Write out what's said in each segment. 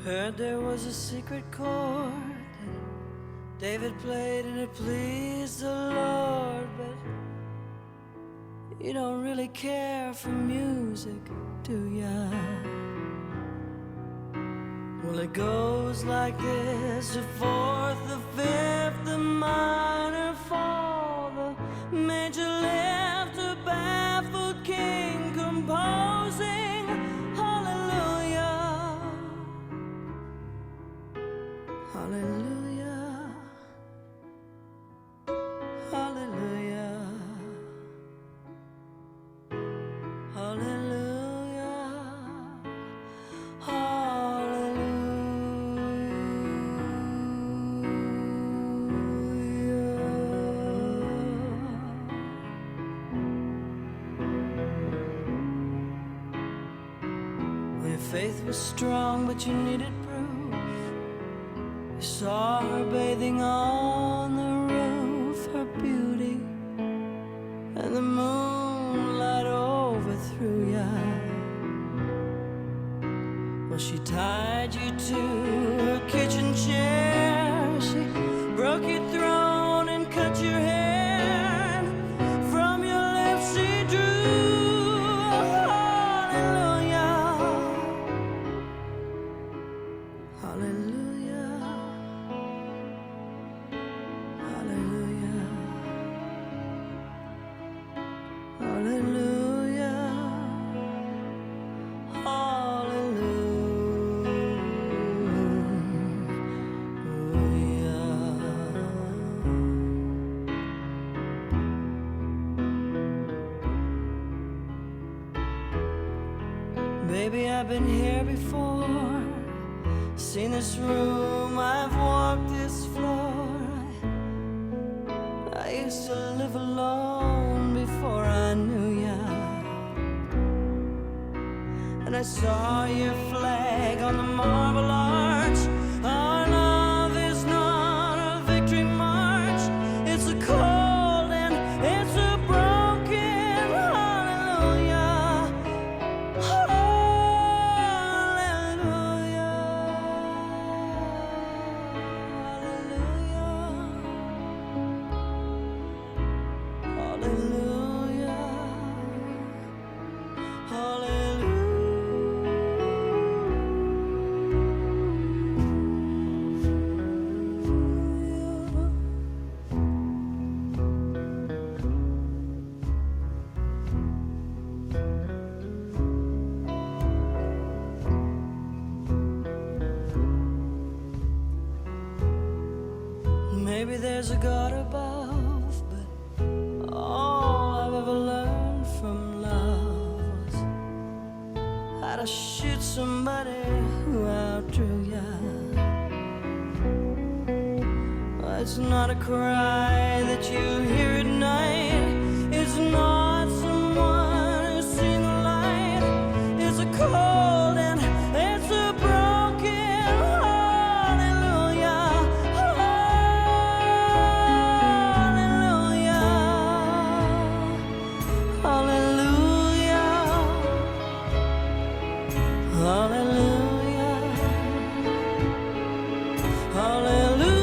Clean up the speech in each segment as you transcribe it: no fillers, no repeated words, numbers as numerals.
Heard there was a secret chord that David played and it pleased the Lord, but you don't really care for music, do ya? Well, it goes like this: the fourth, the fifth, the minor fall, the major lift, a baffled king composing hallelujah, hallelujah, hallelujah, hallelujah, faith was strong, but you needed proof. You saw her bathing on the roof, her beauty, and the moonlight overthrew ya. Well, she tied you to her kitchen chair, she broke your throne and cut your hair. From your lips she drew hallelujah, hallelujah, hallelujah, hallelujah. Baby, I've been here before, seen this room, I've walked this floor. I used to live alone before I knew ya, and I saw your flag on the marble arch. Our love is not a victory march, it's a cold and it's a broken hallelujah, hallelujah, hallelujah, hallelujah. Maybe there's a God above, but all I've ever learned from love was how to shoot somebody who outdrew ya. It's not a cry that you hear at night, it's not someone who's seen the light, it's a cold and it's a broken hallelujah, hallelujah, hallelujah, hallelujah, hallelujah.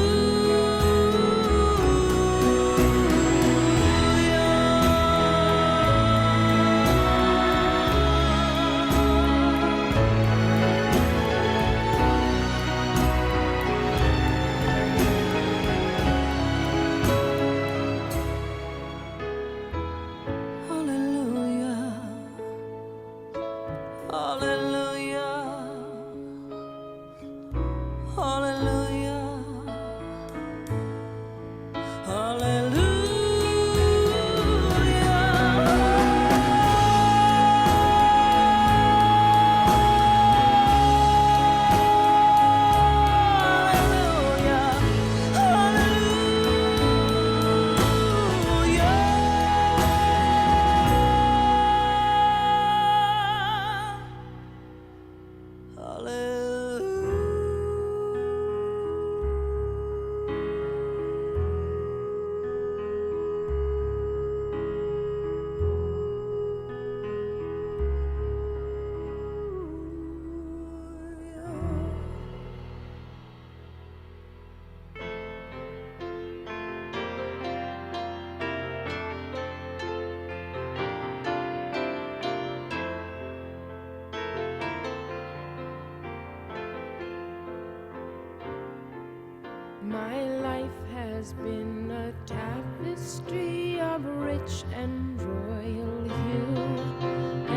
My life has been a tapestry of rich and royal hue,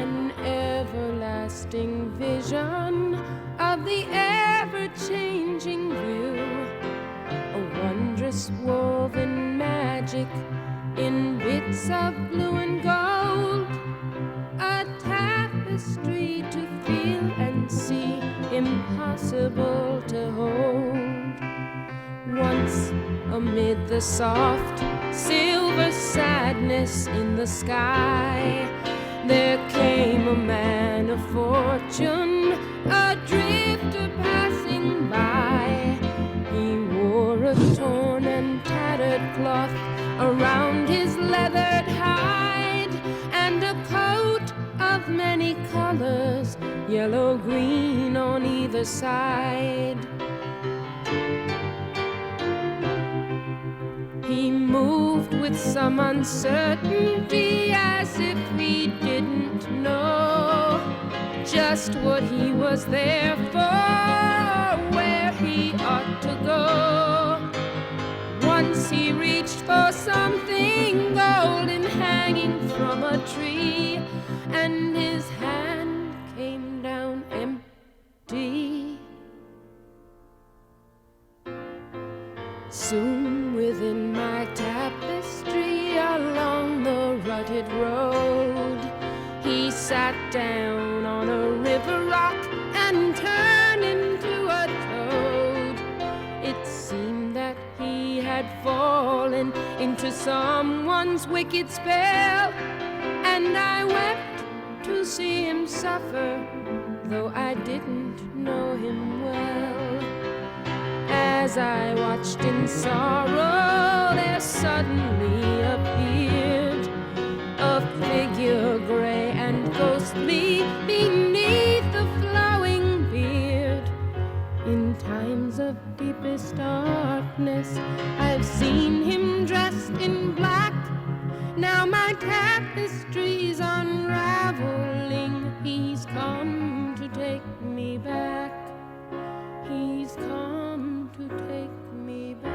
an everlasting vision of the ever-changing view, a wondrous woven magic in bits of blue and gold, a tapestry to feel and see, impossible to hold. Once amid the soft silver sadness in the sky, there came a man of fortune, a drifter passing by. He wore a torn and tattered cloth around his leathered hide, and a coat of many colors, yellow, green on either side. He moved with some uncertainty, as if he didn't know just what he was there for, or where he ought to go. Once he reached for something golden hanging from a tree, and his hand came down empty. Soon within my tapestry along the rutted road, he sat down on a river rock and turned into a toad. It seemed that he had fallen into someone's wicked spell, and I wept to see him suffer, though I didn't know him well. As I watched in sorrow, there suddenly appeared a figure gray and ghostly beneath the flowing beard. In times of deepest darkness, I've seen him dressed in black. Now my tapestry's unraveling. He's come to take me back. He's come to take me back.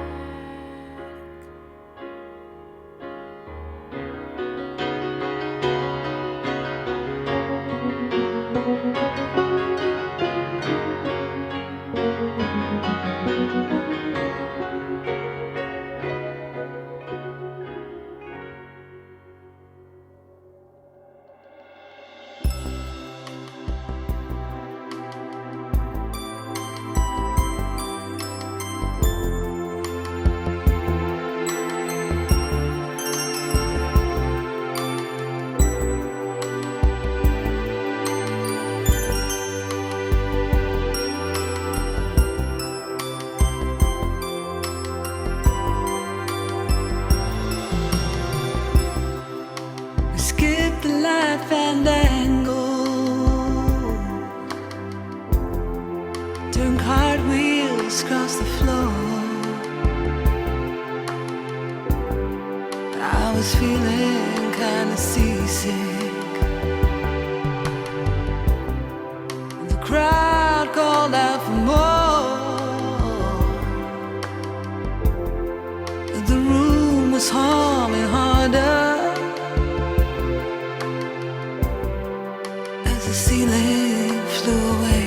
Across the floor, I was feeling kinda seasick. The crowd called out for more. The room was humming harder as the ceiling flew away.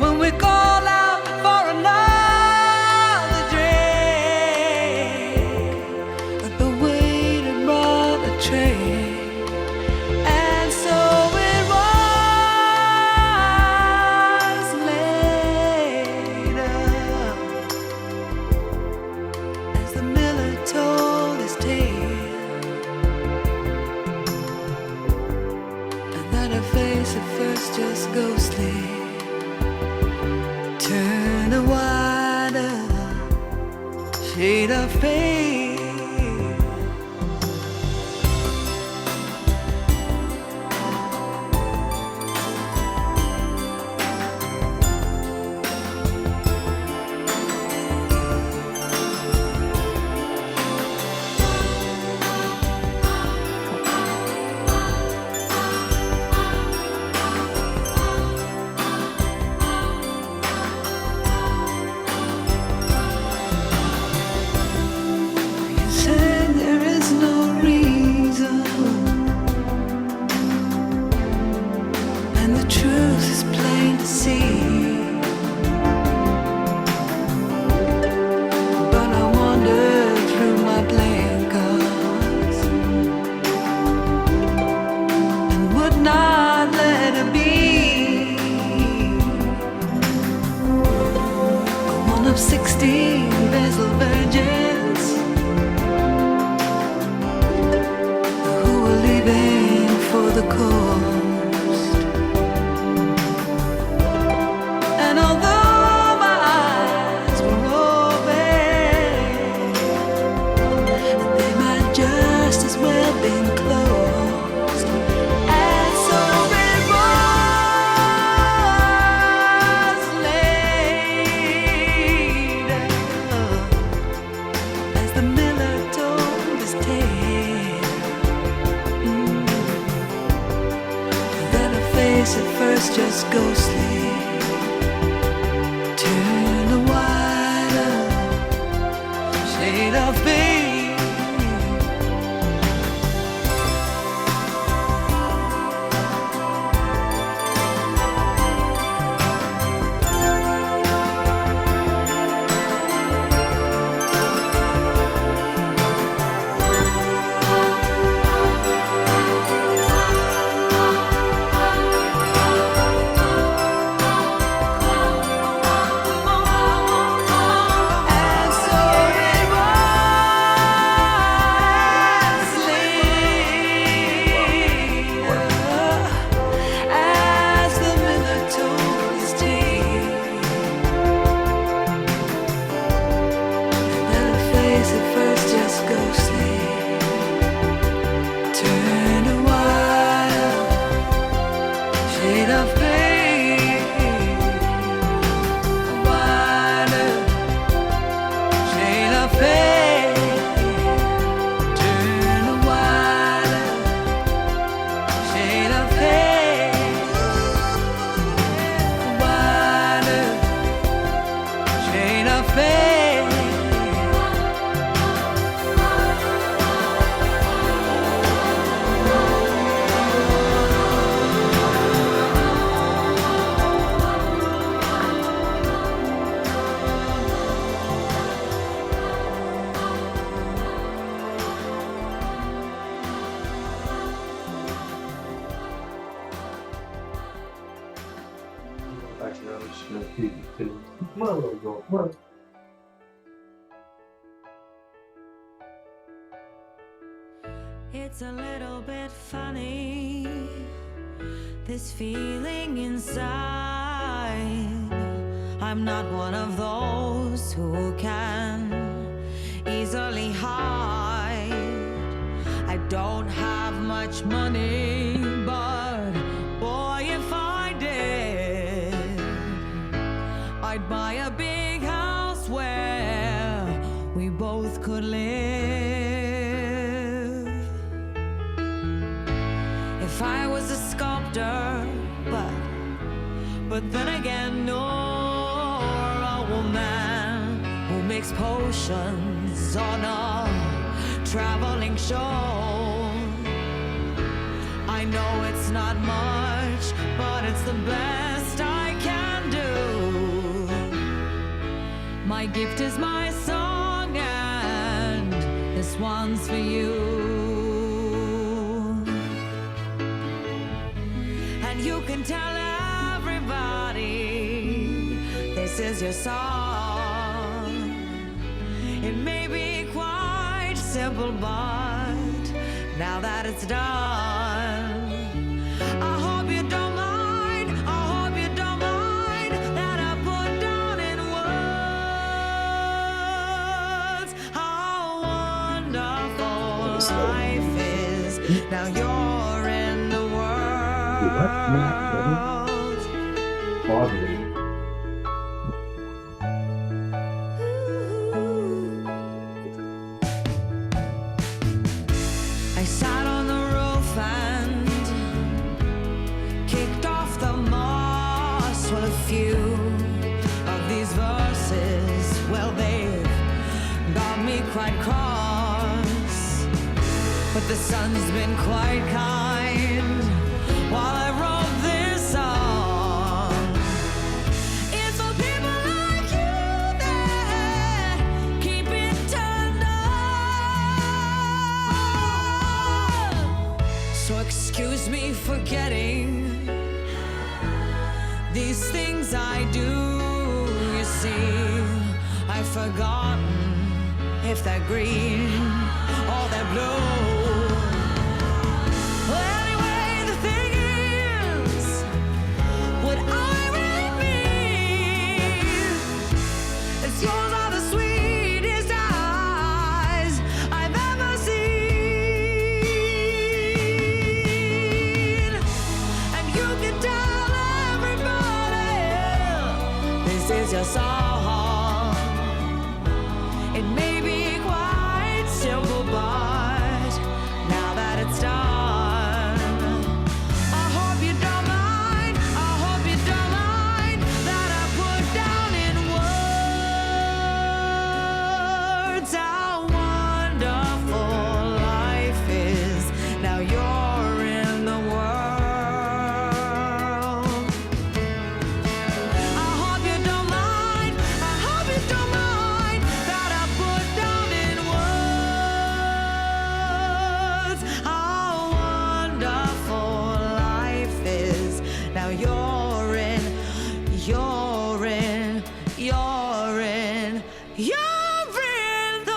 When we call out for another drink, but the waiter brought a tray, and so it was later, as the miller told his tale, and that her face at first just ghostly turn a wider shade of pale. of 16 Basil virgins who were leaving for the coast. And although my eyes were open, they might just as well been closed. And so it was later, as the miller told his tale, that her face at first just ghostly turned a wider shade of pale. It's a little bit funny, this feeling inside. I'm not one of those who can easily hide. I don't have much money, but boy, if I did, I'd buy a big house where we both could live. If I was a sculptor, but then again, nor a woman who makes potions on a traveling show. I know it's not much, but it's the best I can do. My gift is my song, and this one's for you. And you can tell everybody this is your song. It may be quite simple, but now that it's done, I hope you don't mind, I hope you don't mind that I put down in words how wonderful life is. Now you're in the world. I sat on the roof and kicked off the moss. Well, a few of these verses, well, they've got me quite cross. But the sun's been quite kind while I wrote this song. It's for people like you that keep it turned on. So excuse me for getting these things I do, you see. forgotten if they're green or they're blue. Well, anyway, the thing is, what I really mean is yours are the sweetest eyes I've ever seen. And you can tell everybody this is your song. It may be quite simple, but now that it's done, I hope you don't mind, I hope you don't mind that I put down in words how wonderful life is. Now you're in the world. I hope you don't mind, I hope you don't mind that I put down in words how wonderful life is. Now you're in, you're in, you're in, you're in the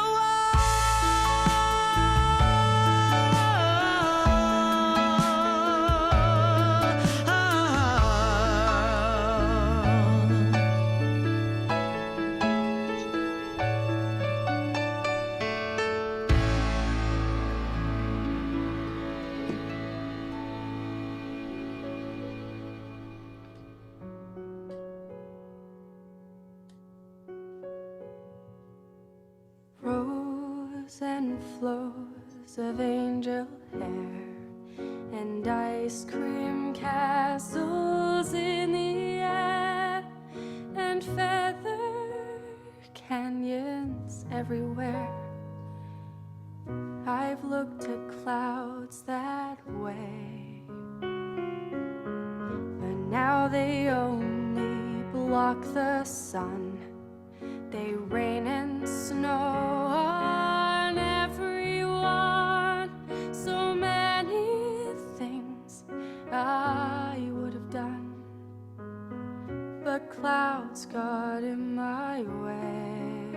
Rows and flows of angel hair and ice cream castles in the air and feather canyons everywhere. I've looked at clouds that way, but now they only block the sun. They rain and snow on everyone. So many things I would have done, but clouds got in my way.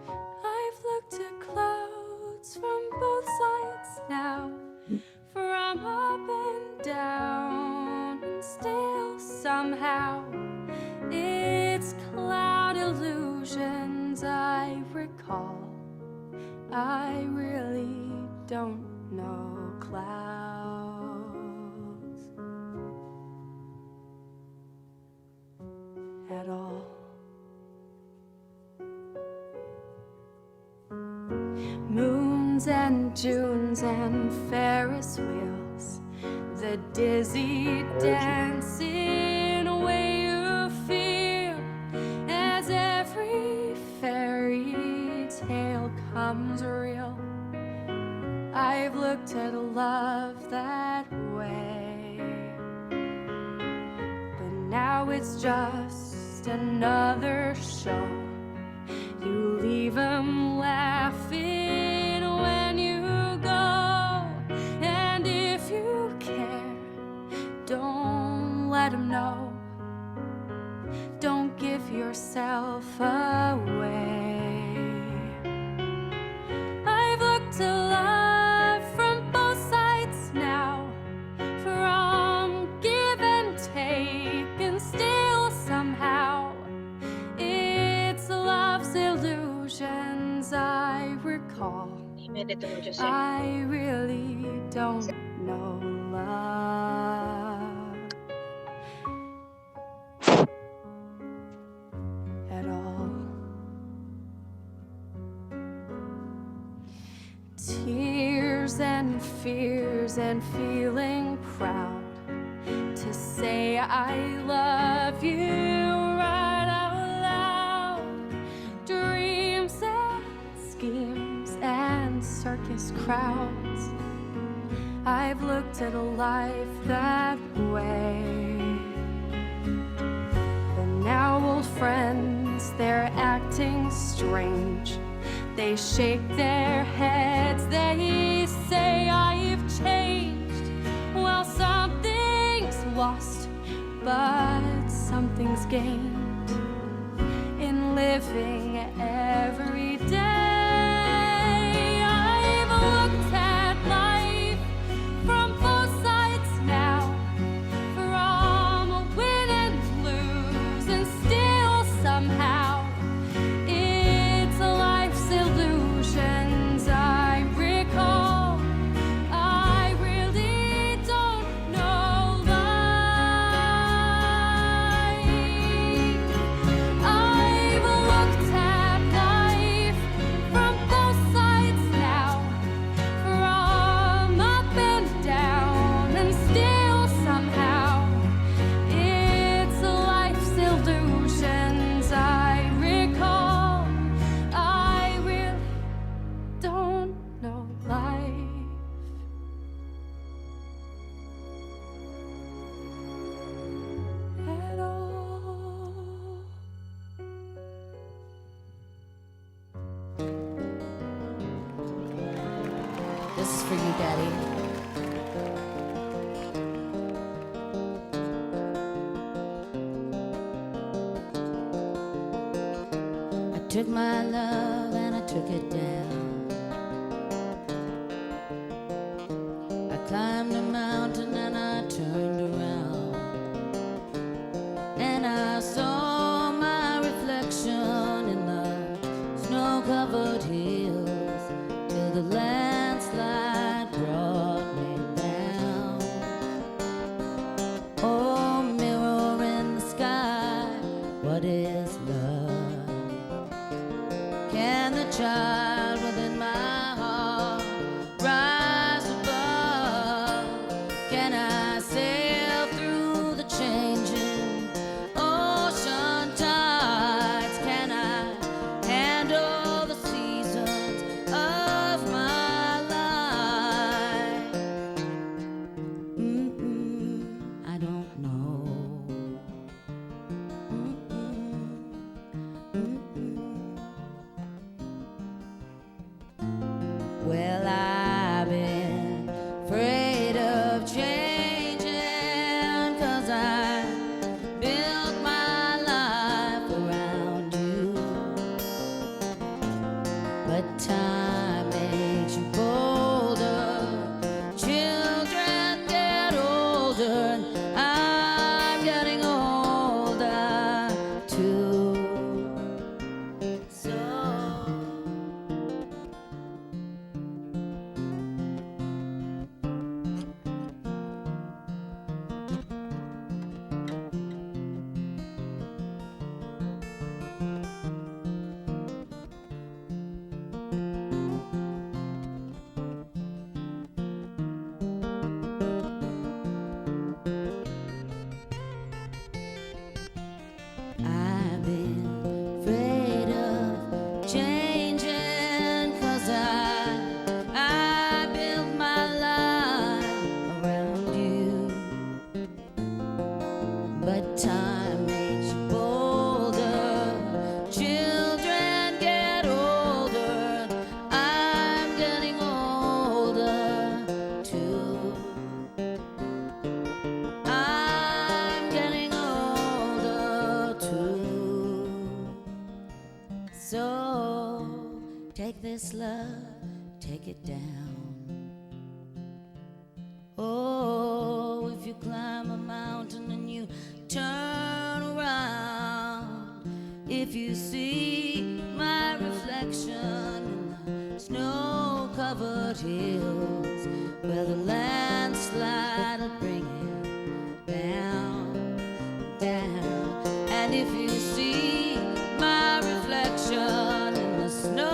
I've looked at clouds from both sides now, from up and down, and still somehow it's cloud illusions I recall. I really don't know clouds at all. Moons and Junes and Ferris wheels, the dizzy dancing way you feel as every fairy tale comes real. I've looked at love that way, but now it's just another show. You leave 'em laughing when you go, and if you care, don't let 'em know. Don't give yourself away. I've looked at love from both sides now, from give and take, and still somehow it's love's illusions I recall. I really don't know love at all. Tears and fears and feeling proud to say I love you right out loud. Dreams and schemes and circus crowds. I've looked at a life that way. But now old friends, they're acting strange. They shake their heads, they say I've changed. Well, something's lost, but something's gained in living living every day. I've looked at life from both sides now, from a win and lose, and still somehow it's a life's illusions I recall. I really don't know life. I've looked at life from both sides now, from up and down, and still somehow it's a life's illusions I recall. I really don't know life at all. This is for you, Daddy. I took my love and I took it down. I climbed a mountain and I turned around, and I saw my reflection in the snow-covered hills till the landslide brought me down. Oh, mirror in the sky, what is love? Can the child within my heart rise above? Can I sail through the changing ocean tides? Can I handle the seasons of my life? I don't know. Well, I've been afraid of changing, 'cause I built my life around you. But time makes you bolder, children get older, and I'm getting older too. So I've been afraid of changing, 'cause I built my life around you. But time makes you bolder, children get older, I'm getting older too. I'm getting older too. So take this love, take it down. Oh, if you climb a mountain and you turn around, if you see my reflection in the snow-covered hills where the landslide will bring it down, down. And if you see my reflection in the snow-covered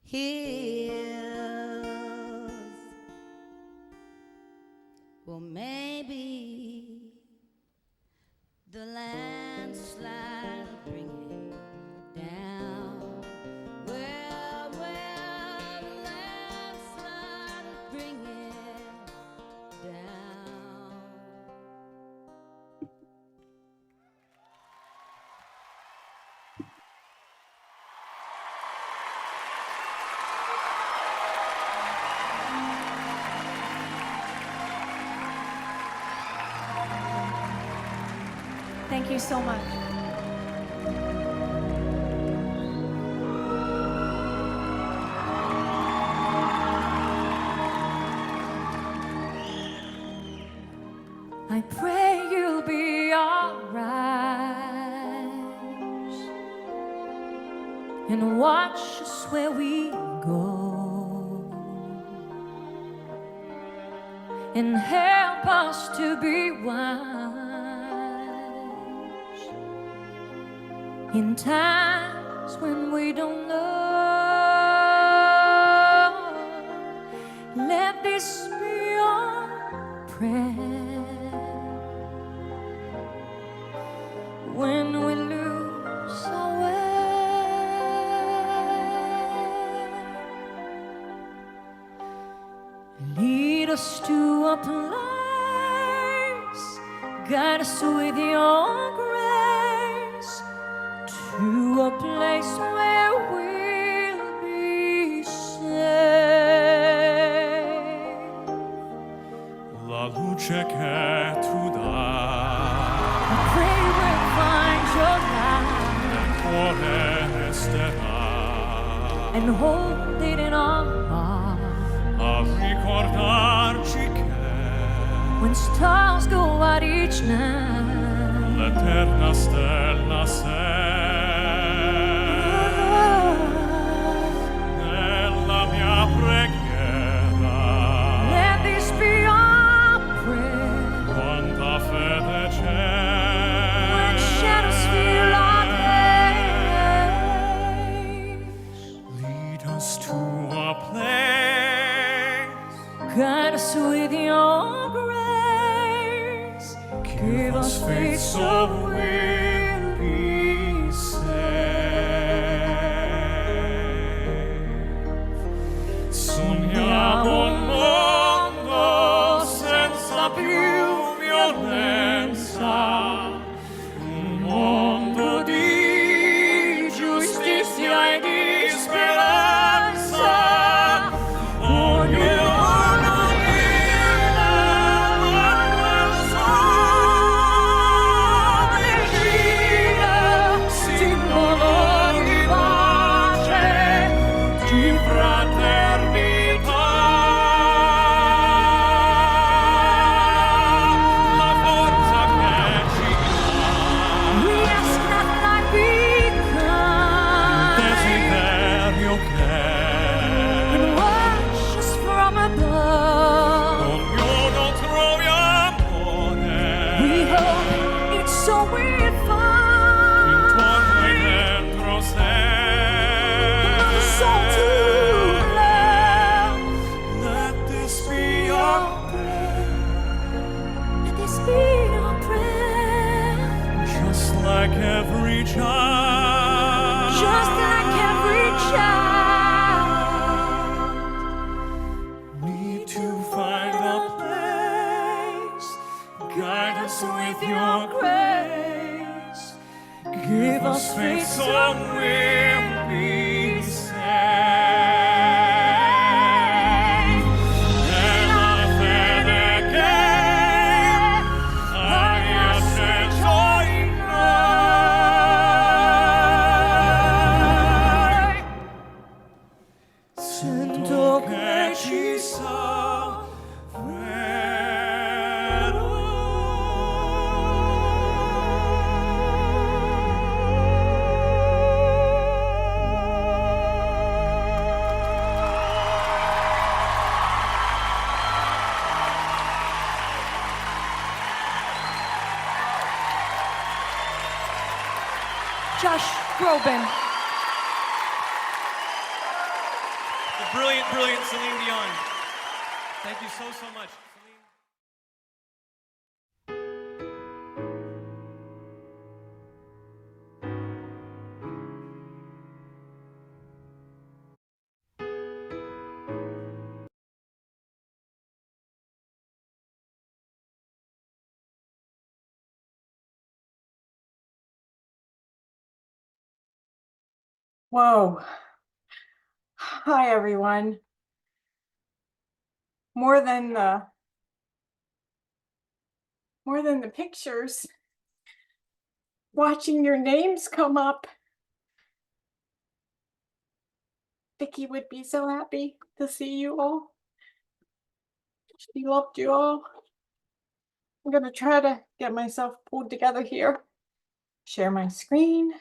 hills, well, maybe the landslide will bring it down. Well, the landslide will bring it down. Thank you so much. I pray you'll be alright and watch us where we go and help us to be wise in times when we don't know. Let this be our prayer when we lose our way. Lead us to a place, guide us with your grace, to a place where we'll be safe. La luce che tu dai I pray we'll find your light nel cuore resterà and hold it in our heart. a ricordarci che When stars go out each night, l'eterna stella sei nella mia preghiera. let this be our prayer. Quanta fede c'è When shadows fill our days, lead us to a place, guide us with your grace. Give us faith so we'll be safe. Sogniamo un mondo senza più violenza, un mondo di giustizia e di speranza. Ognuno vive quel suo regina, simbolo di pace, di fraternità. La forza che ci We ask that light become desiderio che and wash us from above. ognuno trovi amore We hope it's so we'll intorno e find dentro another soul to sé. love. Let this be our prayer, Let this be our prayer, just like every child. just like every child. Need to find a place, guide us with your grace. Give us faith so we'll be safe. Nella fede che hai acceso in noi, sento che ci Josh Groban. The brilliant, brilliant Celine Dion. Thank you so, so much. Celine. Whoa. Hi, everyone. More than the pictures. watching your names come up. Vicci would be so happy to see you all. She loved you all. I'm gonna try to get myself pulled together here. Share my screen.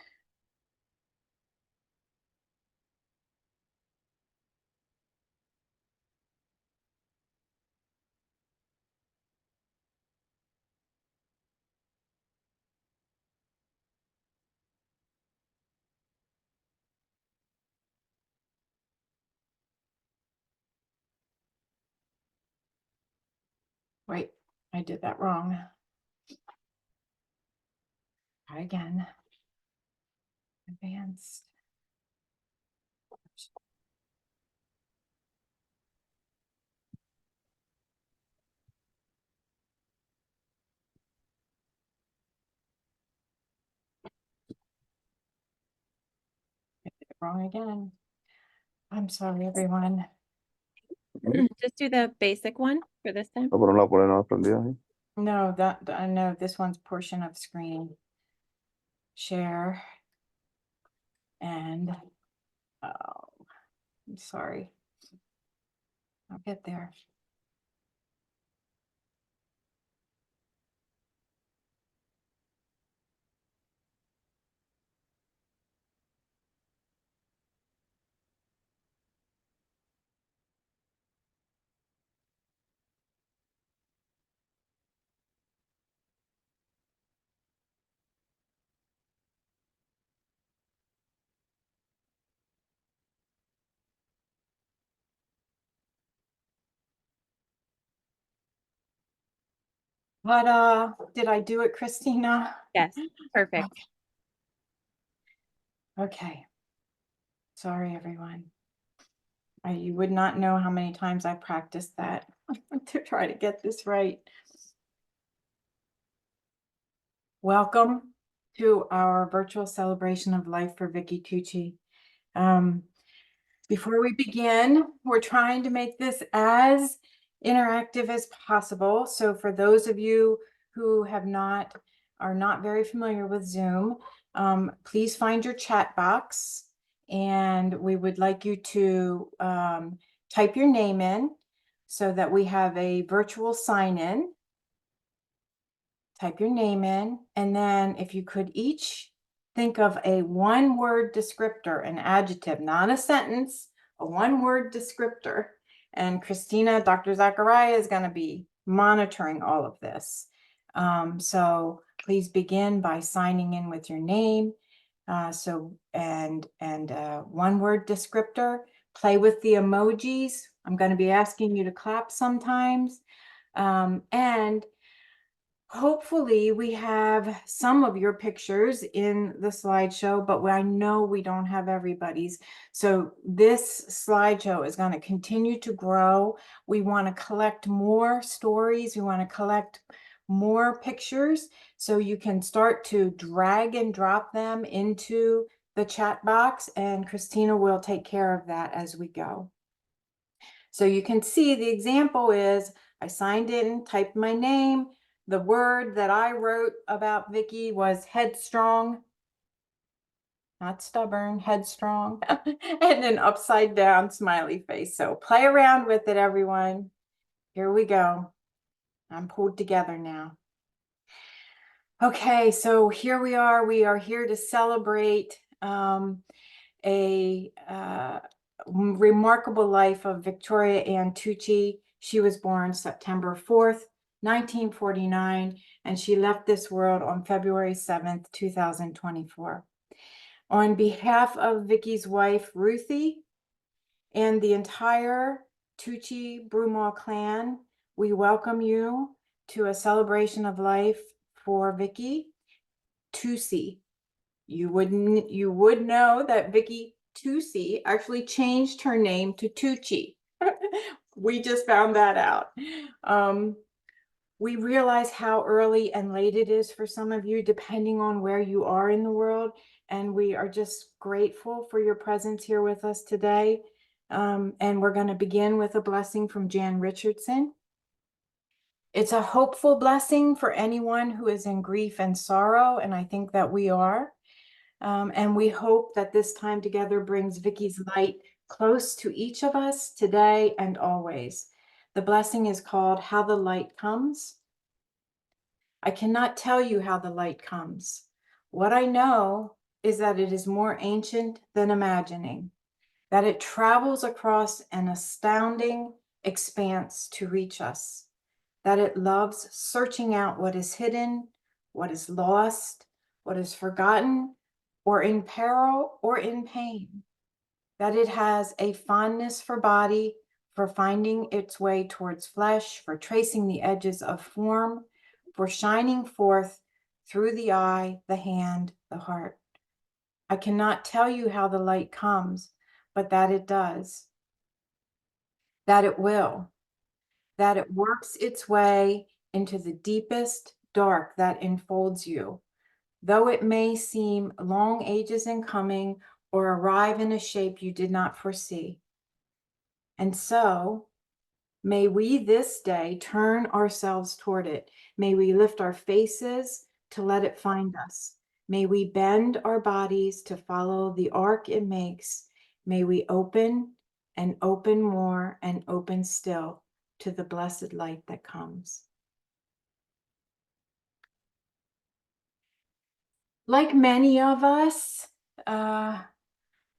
Wait, I did that wrong. Try again. Advanced. I did it wrong again. I'm sorry, everyone. Just do the basic one for this time. No, pero no la ponen nada prendida ahí. No, that I know this one's portion of screen. Share. And I'm sorry. I'll get there. But did I do it, Christina? Yes, perfect. Okay. Sorry, everyone. You would not know how many times I practiced that to try to get this right. Welcome to our virtual celebration of life for Vicci Tucci. Before we begin, we're trying to make this as interactive as possible. So for those of you who are not very familiar with Zoom, please find your chat box, and we would like you to type your name in so that we have a virtual sign-in. Type your name in, and then if you could each think of a one-word descriptor, an adjective, not a sentence, a one-word descriptor. And Christina, Dr. Zachariah is going to be monitoring all of this. So please begin by signing in with your name. One-word descriptor. Play with the emojis. I'm going to be asking you to clap sometimes. And hopefully we have some of your pictures in the slideshow, but I know we don't have everybody's. So this slideshow is going to continue to grow. We want to collect more stories. We want to collect more pictures. So you can start to drag and drop them into the chat box, and Christina will take care of that as we go. So you can see the example is I signed in, typed my name. The word that I wrote about Vicci was headstrong, not stubborn, headstrong, and an upside down smiley face. So play around with it, everyone. Here we go. I'm pulled together now. Okay, so here we are. We are here to celebrate a remarkable life of Victoria Ann Tucci. She was born September 4th, 1949, and she left this world on February 7th, 2024. On behalf of Vicci's wife, Ruthie, and the entire Tucci Broomall clan, we welcome you to a celebration of life for Vicci Tucci. You would know that Vicci Tucci actually changed her name to Tucci. We just found that out. We realize how early and late it is for some of you, depending on where you are in the world. And we are just grateful for your presence here with us today. And we're going to begin with a blessing from Jan Richardson. It's a hopeful blessing for anyone who is in grief and sorrow, and I think that we are. And we hope that this time together brings Vicci's light close to each of us today and always. The blessing is called How the Light Comes. I cannot tell you how the light comes. What I know is that it is more ancient than imagining, that it travels across an astounding expanse to reach us, that it loves searching out what is hidden, what is lost, what is forgotten, or in peril or in pain, that it has a fondness for body, for finding its way towards flesh, for tracing the edges of form, for shining forth through the eye, the hand, the heart. I cannot tell you how the light comes, but that it does, that it will, that it works its way into the deepest dark that enfolds you, though it may seem long ages in coming or arrive in a shape you did not foresee. And so, may we this day turn ourselves toward it. May we lift our faces to let it find us. May we bend our bodies to follow the arc it makes. May we open and open more and open still to the blessed light that comes. Like many of us,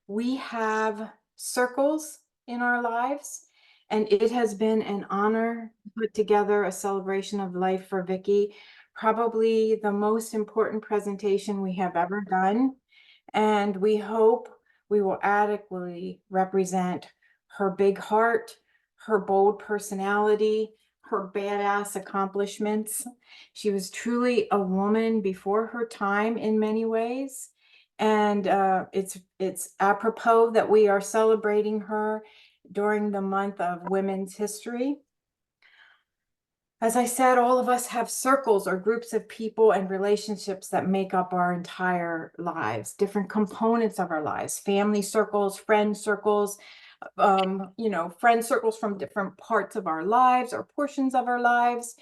we have circles in our lives, and it has been an honor to put together a celebration of life for Vicci, probably the most important presentation we have ever done. And we hope we will adequately represent her big heart, her bold personality, her badass accomplishments. She was truly a woman before her time in many ways. And it's apropos that we are celebrating her during the month of Women's History. As I said, all of us have circles or groups of people and relationships that make up our entire lives, different components of our lives, family circles, friend circles, friend circles from different parts of our lives or portions of our lives.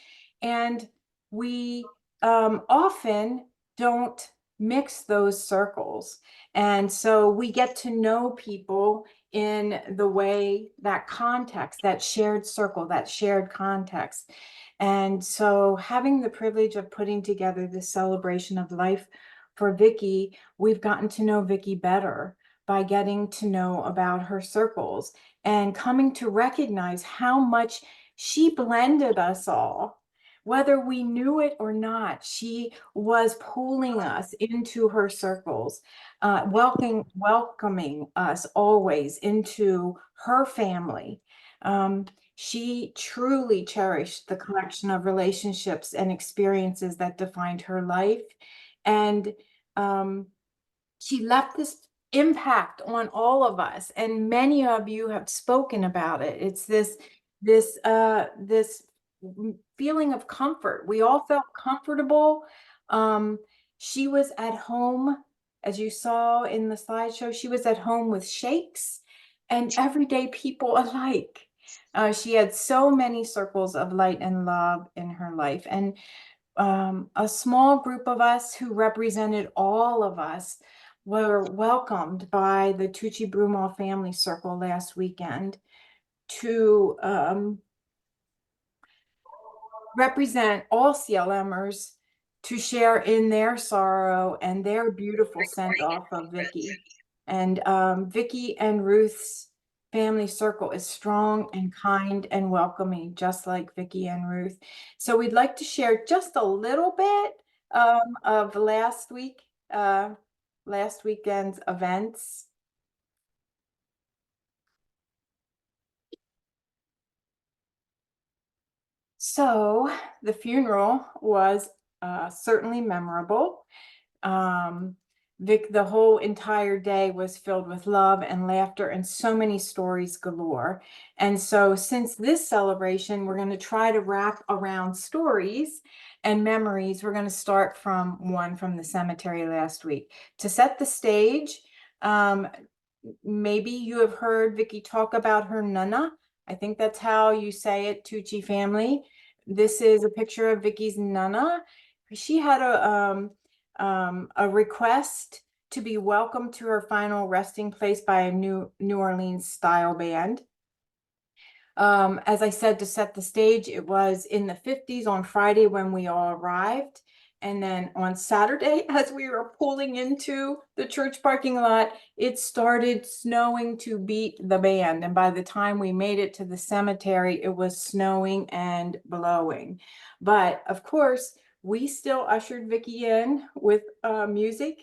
And we often don't mix those circles. And so we get to know people in the way, that context, that shared circle, that shared context. And so having the privilege of putting together this celebration of life for Vicci, we've gotten to know Vicci better by getting to know about her circles and coming to recognize how much she blended us all. Whether we knew it or not, she was pulling us into her circles, welcoming us always into her family. She truly cherished the collection of relationships and experiences that defined her life. And she left this impact on all of us. And many of you have spoken about it. It's this feeling of comfort. We all felt comfortable. She was at home, as you saw in the slideshow, she was at home with sheikhs and everyday people alike. She had so many circles of light and love in her life. And a small group of us who represented all of us were welcomed by the Tucci Broomall Family Circle last weekend to represent all CLMers to share in their sorrow and their beautiful send off of Vicci. And Vicci and Ruth's family circle is strong and kind and welcoming, just like Vicci and Ruth. So we'd like to share just a little bit of last weekend's events. So the funeral was certainly memorable. The whole entire day was filled with love and laughter and so many stories galore. And so since this celebration, we're going to try to wrap around stories and memories. We're going to start from one from the cemetery last week. To set the stage, maybe you have heard Vicci talk about her nana. I think that's how you say it, Tucci family. this is a picture of Vicci's Nana. She had a request to be welcomed to her final resting place by a New Orleans style band. As I said, to set the stage, it was in the 50s on Friday when we all arrived. And then on Saturday, as we were pulling into the church parking lot, it started snowing to beat the band. And by the time we made it to the cemetery, it was snowing and blowing. But of course, we still ushered Vicci in with music,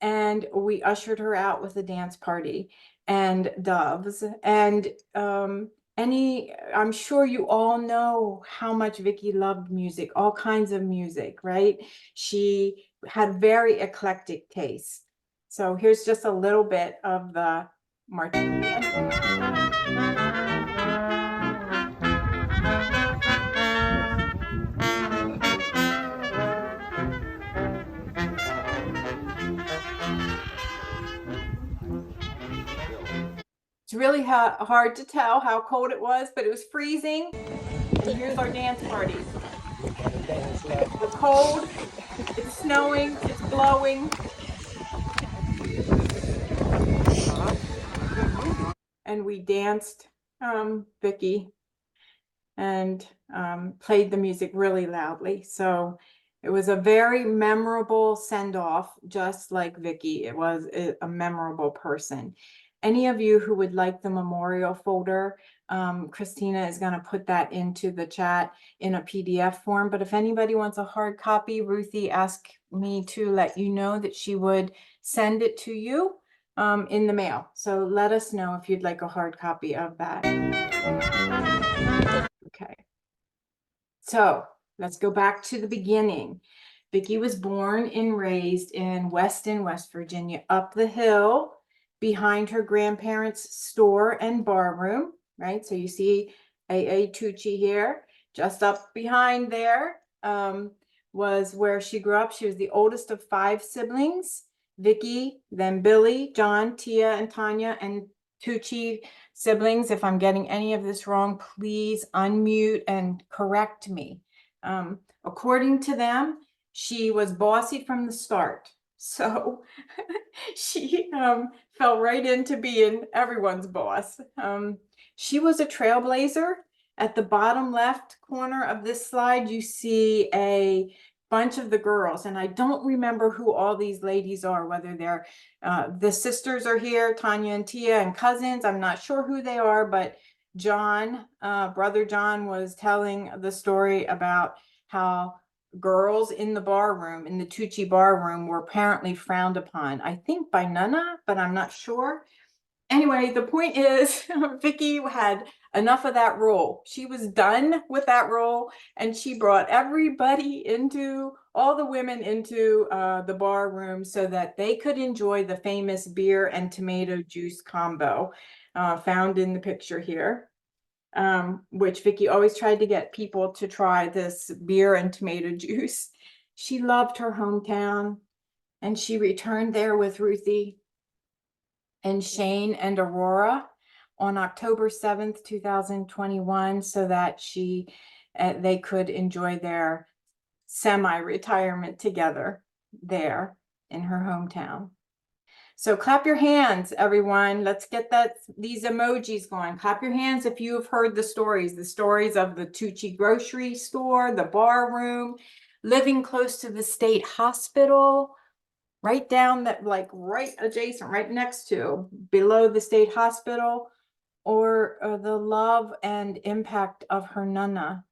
and we ushered her out with a dance party and doves. And I'm sure you all know how much Vicci loved music, all kinds of music, right? She had very eclectic taste. So here's just a little bit of the martini. It's really hard to tell how cold it was, but it was freezing. And here's our dance party. The cold, it's snowing, it's blowing. And we danced, Vicci, and played the music really loudly. So it was a very memorable send-off, just like Vicci. It was a memorable person. Any of you who would like the memorial folder, Christina is going to put that into the chat in a PDF form. But if anybody wants a hard copy, Ruthie asked me to let you know that she would send it to you in the mail. So let us know if you'd like a hard copy of that. Okay. So let's go back to the beginning. Vicci was born and raised in Weston, West Virginia, up the hill behind her grandparents' store and bar room, right? So you see A.A. Tucci here, just up behind there was where she grew up. She was the oldest of 5 siblings, Vicci, then Billy, John, Tia, and Tanya, and Tucci siblings. If I'm getting any of this wrong, please unmute and correct me. According to them, she was bossy from the start. So she fell right into being everyone's boss. She was a trailblazer. At the bottom left corner of this slide, you see a bunch of the girls, and I don't remember who all these ladies are, whether they're the sisters are here, Tanya and Tia, and cousins. I'm not sure who they are, but John, brother John, was telling the story about how girls in the bar room, in the Tucci bar room, were apparently frowned upon, I think by Nana, but I'm not sure. Anyway, the point is, Vicci had enough of that role. She was done with that role, and she brought everybody into, all the women into the bar room so that they could enjoy the famous beer and tomato juice combo found in the picture here, which Vicci always tried to get people to try this beer and tomato juice. She loved her hometown, and she returned there with Ruthie and Shane and Aurora on October 7th, 2021, so that they could enjoy their semi-retirement together there in her hometown. So clap your hands, everyone. Let's get these emojis going. Clap your hands if you have heard the stories of the Tucci grocery store, the bar room, living close to the state hospital, right down that, like right adjacent, right next to, below the state hospital, or the love and impact of her Nana.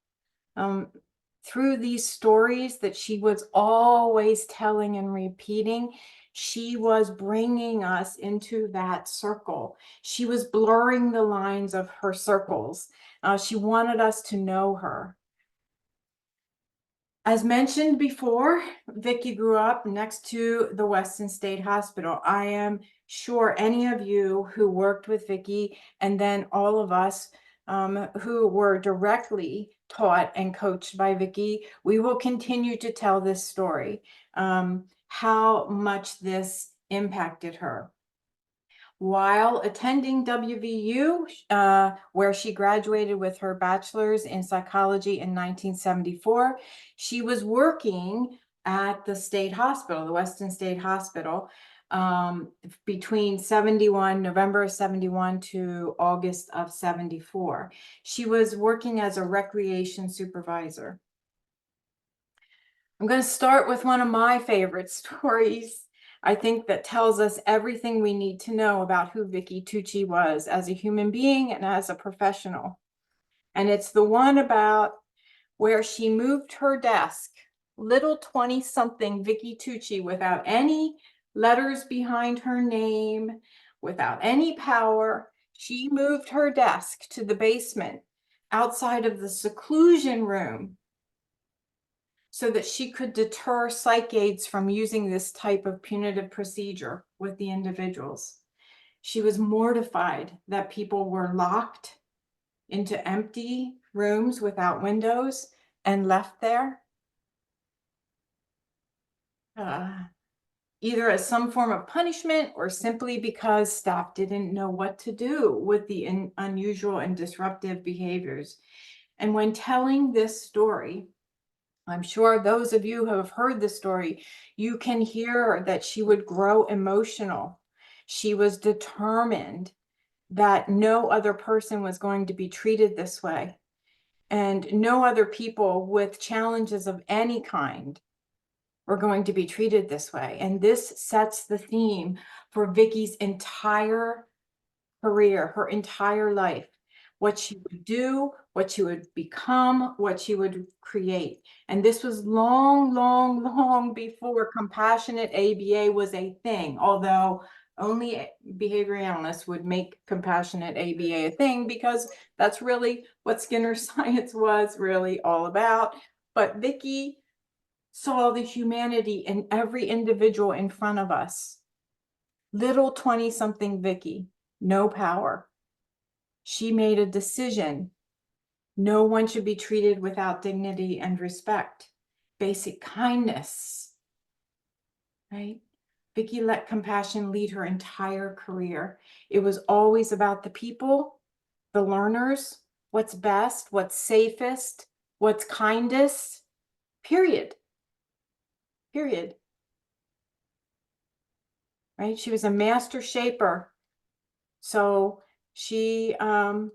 Through these stories that she was always telling and repeating, she was bringing us into that circle. She was blurring the lines of her circles. She wanted us to know her. As mentioned before, Vicci grew up next to the Weston State Hospital. I am sure any of you who worked with Vicci, and then all of us who were directly taught and coached by Vicci, we will continue to tell this story, how much this impacted her. While attending WVU, where she graduated with her bachelor's in psychology in 1974, she was working at the state hospital, the Weston State Hospital, between November of 71 to August of 74. She was working as a recreation supervisor. I'm going to start with one of my favorite stories. I think that tells us everything we need to know about who Vicci Tucci was as a human being and as a professional. And it's the one about where she moved her desk, little 20-something Vicci Tucci, without any letters behind her name, without any power. She moved her desk to the basement outside of the seclusion room so that she could deter psych aides from using this type of punitive procedure with the individuals. She was mortified that people were locked into empty rooms without windows and left there, either as some form of punishment or simply because staff didn't know what to do with the unusual and disruptive behaviors. And when telling this story, I'm sure those of you who have heard the story, you can hear that she would grow emotional. She was determined that no other person was going to be treated this way, and no other people with challenges of any kind were going to be treated this way. And this sets the theme for Vicci's entire career, her entire life. What she would do, what she would become, what she would create. And this was long, long, long before compassionate ABA was a thing, although only behavior analysts would make compassionate ABA a thing, because that's really what Skinner science was really all about. But Vicci saw the humanity in every individual in front of us. Little 20-something Vicci, no power. She made a decision. No one should be treated without dignity and respect. Basic kindness, right? Vicci let compassion lead her entire career. It was always about the people, the learners, what's best, what's safest, what's kindest, period. Period. Right? She was a master shaper. So she learned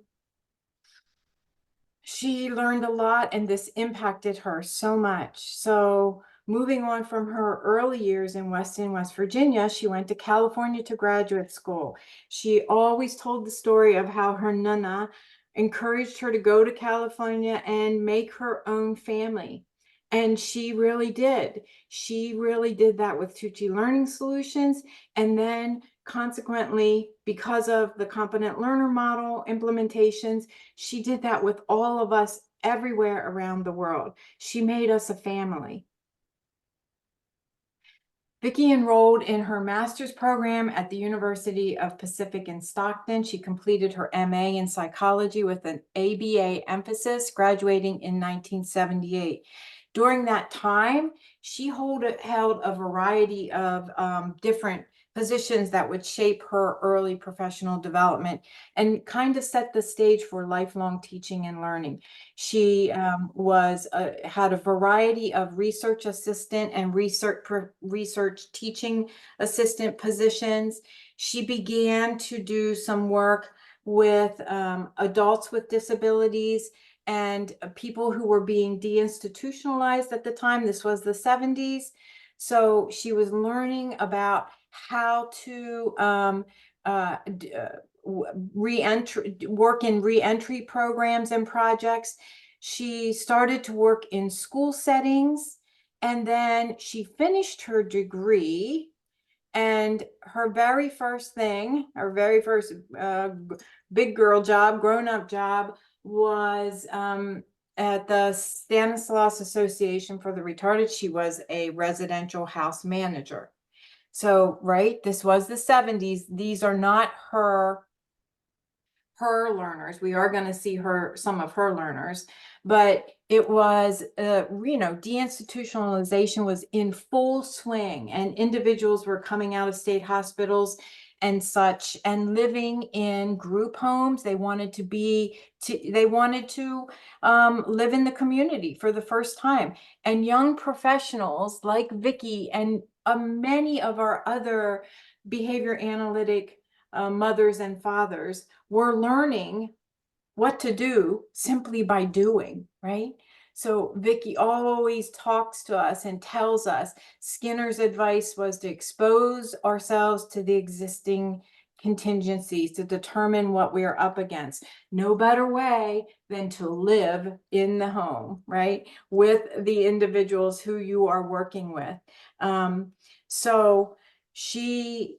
a lot, and this impacted her so much. So moving on from her early years in Weston, West Virginia, she went to California to graduate school. She always told the story of how her nana encouraged her to go to California and make her own family. And she really did. She really did that with Tucci Learning Solutions. And then consequently, because of the competent learner model implementations, she did that with all of us everywhere around the world. She made us a family. Vicci enrolled in her master's program at the University of Pacific in Stockton. She completed her MA in psychology with an ABA emphasis, graduating in 1978. During that time, she held a variety of different positions that would shape her early professional development and kind of set the stage for lifelong teaching and learning. She had a variety of research assistant and research teaching assistant positions. She began to do some work with adults with disabilities and people who were being deinstitutionalized at the time. This was the 70s. So she was learning about how to work in reentry programs and projects. She started to work in school settings, and then she finished her degree. And her very first thing, her very first big girl job, grown-up job, was at the Stanislaus Association for the Retarded. She was a residential house manager. So, right, this was the 70s. These are not her learners. We are going to see some of her learners, but it was, deinstitutionalization was in full swing, and individuals were coming out of state hospitals and such, and living in group homes. They wanted to live in the community for the first time. And young professionals like Vicci and many of our other behavior analytic mothers and fathers were learning what to do simply by doing, right? So Vicci always talks to us and tells us Skinner's advice was to expose ourselves to the existing contingencies to determine what we are up against. No better way than to live in the home, right? With the individuals who you are working with. So she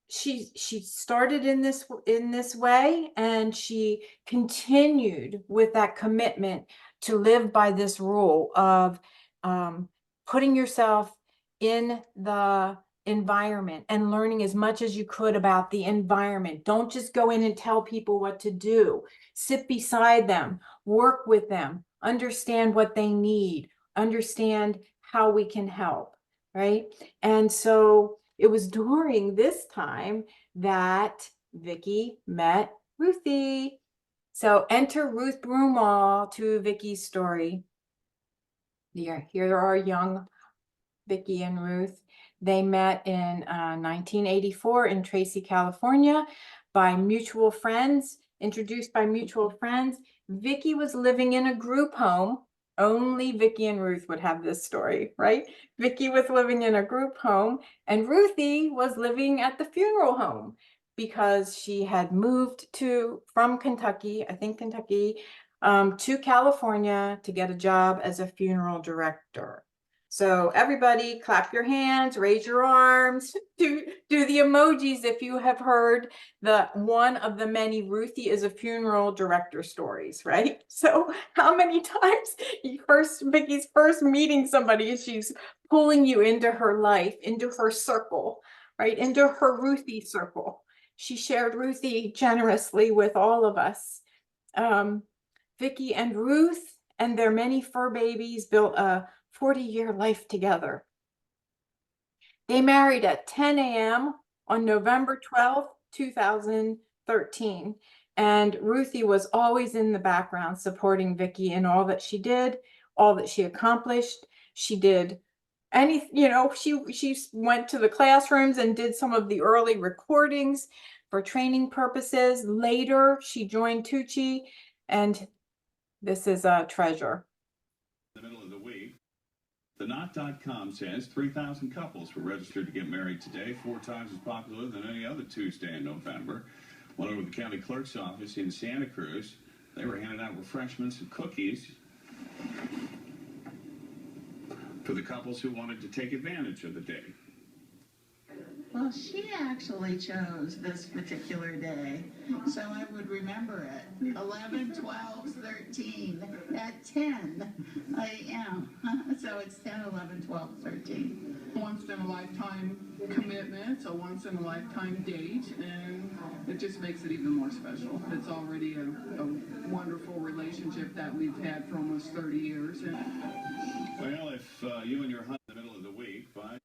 started in this way, and she continued with that commitment to live by this rule of putting yourself in the environment and learning as much as you could about the environment. Don't just go in and tell people what to do. Sit beside them, work with them, understand what they need, understand how we can help, right? And so it was during this time that Vicci met Ruthie. So enter Ruth Broomall to Vicci's story. Here are young Vicci and Ruth. They met in 1984 in Tracy, California, by mutual friends, introduced by mutual friends. Vicci was living in a group home. Only Vicci and Ruth would have this story, right? Vicci was living in a group home, and Ruthie was living at the funeral home because she had moved from Kentucky, I think Kentucky, to California to get a job as a funeral director. So everybody clap your hands, raise your arms, do the emojis if you have heard the one of the many Ruthie is a funeral director stories, right? So how many times Vicci's first meeting somebody, she's pulling you into her life, into her circle, right? Into her Ruthie circle. She shared Ruthie generously with all of us. Vicci and Ruth and their many fur babies built a 40-year life together. They married at 10 a.m. on November 12th, 2013. And Ruthie was always in the background supporting Vicci in all that she did, all that she accomplished. She did she went to the classrooms and did some of the early recordings for training purposes. Later, she joined Tucci, and this is a treasure. In the middle of the week, the Knot.com says 3,000 couples were registered to get married today, 4 times as popular than any other Tuesday in November. Went over to the county clerk's office in Santa Cruz. They were handing out refreshments and cookies for the couples who wanted to take advantage of the day. Well, she actually chose this particular day, so I would remember it. 11, 12, 13, at 10 a.m. So it's 10, 11, 12, 13. Once in a lifetime commitment, a once in a lifetime date, and it just makes it even more special. It's already a wonderful relationship that we've had for almost 30 years. Well, if you and your husband in the middle of the week, by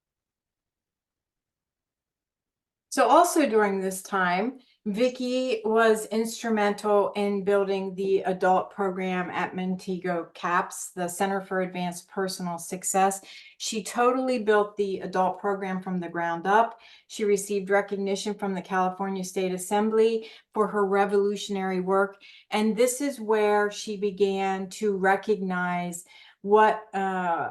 So also during this time, Vicci was instrumental in building the adult program at Montego CAPS, the Center for Advanced Personal Success. She totally built the adult program from the ground up. She received recognition from the California State Assembly for her revolutionary work. And this is where she began to recognize what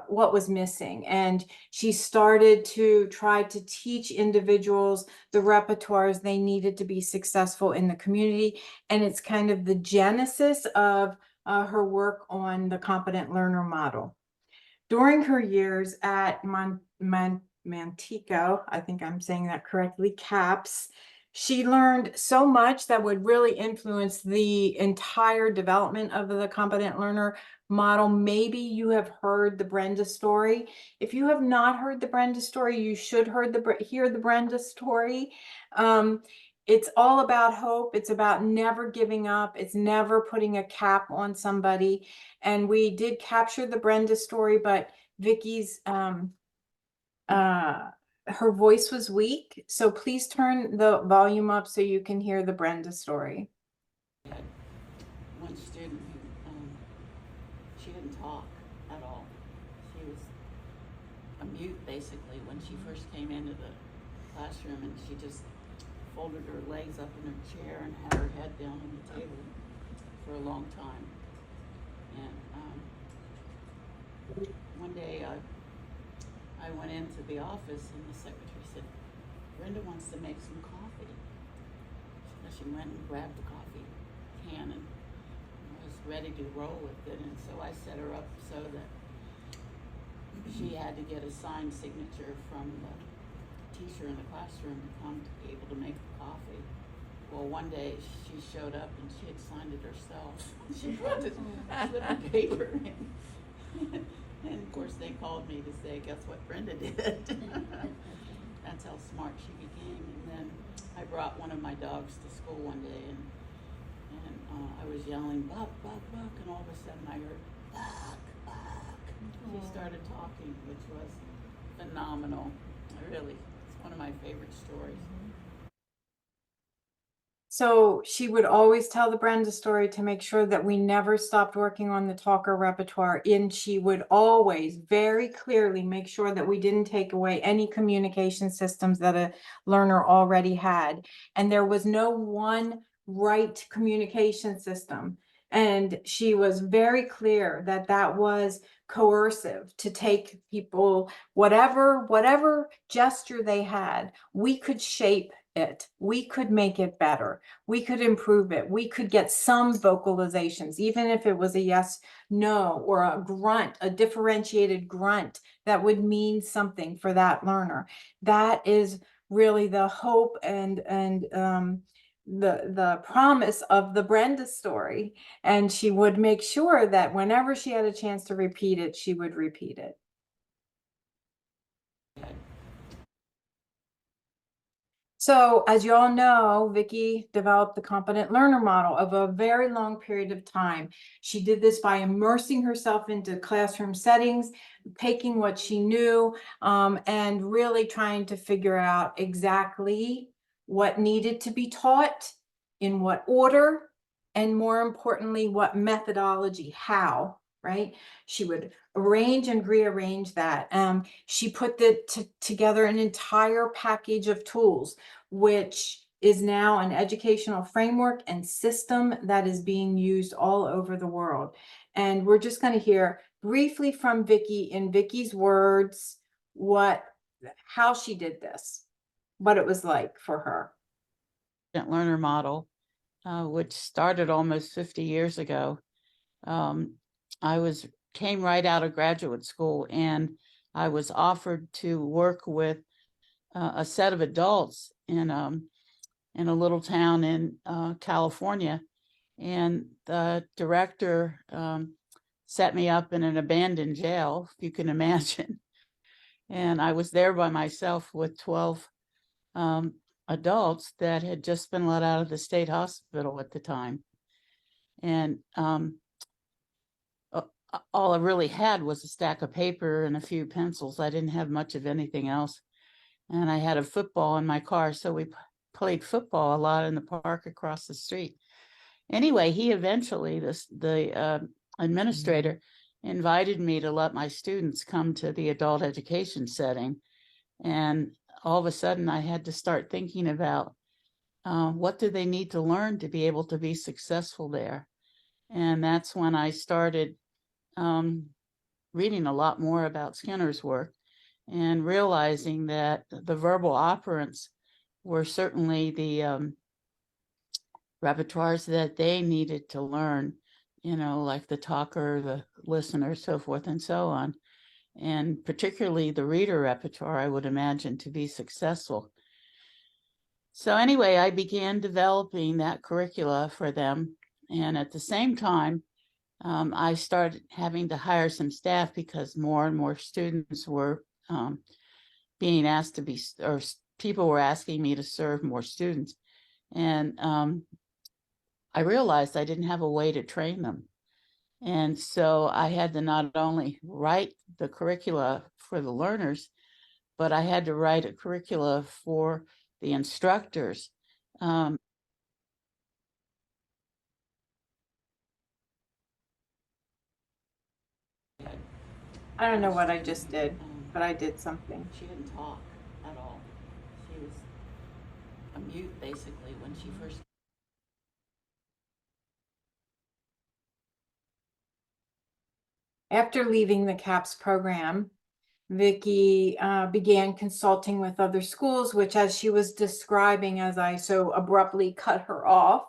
was missing, and she started to try to teach individuals the repertoires they needed to be successful in the community. And it's kind of the genesis of her work on the competent learner model. During her years at Montego, I think I'm saying that correctly, CAPS, she learned so much that would really influence the entire development of the competent learner model. Maybe you have heard the Brenda story. If you have not heard the Brenda story, you should hear the Brenda story. It's all about hope. It's about never giving up. It's never putting a cap on somebody. And we did capture the Brenda story, but Vicci's her voice was weak, so please turn the volume up so you can hear the Brenda story. One student who, she didn't talk at all. She was a mute basically when she first came into the classroom, and she just folded her legs up in her chair and had her head down on the table for a long time. And one day I went into the office and the secretary said, Brenda wants to make some coffee. So she went and grabbed the coffee can and was ready to roll with it. And so I set her up so that she had to get a signed signature from the teacher in the classroom to come to be able to make the coffee. Well, one day she showed up and she had signed it herself. She brought this slip of paper in. And of course they called me to say, guess what Brenda did? That's how smart she became. And then I brought one of my dogs to school one day, and I was yelling, buck, buck, buck, and all of a sudden I heard, buck, buck. She started talking, which was phenomenal. Really, it's one of my favorite stories. So she would always tell the Brenda story to make sure that we never stopped working on the talker repertoire. And she would always very clearly make sure that we didn't take away any communication systems that a learner already had. And there was no one right communication system. And she was very clear that that was coercive, to take people, whatever gesture they had, we could shape it. We could make it better. We could improve it. We could get some vocalizations, even if it was a yes, no, or a grunt, a differentiated grunt that would mean something for that learner. That is really the hope and the promise of the Brenda story. And she would make sure that whenever she had a chance to repeat it, she would repeat it. So as you all know, Vicci developed the competent learner model over a very long period of time. She did this by immersing herself into classroom settings, taking what she knew, and really trying to figure out exactly what needed to be taught, in what order, and more importantly, what methodology, how, right? She would arrange and rearrange that. She put together an entire package of tools, which is now an educational framework and system that is being used all over the world. And we're just going to hear briefly from Vicci, in Vicci's words, how she did this, what it was like for her. Learner model, which started almost 50 years ago. I came right out of graduate school, and I was offered to work with a set of adults in a little town in California, and the director set me up in an abandoned jail, if you can imagine. And I was there by myself with 12 adults that had just been let out of the state hospital at the time. And all I really had was a stack of paper and a few pencils. I didn't have much of anything else. And I had a football in my car, so we played football a lot in the park across the street. Anyway, he eventually, the administrator, invited me to let my students come to the adult education setting. And all of a sudden, I had to start thinking about what do they need to learn to be able to be successful there. And that's when I started reading a lot more about Skinner's work and realizing that the verbal operants were certainly the repertoires that they needed to learn, like the talker, the listener, so forth and so on. And particularly the reader repertoire, I would imagine, to be successful. So anyway, I began developing that curricula for them. And at the same time, I started having to hire some staff because more and more students were being asked to be, or people were asking me to serve more students. And I realized I didn't have a way to train them. And so I had to not only write the curricula for the learners, but I had to write a curricula for the instructors. I don't know what I just did, but I did something. She didn't talk at all. She was a mute basically when she first. After leaving the CAPS program, Vicci began consulting with other schools, which, as she was describing, as I so abruptly cut her off,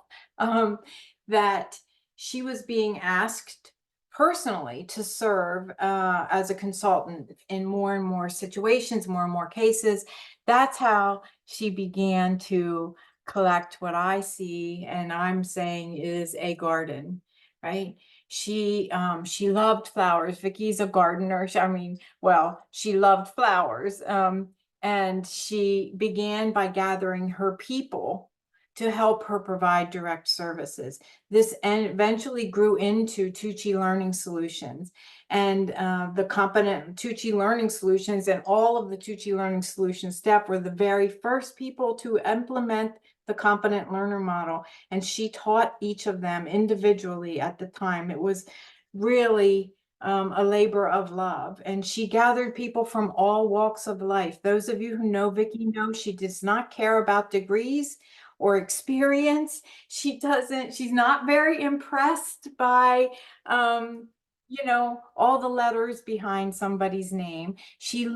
that she was being asked personally to serve as a consultant in more and more situations, more and more cases. That's how she began to collect what I see and I'm saying is a garden, right? She loved flowers. Vicci's a gardener. She loved flowers. And she began by gathering her people to help her provide direct services. This eventually grew into Tucci Learning Solutions, and the competent Tucci Learning Solutions and all of the Tucci Learning Solutions staff were the very first people to implement the competent learner model, and she taught each of them individually at the time. It was really a labor of love, and she gathered people from all walks of life. Those of you who know Vicci know she does not care about degrees or experience. She's not very impressed by all the letters behind somebody's name. She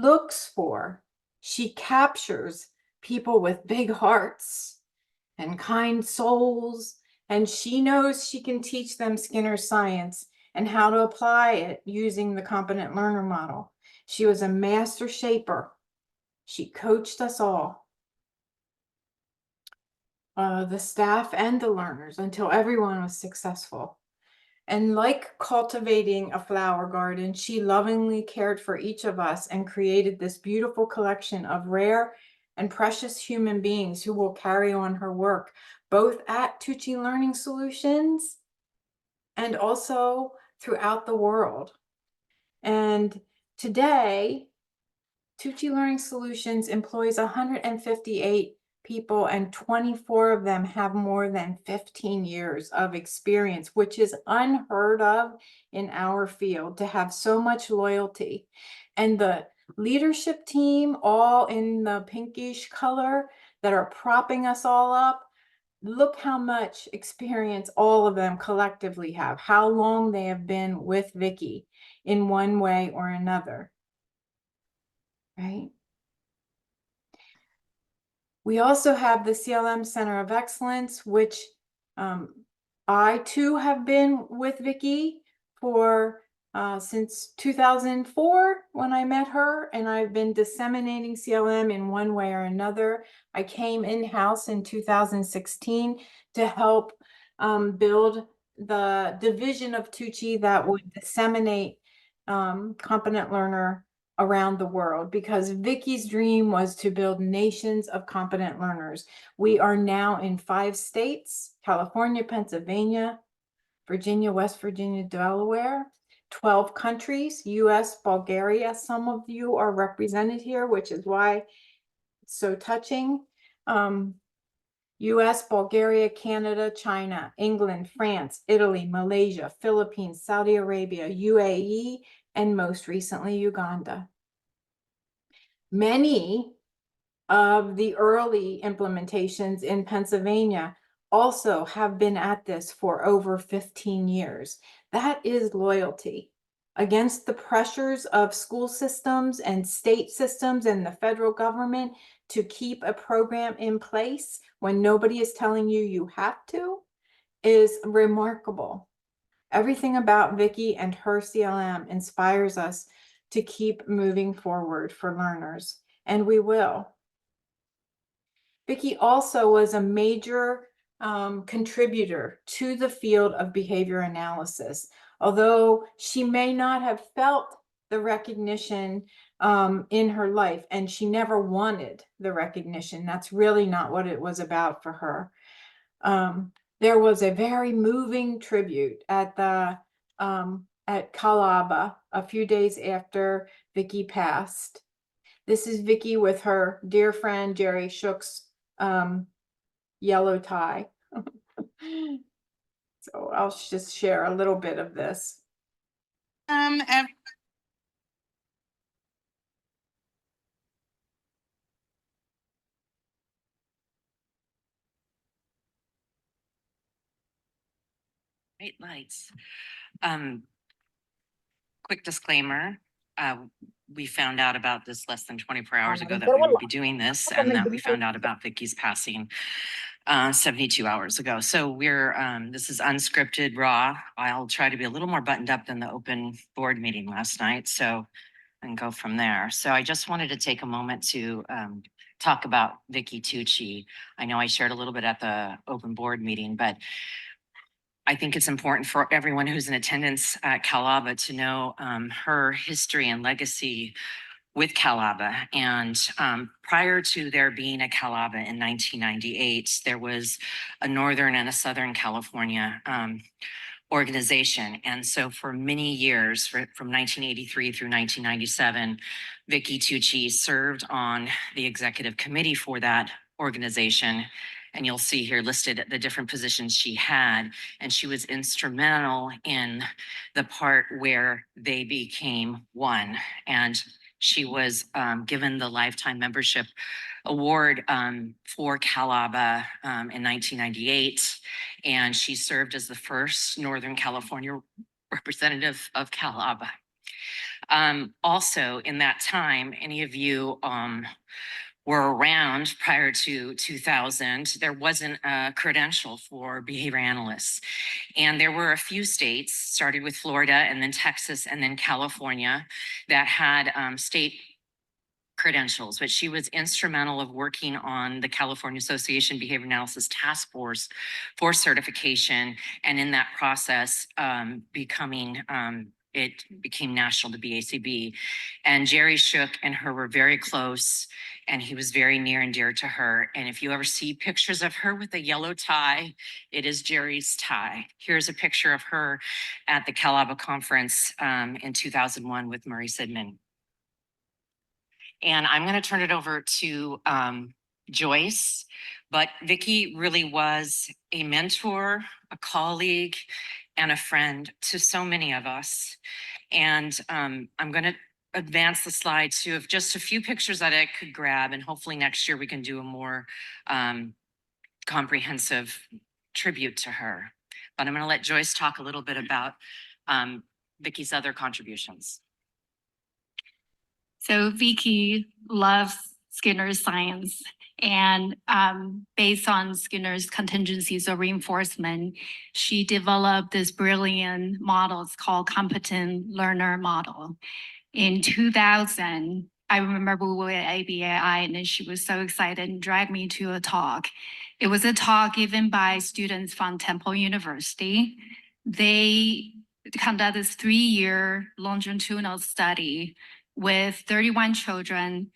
captures people with big hearts and kind souls, and she knows she can teach them Skinner's science and how to apply it using the competent learner model. She was a master shaper. She coached us all, the staff and the learners, until everyone was successful. And like cultivating a flower garden, she lovingly cared for each of us and created this beautiful collection of rare and precious human beings who will carry on her work, both at Tucci Learning Solutions and also throughout the world. And today, Tucci Learning Solutions employs 158 people, and 24 of them have more than 15 years of experience, which is unheard of in our field, to have so much loyalty. And the leadership team, all in the pinkish color, that are propping us all up, look how much experience all of them collectively have, how long they have been with Vicci in one way or another, right? We also have the CLM Center of Excellence, which I too have been with Vicci for since 2004 when I met her, and I've been disseminating CLM in one way or another. I came in-house in 2016 to help build the division of Tucci that would disseminate competent learner around the world, because Vicci's dream was to build nations of competent learners. We are now in 5 states: California, Pennsylvania, Virginia, West Virginia, Delaware, 12 countries, US, Bulgaria. Some of you are represented here, which is why it's so touching. US, Bulgaria, Canada, China, England, France, Italy, Malaysia, Philippines, Saudi Arabia, UAE, and most recently, Uganda. Many of the early implementations in Pennsylvania also have been at this for over 15 years. That is loyalty against the pressures of school systems and state systems and the federal government to keep a program in place when nobody is telling you you have to, is remarkable. Everything about Vicci and her CLM inspires us to keep moving forward for learners, and we will. Vicci also was a major contributor to the field of behavior analysis, although she may not have felt the recognition in her life, and she never wanted the recognition. That's really not what it was about for her. There was a very moving tribute at the at Calaba a few days after Vicci passed. This is Vicci with her dear friend Jerry Shook's yellow tie. So I'll just share a little bit of this. Great lights. Quick disclaimer. We found out about this less than 24 hours ago that we would be doing this, and that we found out about Vicci's passing 72 hours ago. So we're, this is unscripted, raw. I'll try to be a little more buttoned up than the open board meeting last night, so and go from there. So I just wanted to take a moment to talk about Vicci Tucci. I know I shared a little bit at the open board meeting, but I think it's important for everyone who's in attendance at Calaba to know her history and legacy with Calaba. And prior to there being a Calaba in 1998, there was a Northern and a Southern California organization. And so for many years, from 1983 through 1997, Vicci Tucci served on the executive committee for that organization. And you'll see here listed the different positions she had. And she was instrumental in the part where they became one. And she was given the Lifetime Membership Award for Calaba in 1998. And she served as the first Northern California representative of Calaba. Also, in that time, any of you were around prior to 2000, there wasn't a credential for behavior analysts. And there were a few states, started with Florida and then Texas and then California, that had state credentials, but she was instrumental of working on the California Association Behavior Analysis Task Force for certification. And in that process, it became national to BACB. And Jerry Shook and her were very close, and he was very near and dear to her. And if you ever see pictures of her with a yellow tie, it is Jerry's tie. Here's a picture of her at the Calaba conference in 2001 with Murray Sidman. And I'm going to turn it over to Joyce, but Vicci really was a mentor, a colleague, and a friend to so many of us. And I'm going to advance the slide to just a few pictures that I could grab, and hopefully next year we can do a more comprehensive tribute to her. But I'm going to let Joyce talk a little bit about Vicci's other contributions. So Vicci loves Skinner's science, and based on Skinner's contingencies of reinforcement, she developed this brilliant model. It's called competent learner model. In 2000, I remember we were at ABAI, and then she was so excited and dragged me to a talk. It was a talk given by students from Temple University. They conducted this 3-year longitudinal study with 31 children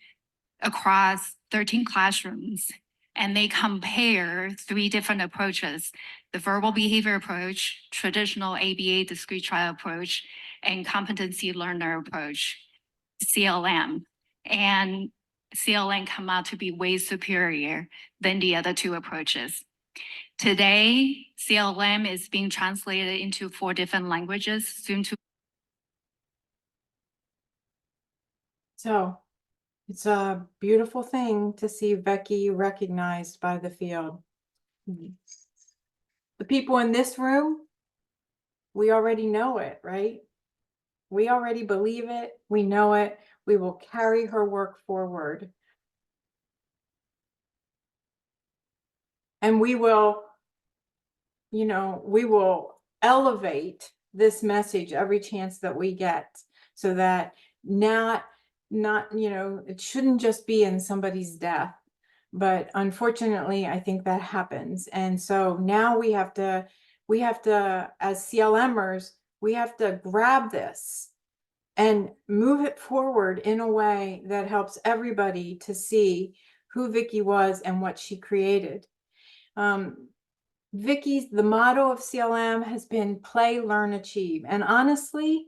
across 13 classrooms. And they compare 3 different approaches: the verbal behavior approach, traditional ABA discrete trial approach, and competency learner approach, CLM. And CLM come out to be way superior than the other 2 approaches. Today, CLM is being translated into 4 different languages, soon to. So it's a beautiful thing to see Vicci recognized by the field. The people in this room, we already know it, right? We already believe it. We know it. We will carry her work forward. And we will, we will elevate this message every chance that we get, so that not, it shouldn't just be in somebody's death. But unfortunately, I think that happens. And so now we have to, as CLMers, we have to grab this and move it forward in a way that helps everybody to see who Vicci was and what she created. Vicci's, the motto of CLM has been play, learn, achieve. And honestly,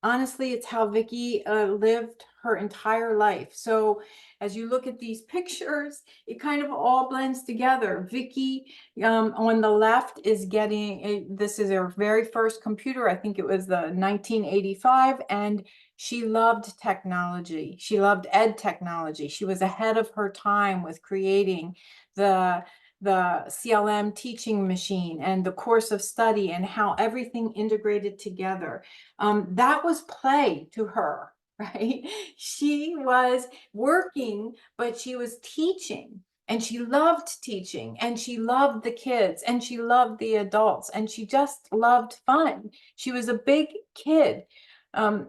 honestly, it's how Vicci lived her entire life. So as you look at these pictures, it kind of all blends together. Vicci on the left is getting, this is her very first computer. I think it was the 1985, and she loved technology. She loved ed technology. She was ahead of her time with creating the CLM teaching machine and the course of study and how everything integrated together. That was play to her, right? She was working, but she was teaching, and she loved teaching, and she loved the kids, and she loved the adults, and she just loved fun. She was a big kid.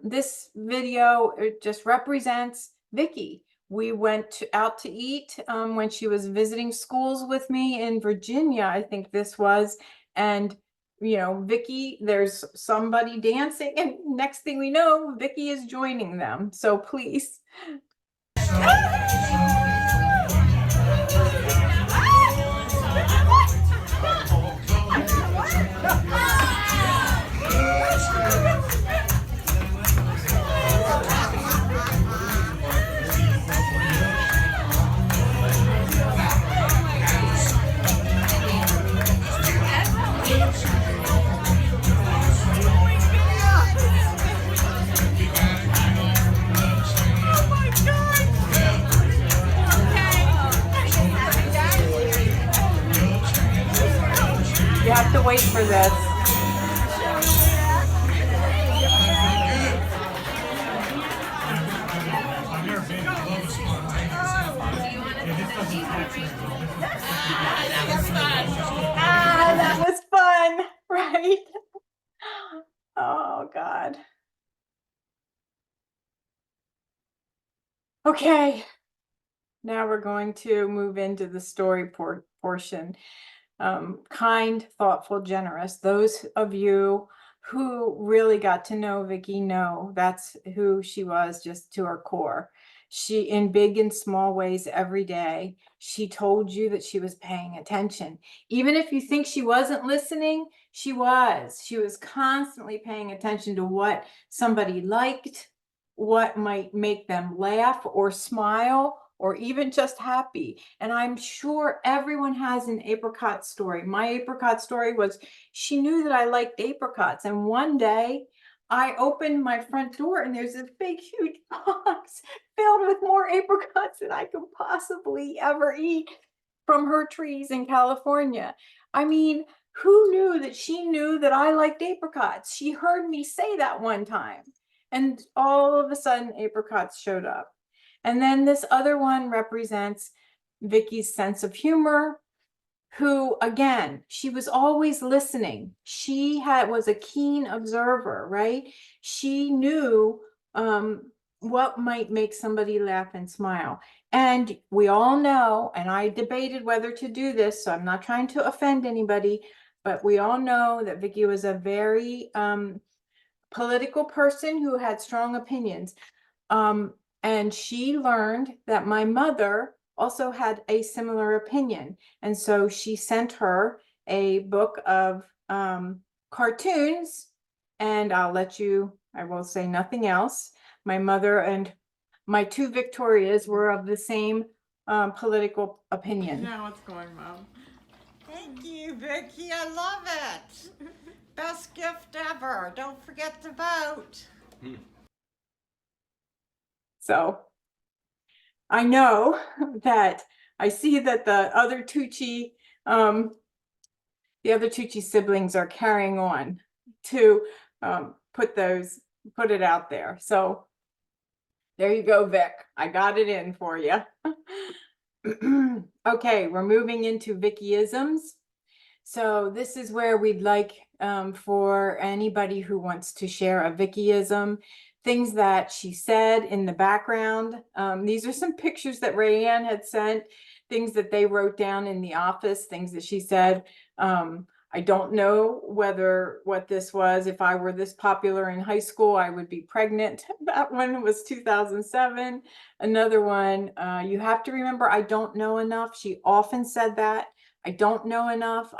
This video, it just represents Vicci. We went out to eat when she was visiting schools with me in Virginia, I think this was, and you know, Vicci, there's somebody dancing, and next thing we know, Vicci is joining them. So please. You have to wait for this. That was fun, right? Oh, God. Okay, now we're going to move into the story portion. Kind, thoughtful, generous. Those of you who really got to know Vicci know that's who she was, just to her core. She, in big and small ways every day, she told you that she was paying attention. Even if you think she wasn't listening, she was. She was constantly paying attention to what somebody liked, what might make them laugh or smile, or even just happy. And I'm sure everyone has an apricot story. My apricot story was, she knew that I liked apricots. And one day I opened my front door and there's a big, huge box filled with more apricots than I could possibly ever eat from her trees in California. I mean, who knew that she knew that I liked apricots? She heard me say that one time. And all of a sudden, apricots showed up. And then this other one represents Vicci's sense of humor, who, again, she was always listening. She was a keen observer, right? She knew what might make somebody laugh and smile. And we all know, and I debated whether to do this, so I'm not trying to offend anybody, but we all know that Vicci was a very political person who had strong opinions. And she learned that my mother also had a similar opinion. And so she sent her a book of cartoons, and I will say nothing else. My mother and my two Victorias were of the same political opinion. Now what's going, Mom? Thank you, Vicci. I love it. Best gift ever. Don't forget to vote. So I know that I see that the other Tucci siblings are carrying on to put it out there. So there you go, Vic. I got it in for you. Okay, we're moving into Vicci-isms. So this is where we'd like for anybody who wants to share a Vicci-ism, things that she said in the background. These are some pictures that Rayanne had sent, things that they wrote down in the office, things that she said. I don't know what this was. If I were this popular in high school, I would be pregnant. That one was 2007. Another one, you have to remember, I don't know enough. She often said that. I don't know enough.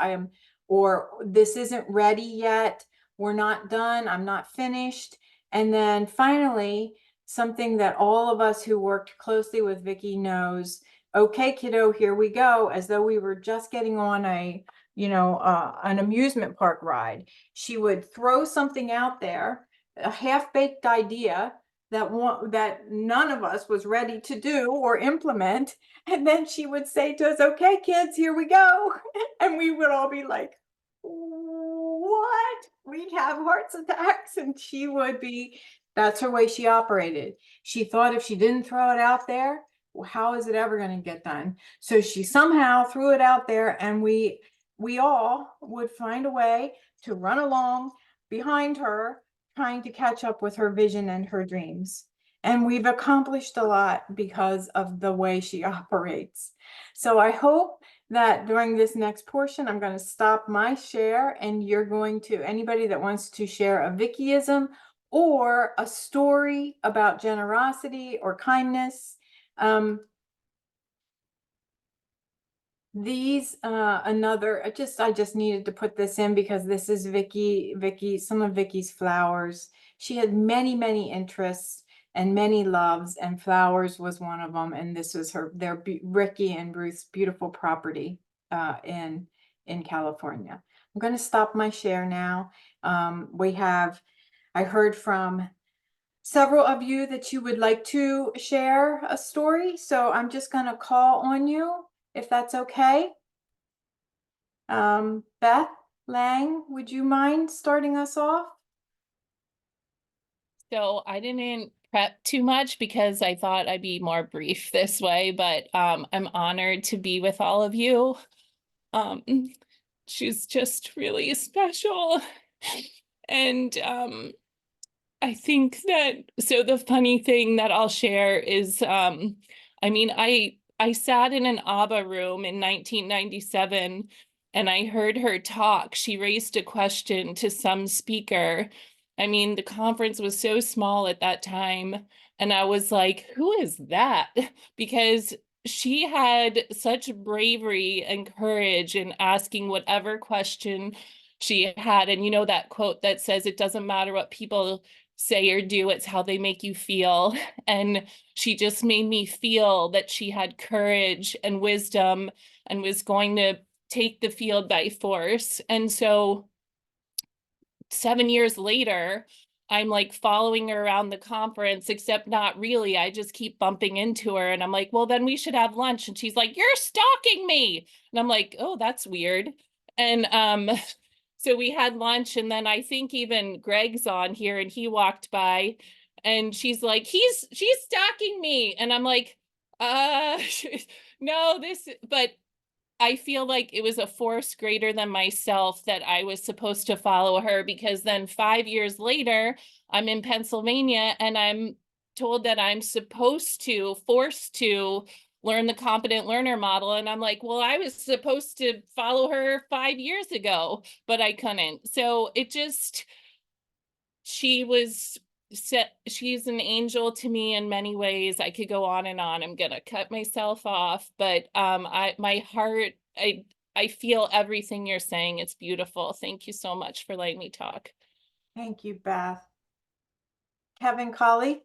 Or this isn't ready yet. We're not done. I'm not finished. And then finally, something that all of us who worked closely with Vicci knows, okay, kiddo, here we go, as though we were just getting on a, an amusement park ride. She would throw something out there, a half-baked idea that none of us was ready to do or implement. And then she would say to us, okay, kids, here we go. And we would all be like, what? We'd have heart attacks. And she would be, that's her way she operated. She thought if she didn't throw it out there, well, how is it ever going to get done? So she somehow threw it out there, and we all would find a way to run along behind her, trying to catch up with her vision and her dreams. And we've accomplished a lot because of the way she operates. So I hope that during this next portion, I'm going to stop my share, and you're going to, anybody that wants to share a Vicciism or a story about generosity or kindness. Another, I just needed to put this in because this is Vicci, some of Vicci's flowers. She had many, many interests and many loves, and flowers was one of them. And this was Ricky and Ruth's beautiful property in California. I'm going to stop my share now. I heard from several of you that you would like to share a story. So I'm just going to call on you, if that's okay. Beth Lang, would you mind starting us off? So I didn't prep too much because I thought I'd be more brief this way, but I'm honored to be with all of you. She's just really special. And I think that, so the funny thing that I'll share is, I sat in an ABBA room in 1997 and I heard her talk. She raised a question to some speaker. I mean, the conference was so small at that time. And I was like, who is that? Because she had such bravery and courage in asking whatever question she had. And you know that quote that says, it doesn't matter what people say or do, it's how they make you feel. And she just made me feel that she had courage and wisdom and was going to take the field by force. And so 7 years later, I'm like following her around the conference, except not really. I just keep bumping into her and I'm like, well, then we should have lunch. And she's like, you're stalking me. And I'm like, oh, that's weird. And so we had lunch, and then I think even Greg's on here and he walked by and she's like, she's stalking me. And I'm like, no, but I feel like it was a force greater than myself that I was supposed to follow her, because then 5 years later, I'm in Pennsylvania and I'm told that I'm forced to learn the competent learner model. And I'm like, well, I was supposed to follow her 5 years ago, but I couldn't. So she's an angel to me in many ways. I could go on and on. I'm gonna cut myself off, but my heart, I feel everything you're saying. It's beautiful. Thank you so much for letting me talk. Thank you, Beth. Kevin Colley.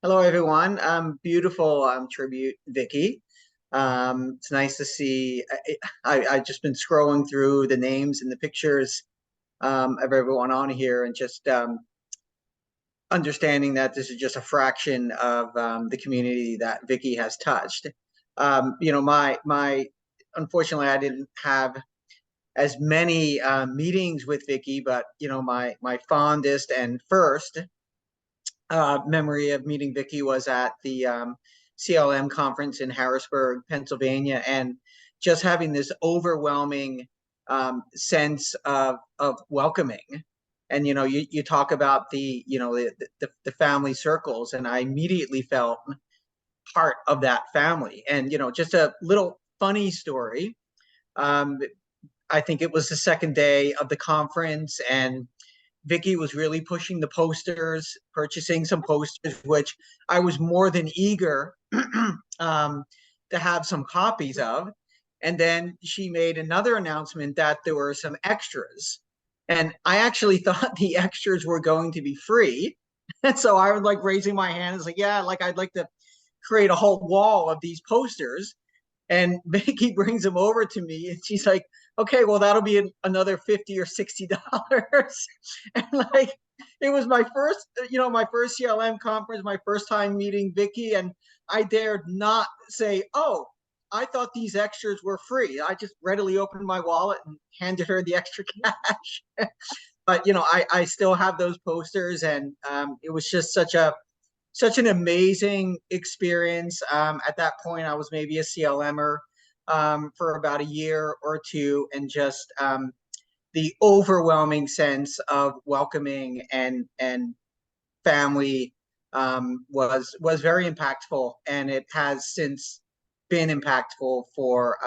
Hello, everyone. Beautiful tribute, Vicci. It's nice to see. I've just been scrolling through the names and the pictures of everyone on here, and just understanding that this is just a fraction of the community that Vicci has touched. Unfortunately, I didn't have as many meetings with Vicci, but my fondest and first memory of meeting Vicci was at the CLM conference in Harrisburg, Pennsylvania, and just having this overwhelming sense of welcoming. And you talk about the family circles, and I immediately felt part of that family. And just a little funny story. I think it was the second day of the conference, and Vicci was really pushing the posters, purchasing some posters, which I was more than eager to have some copies of. And then she made another announcement that there were some extras. And I actually thought the extras were going to be free. And so I was like raising my hand. It's like, yeah, like I'd like to create a whole wall of these posters. And Vicki brings them over to me and she's like, okay, well, that'll be another $50 or $60. And like, it was my first, my first CLM conference, my first time meeting Vicki. And I dared not say, oh, I thought these extras were free. I just readily opened my wallet and handed her the extra cash. But, I still have those posters, and it was just such an amazing experience. At that point, I was maybe a CLMer for about a year or two, and just the overwhelming sense of welcoming and family was very impactful, and it has since been impactful for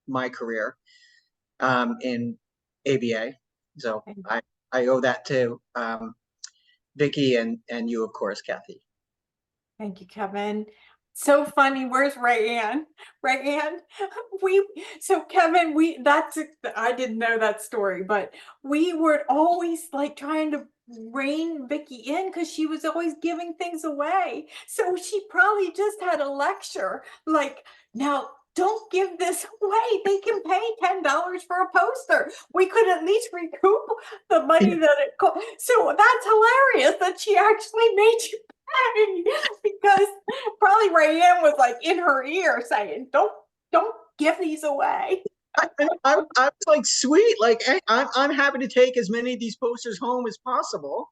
my career in ABA. So I owe that to Vicki and you, of course, Kathy. Thank you, Kevin. So funny. Where's Rayanne? Rayanne, so Kevin, I didn't know that story, but we were always like trying to rein Vicki in because she was always giving things away. So she probably just had a lecture like, now don't give this away. They can pay $10 for a poster. We could at least recoup the money that it cost. So that's hilarious that she actually made you pay, because probably Rayanne was like in her ear saying, don't give these away. I was like, sweet, like, hey, I'm happy to take as many of these posters home as possible.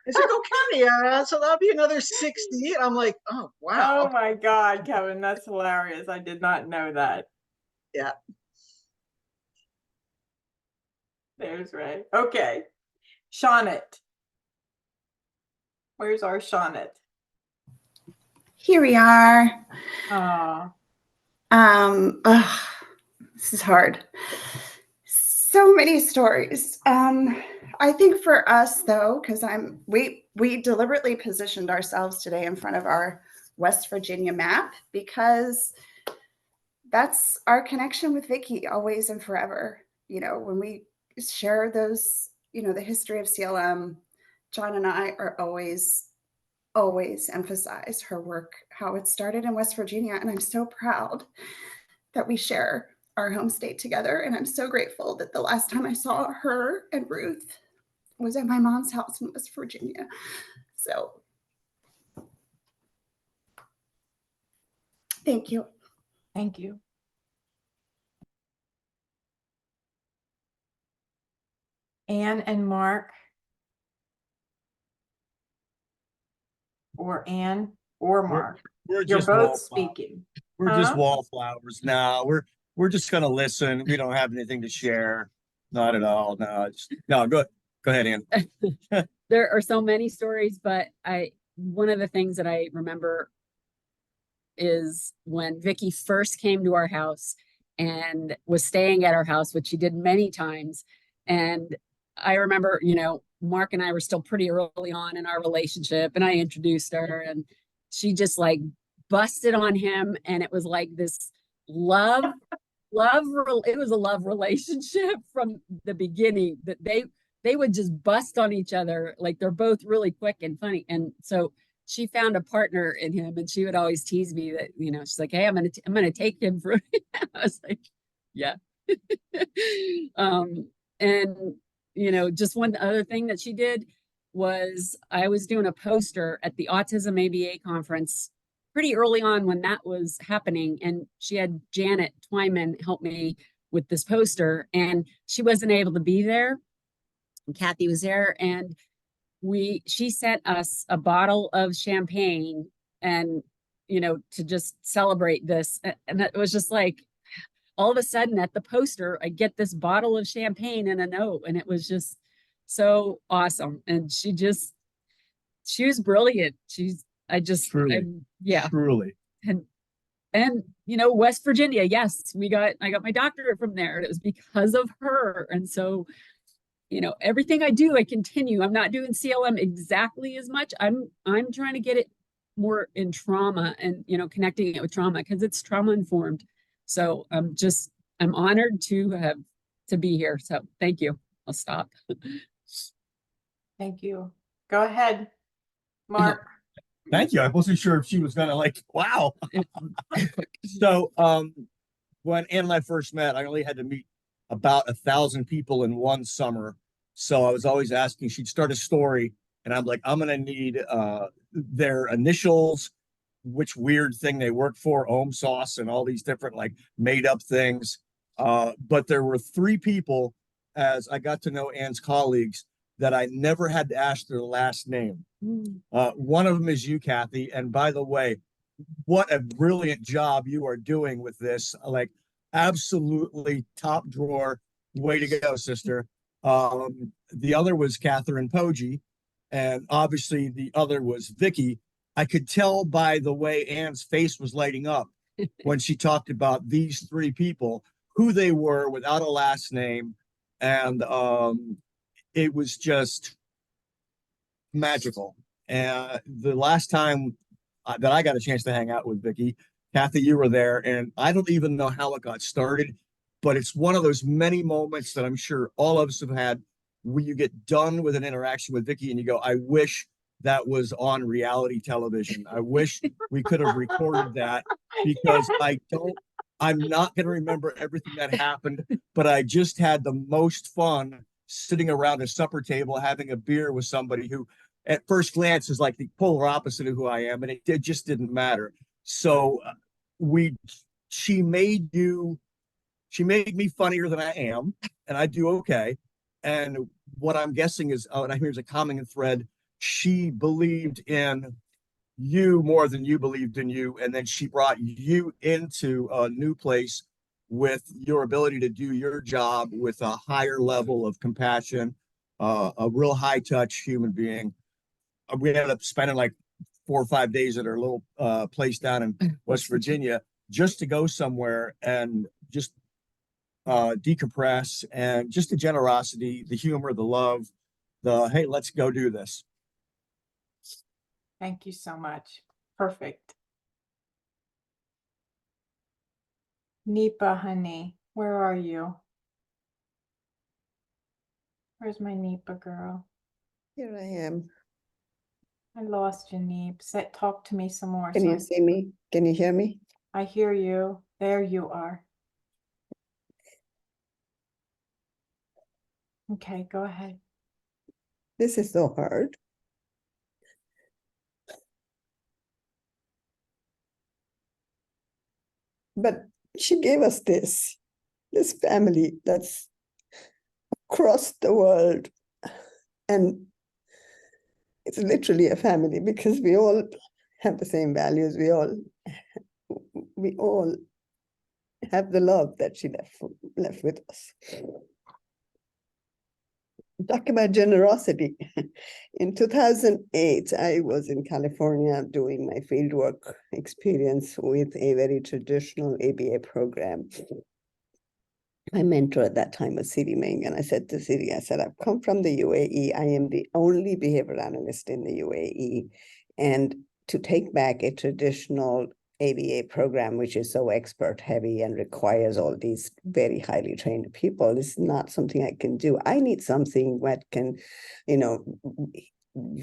It's like, okay, so that'll be another 60. I'm like, oh, wow. Oh my God, Kevin, that's hilarious. I did not know that. Yeah. There's Ray. Okay. Shawnette. Where's our Shawnette? Here we are. This is hard. So many stories. I think for us though, because we deliberately positioned ourselves today in front of our West Virginia map because that's our connection with Vicki always and forever. When we share those, the history of CLM, John and I are always emphasize her work, how it started in West Virginia. And I'm so proud that we share our home state together. And I'm so grateful that the last time I saw her and Ruth was at my mom's house in West Virginia. So thank you. Thank you. Anne and Mark. Or Anne or Mark. We're You're just both speaking. We're just wallflowers now. We're just gonna listen. We don't have anything to share. Not at all. No, go ahead, Anne. There are so many stories, but one of the things that I remember is when Vicki first came to our house and was staying at our house, which she did many times. And I remember, Mark and I were still pretty early on in our relationship, and I introduced her, and she just like busted on him, and it was like this it was a love relationship from the beginning, that they would just bust on each other. Like, they're both really quick and funny. And so she found a partner in him, and she would always tease me that, she's like, hey, I'm gonna take him for I was like, yeah. And just one other thing that she did was, I was doing a poster at the Autism ABA conference pretty early on when that was happening. And she had Janet Twyman help me with this poster, and she wasn't able to be there. And Kathy was there, and she sent us a bottle of champagne, and, to just celebrate this. And it was just like, all of a sudden at the poster, I get this bottle of champagne and a note, and it was just so awesome. And she was brilliant. Truly. And West Virginia, yes, I got my doctorate from there. It was because of her. And so, everything I do, I continue. I'm not doing CLM exactly as much. I'm trying to get it more in trauma and, connecting it with trauma, because it's trauma informed. So I'm honored to be here. So thank you. I'll stop. Thank you. Go ahead, Mark. Thank you. I wasn't sure if she was gonna like, wow. So when Ann and I first met, I only had to meet about 1,000 people in one summer. So I was always asking, she'd start a story, and I'm like, I'm gonna need their initials, which weird thing they work for, Ohm Sauce, and all these different like made up things. But there were 3 people, as I got to know Ann's colleagues, that I never had to ask their last name. One of them is you, Kathy. And by the way, what a brilliant job you are doing with this. Like, absolutely top drawer. Way to go, sister. The other was Catherine Poggi, and obviously the other was Vicci. I could tell by the way Ann's face was lighting up when she talked about these 3 people, who they were without a last name. And it was just magical. And the last time that I got a chance to hang out with Vicci, Kathy, you were there, and I don't even know how it got started, but it's one of those many moments that I'm sure all of us have had where you get done with an interaction with Vicci and you go, I wish that was on reality television. I wish we could have recorded that, because I'm not going to remember everything that happened, but I just had the most fun sitting around a supper table having a beer with somebody who at first glance is like the polar opposite of who I am, and it just didn't matter. So she made me funnier than I am, and I do okay. And what I'm guessing is, and here's a common thread, she believed in you more than you believed in you, and then she brought you into a new place with your ability to do your job with a higher level of compassion, a real high touch human being. We ended up spending like 4 or 5 days at our little place down in West Virginia just to go somewhere and just decompress, and just the generosity, the humor, the love, the hey, let's go do this. Thank you so much. Perfect. Nipa, honey, where are you? Where's my Nipa girl? Here I am. I lost you, Neep. Talk to me some more. Can you see me? Can you hear me? I hear you. There you are. Okay, go ahead. This is so hard. But she gave us this family that's across the world. And it's literally a family because we all have the same values. We all have the love that she left with us. Talk about generosity. In 2008, I was in California doing my fieldwork experience with a very traditional ABA program. My mentor at that time was Siri Ming, and I said to Siri, I said, I've come from the UAE. I am the only behavioral analyst in the UAE. And to take back a traditional ABA program, which is so expert heavy and requires all these very highly trained people, is not something I can do. I need something that can,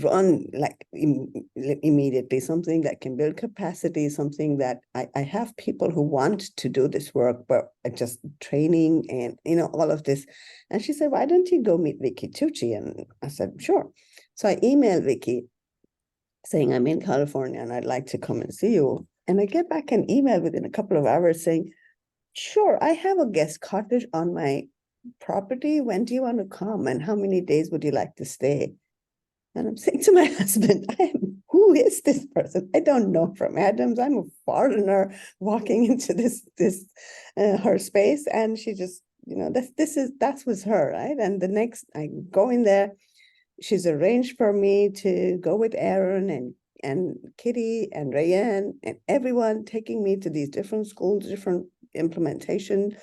run like immediately, something that can build capacity, something that I have people who want to do this work, but just training and, all of this. And she said, why don't you go meet Vicci Tucci? And I said, sure. So I emailed Vicci saying, I'm in California and I'd like to come and see you. And I get back an email within a couple of hours saying, sure, I have a guest cottage on my property. When do you want to come? And how many days would you like to stay? And I'm saying to my husband, who is this person? I don't know from Adams. I'm a foreigner walking into her space. And she just, that was her, right? And the next, I go in there, she's arranged for me to go with Aaron and Kitty and Rayanne and everyone, taking me to these different schools, different implementation.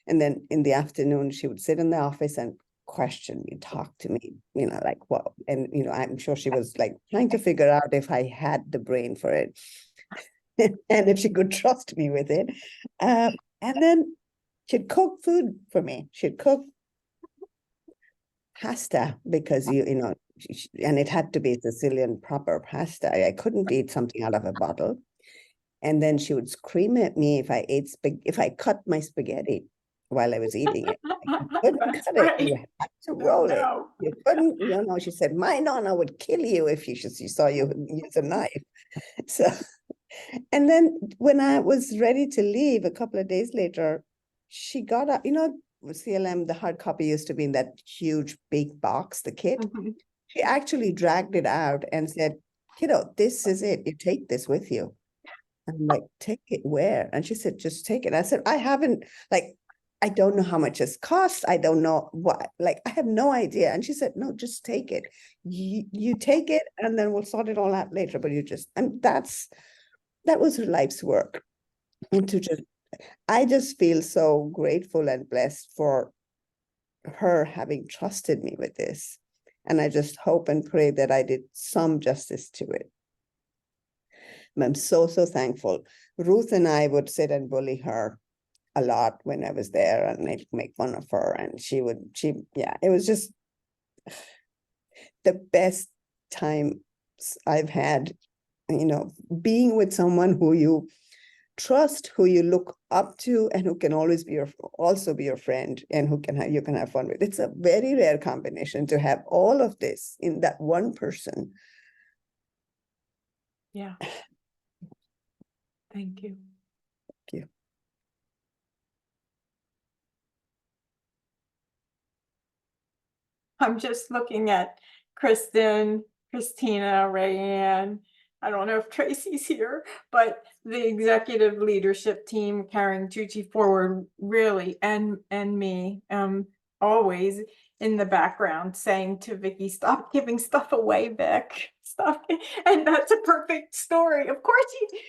And then in the afternoon, she would sit in the office and question me, talk to me, like what? And, I'm sure she was like trying to figure out if I had the brain for it and if she could trust me with it. And then she'd cook food for me. She'd cook pasta because and it had to be Sicilian proper pasta. I couldn't eat something out of a bottle. And then she would scream at me if I if I cut my spaghetti while I was eating it. You couldn't cut it. You had to roll it. You couldn't, she said, my Nonna would kill you if she saw you use a knife. So, and then when I was ready to leave a couple of days later, she got up, CLM, the hard copy used to be in that huge big box, the kit. She actually dragged it out and said, kiddo, this is it. You take this with you. I'm like, take it where? And she said, just take it. I said, I don't know how much it's cost. I don't know what, I have no idea. And she said, no, just take it. You take it and then we'll sort it all out later. But and that was her life's work. And I just feel so grateful and blessed for her having trusted me with this. And I just hope and pray that I did some justice to it. I'm so thankful. Ruth and I would sit and bully her a lot when I was there, and I'd make fun of her, and it was just the best time I've had, being with someone who you trust, who you look up to, and who can always also be your friend, and who you can have fun with. It's a very rare combination to have all of this in that one person. Yeah. Thank you. Thank you. I'm just looking at Kristen, Christina, Rayanne. I don't know if Tracy's here, but the executive leadership team carrying Tucci forward, really, and me, always in the background saying to Vicci, stop giving stuff away, Vic. Stop. And that's a perfect story. Of course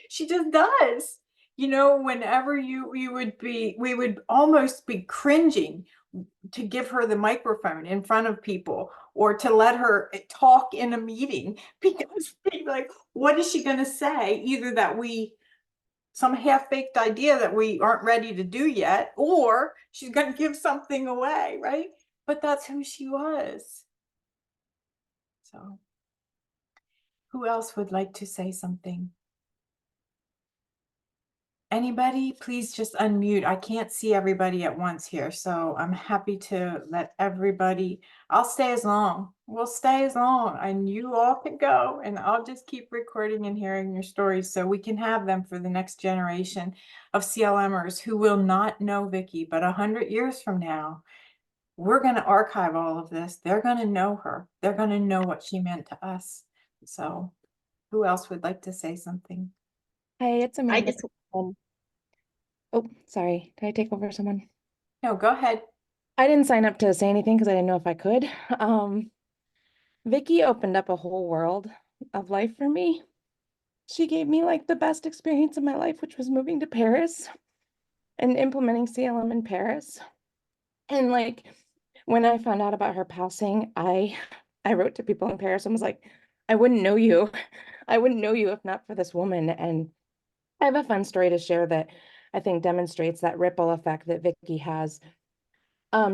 she just does. Whenever we would almost be cringing to give her the microphone in front of people or to let her talk in a meeting, because what is she going to say? Either that some half-baked idea that we aren't ready to do yet, or she's going to give something away, right? But that's who she was. So who else would like to say something? Anybody, please just unmute. I can't see everybody at once here, so I'm happy to let everybody. I'll stay as long. We'll stay as long, and you all can go, and I'll just keep recording and hearing your stories so we can have them for the next generation of CLMers who will not know Vicci, but 100 years from now, we're going to archive all of this. They're going to know her. They're going to know what she meant to us. So who else would like to say something? Hey, it's Amanda. Oh, sorry. Did I take over someone? No, go ahead. I didn't sign up to say anything because I didn't know if I could. Vicci opened up a whole world of life for me. She gave me the best experience of my life, which was moving to Paris and implementing CLM in Paris. And when I found out about her passing, I wrote to people in Paris and was like, I wouldn't know you. I wouldn't know you if not for this woman. And I have a fun story to share that I think demonstrates that ripple effect that Vicci has.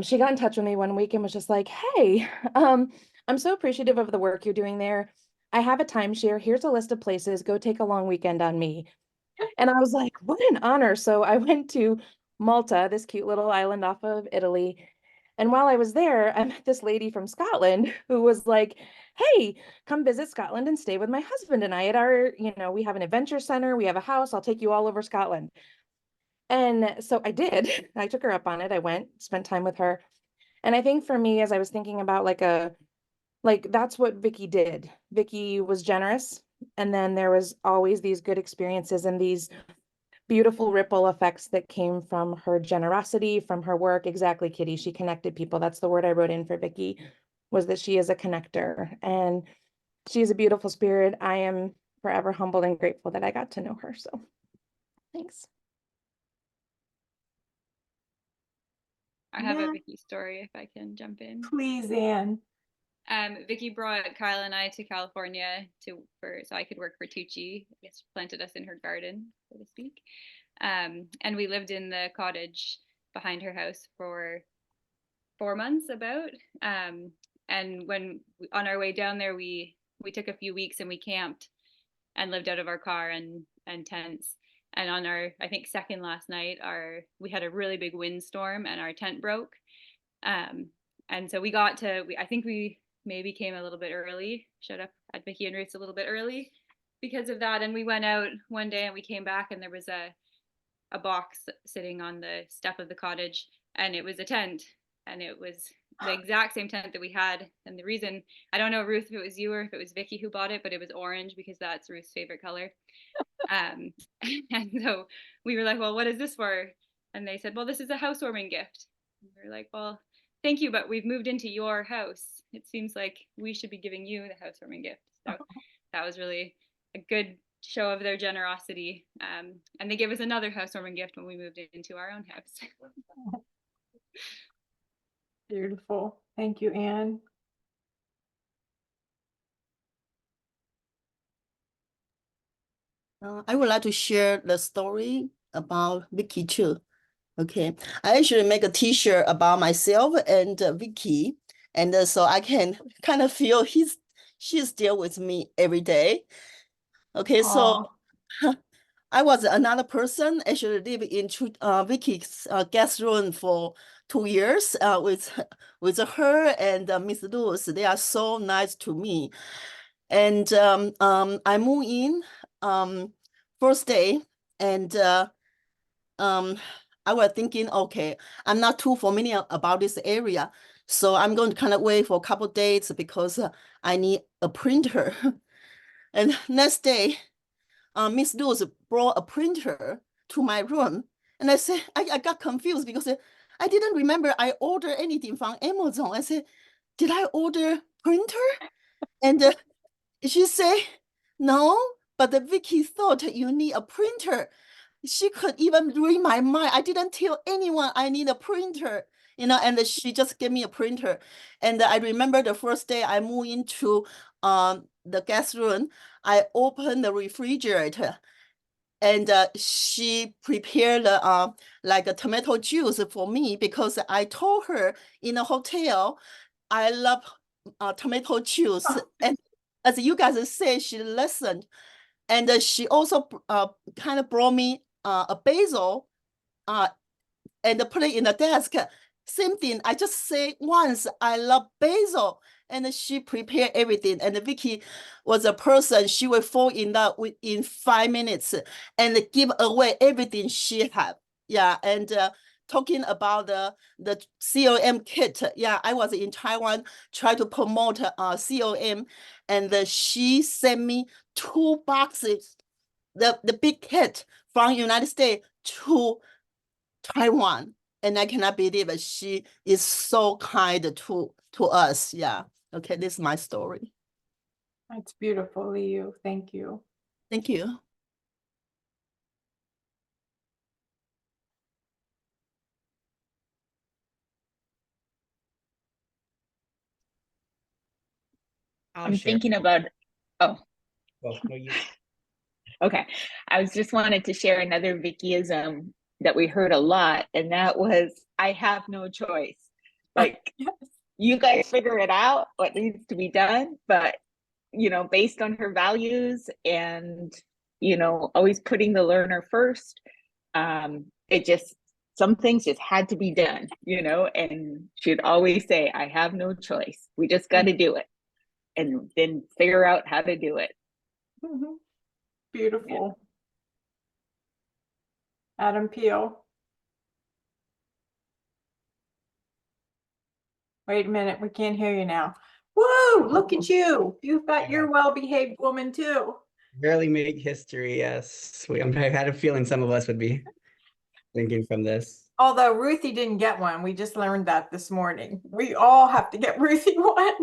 She got in touch with me one week and was just like, hey, I'm so appreciative of the work you're doing there. I have a timeshare. Here's a list of places. Go take a long weekend on me. And I was like, what an honor. So I went to Malta, this cute little island off of Italy. And while I was there, I met this lady from Scotland who was like, hey, come visit Scotland and stay with my husband and I at our, we have an adventure center. We have a house. I'll take you all over Scotland. And so I did. I took her up on it. I went, spent time with her. And I think for me, as I was thinking about that's what Vicci did. Vicci was generous. And then there was always these good experiences and these beautiful ripple effects that came from her generosity, from her work. Exactly, Kitty. She connected people. That's the word I wrote in for Vicci, was that she is a connector. And she's a beautiful spirit. I am forever humbled and grateful that I got to know her. So thanks. I have a Vicci story if I can jump in. Please, Anne. Vicci brought Kyle and I to California so I could work for Tucci. I guess planted us in her garden, so to speak. And we lived in the cottage behind her house for 4 months about. And on our way down there, we took a few weeks and we camped and lived out of our car and tents. And on our, I think, second last night, we had a really big windstorm and our tent broke. And so I think we maybe came a little bit early, showed up at Vicci and Ruth's a little bit early because of that. And we went out one day and we came back and there was a box sitting on the step of the cottage, and it was a tent, and it was the exact same tent that we had. And the reason, I don't know, Ruth, if it was you or if it was Vicci who bought it, but it was orange because that's Ruth's favorite color. And so we were like, well, what is this for? And they said, well, this is a housewarming gift. And we were like, well, thank you, but we've moved into your house. It seems like we should be giving you the housewarming gift. So that was really a good show of their generosity. And they gave us another housewarming gift when we moved into our own house. Beautiful. Thank you, Anne. I would like to share the story about Vicci too. Okay, I actually make a T-shirt about myself and Vicci, and so I can kind of feel she's still with me every day. Okay, so I was another person actually live in Vicci's guest room for 2 years with her and Miss Lewis. They are so nice to me, and I moved in first day, and I was thinking, okay, I'm not too familiar about this area, so I'm going to kind of wait for a couple of days because I need a printer. And next day, Miss Lewis brought a printer to my room, and I said, I got confused because I didn't remember I ordered anything from Amazon. I said, did I order printer? And she said, no, but the Vicci thought you need a printer. She could even read my mind. I didn't tell anyone I need a printer, and she just gave me a printer. And I remember the first day I moved into the guest room, I opened the refrigerator, and she prepared like a tomato juice for me because I told her in a hotel, I love tomato juice. And as you guys say, she listened. And she also kind of brought me a basil and put it in the desk. Same thing. I just say once, I love basil. And she prepared everything. And Vicci was a person, she would fall in love within 5 minutes and give away everything she had. Yeah. And talking about the COM kit. Yeah, I was in Taiwan trying to promote COM. And she sent me 2 boxes, the big kit from United States to Taiwan. And I cannot believe it. She is so kind to us. Yeah. Okay, this is my story. That's beautiful, Liu. Thank you. Thank you. I'm thinking about, oh. Well, no, you. Okay, I was just wanted to share another Vicciism that we heard a lot, and that was, I have no choice. Like, Yes. You guys figure it out, what needs to be done, but, based on her values and, always putting the learner first, some things just had to be done, and she'd always say, I have no choice. We just got to do it, and then figure out how to do it. Mm-hmm. Beautiful. Yeah. Adam Peel. Wait a minute, we can't hear you now. Whoa, look at you. You've got your well-behaved woman too. Barely make history, yes. I had a feeling some of us would be thinking from this. Although Ruthie didn't get one. We just learned that this morning. We all have to get Ruthie one.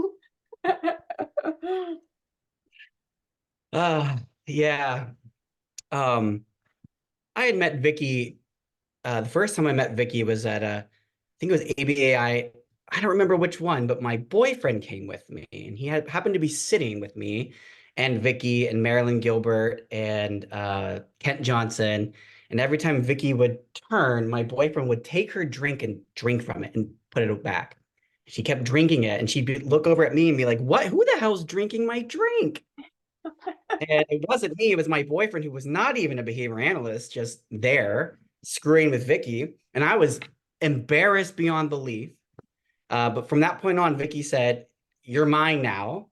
Yeah. I had met Vicci. The first time I met Vicci was at I think it was ABAI. I don't remember which one, but my boyfriend came with me, and he happened to be sitting with me and Vicci and Marilyn Gilbert and Kent Johnson. And every time Vicci would turn, my boyfriend would take her drink and drink from it and put it back. She kept drinking it, and she'd look over at me and be like, "What? Who the hell's drinking my drink?" And it wasn't me, it was my boyfriend, who was not even a behavior analyst, just there screwing with Vicci. And I was embarrassed beyond belief. But from that point on, Vicci said, "You're mine now."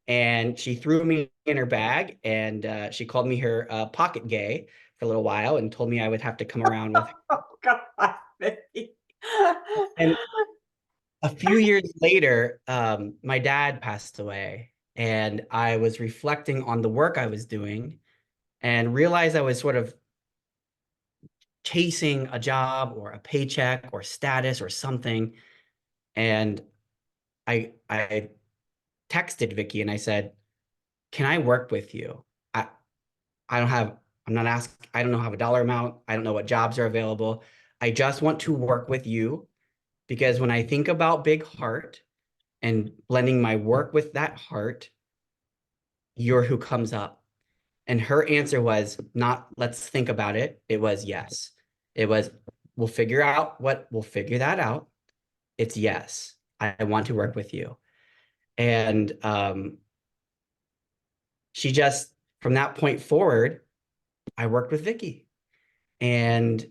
And she threw me in her bag, and she called me her pocket gay for a little while and told me I would have to come around with her. Oh God, Vicci. And a few years later, my dad passed away, and I was reflecting on the work I was doing and realized I was sort of chasing a job or a paycheck or status or something. And I texted Vicci and I said, "Can I work with you? I don't have, I'm not asking, I don't know, have a dollar amount. I don't know what jobs are available. I just want to work with you, because when I think about Big Heart and blending my work with that heart, you're who comes up." And her answer was not, "Let's think about it." It was yes. It was, we'll figure that out. It's yes. I want to work with you. And she just, from that point forward, I worked with Vicci. And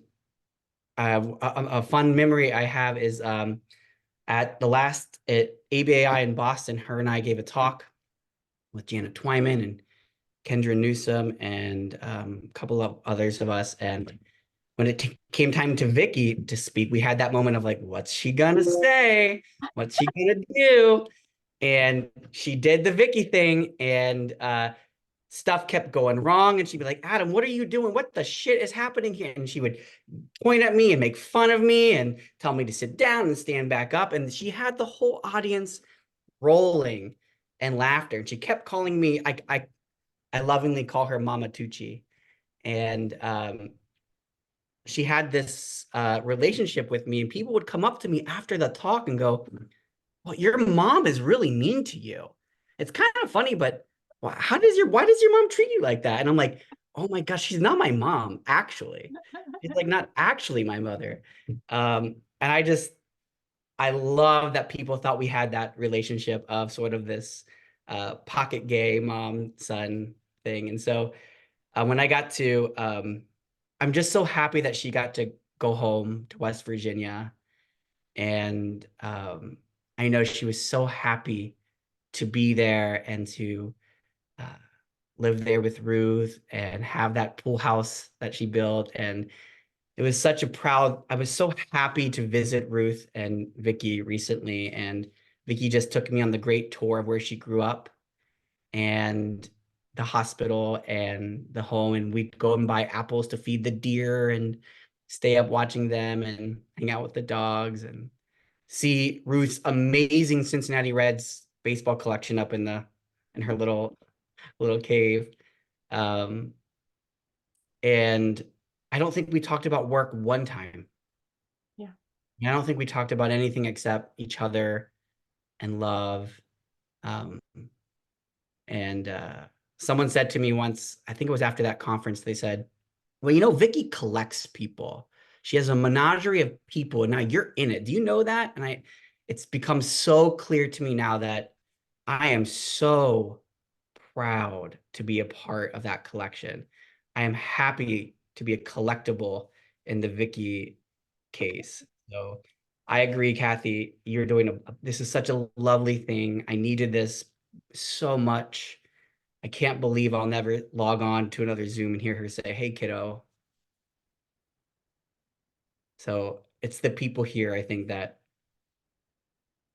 a fun memory I have is at the last at ABAI in Boston, her and I gave a talk with Janet Twyman and Kendra Newsom and a couple of others of us. And when it came time to Vicci to speak, we had that moment of like, what's she gonna say? What's she gonna do? And she did the Vicci thing, and stuff kept going wrong. And she'd be like, "Adam, what are you doing? What the shit is happening here?" And she would point at me and make fun of me and tell me to sit down and stand back up. And she had the whole audience rolling and laughter. And she kept calling me, I lovingly call her Mama Tucci. And she had this relationship with me, and people would come up to me after the talk and go, "Well, your mom is really mean to you. It's kind of funny, but why does your mom treat you like that?" And I'm like, "Oh my gosh, she's not my mom, actually. She's like not actually my mother." And I love that people thought we had that relationship of sort of this pocket gay mom son thing. And so when I got to, I'm just so happy that she got to go home to West Virginia. And I know she was so happy to be there and to live there with Ruth and have that pool house that she built. And it was such a I was so happy to visit Ruth and Vicci recently. And Vicci just took me on the great tour of where she grew up and the hospital and the home. And we'd go and buy apples to feed the deer and stay up watching them and hang out with the dogs and see Ruth's amazing Cincinnati Reds baseball collection up in her little cave. And I don't think we talked about work one time. Yeah. I don't think we talked about anything except each other and love. And someone said to me once, I think it was after that conference, they said, "Well, you know, Vicci collects people. She has a menagerie of people, and now you're in it. Do you know that?" And it's become so clear to me now that I am so proud to be a part of that collection. I am happy to be a collectible in the Vicci case. So I agree, Kathy, you're doing this is such a lovely thing. I needed this so much. I can't believe I'll never log on to another Zoom and hear her say, "Hey, kiddo." So it's the people here, I think, that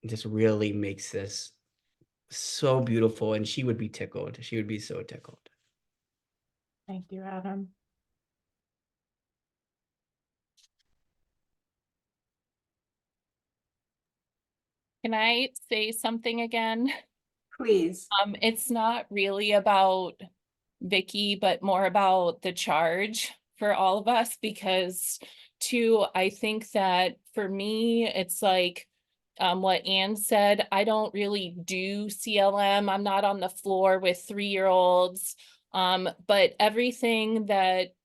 just really makes this so beautiful. And she would be tickled. She would be so tickled. Thank you, Adam. Can I say something again? Please. It's not really about Vicci, but more about the charge for all of us, because too, I think that for me, it's like what Anne said, I don't really do CLM. I'm not on the floor with 3-year-olds. But everything that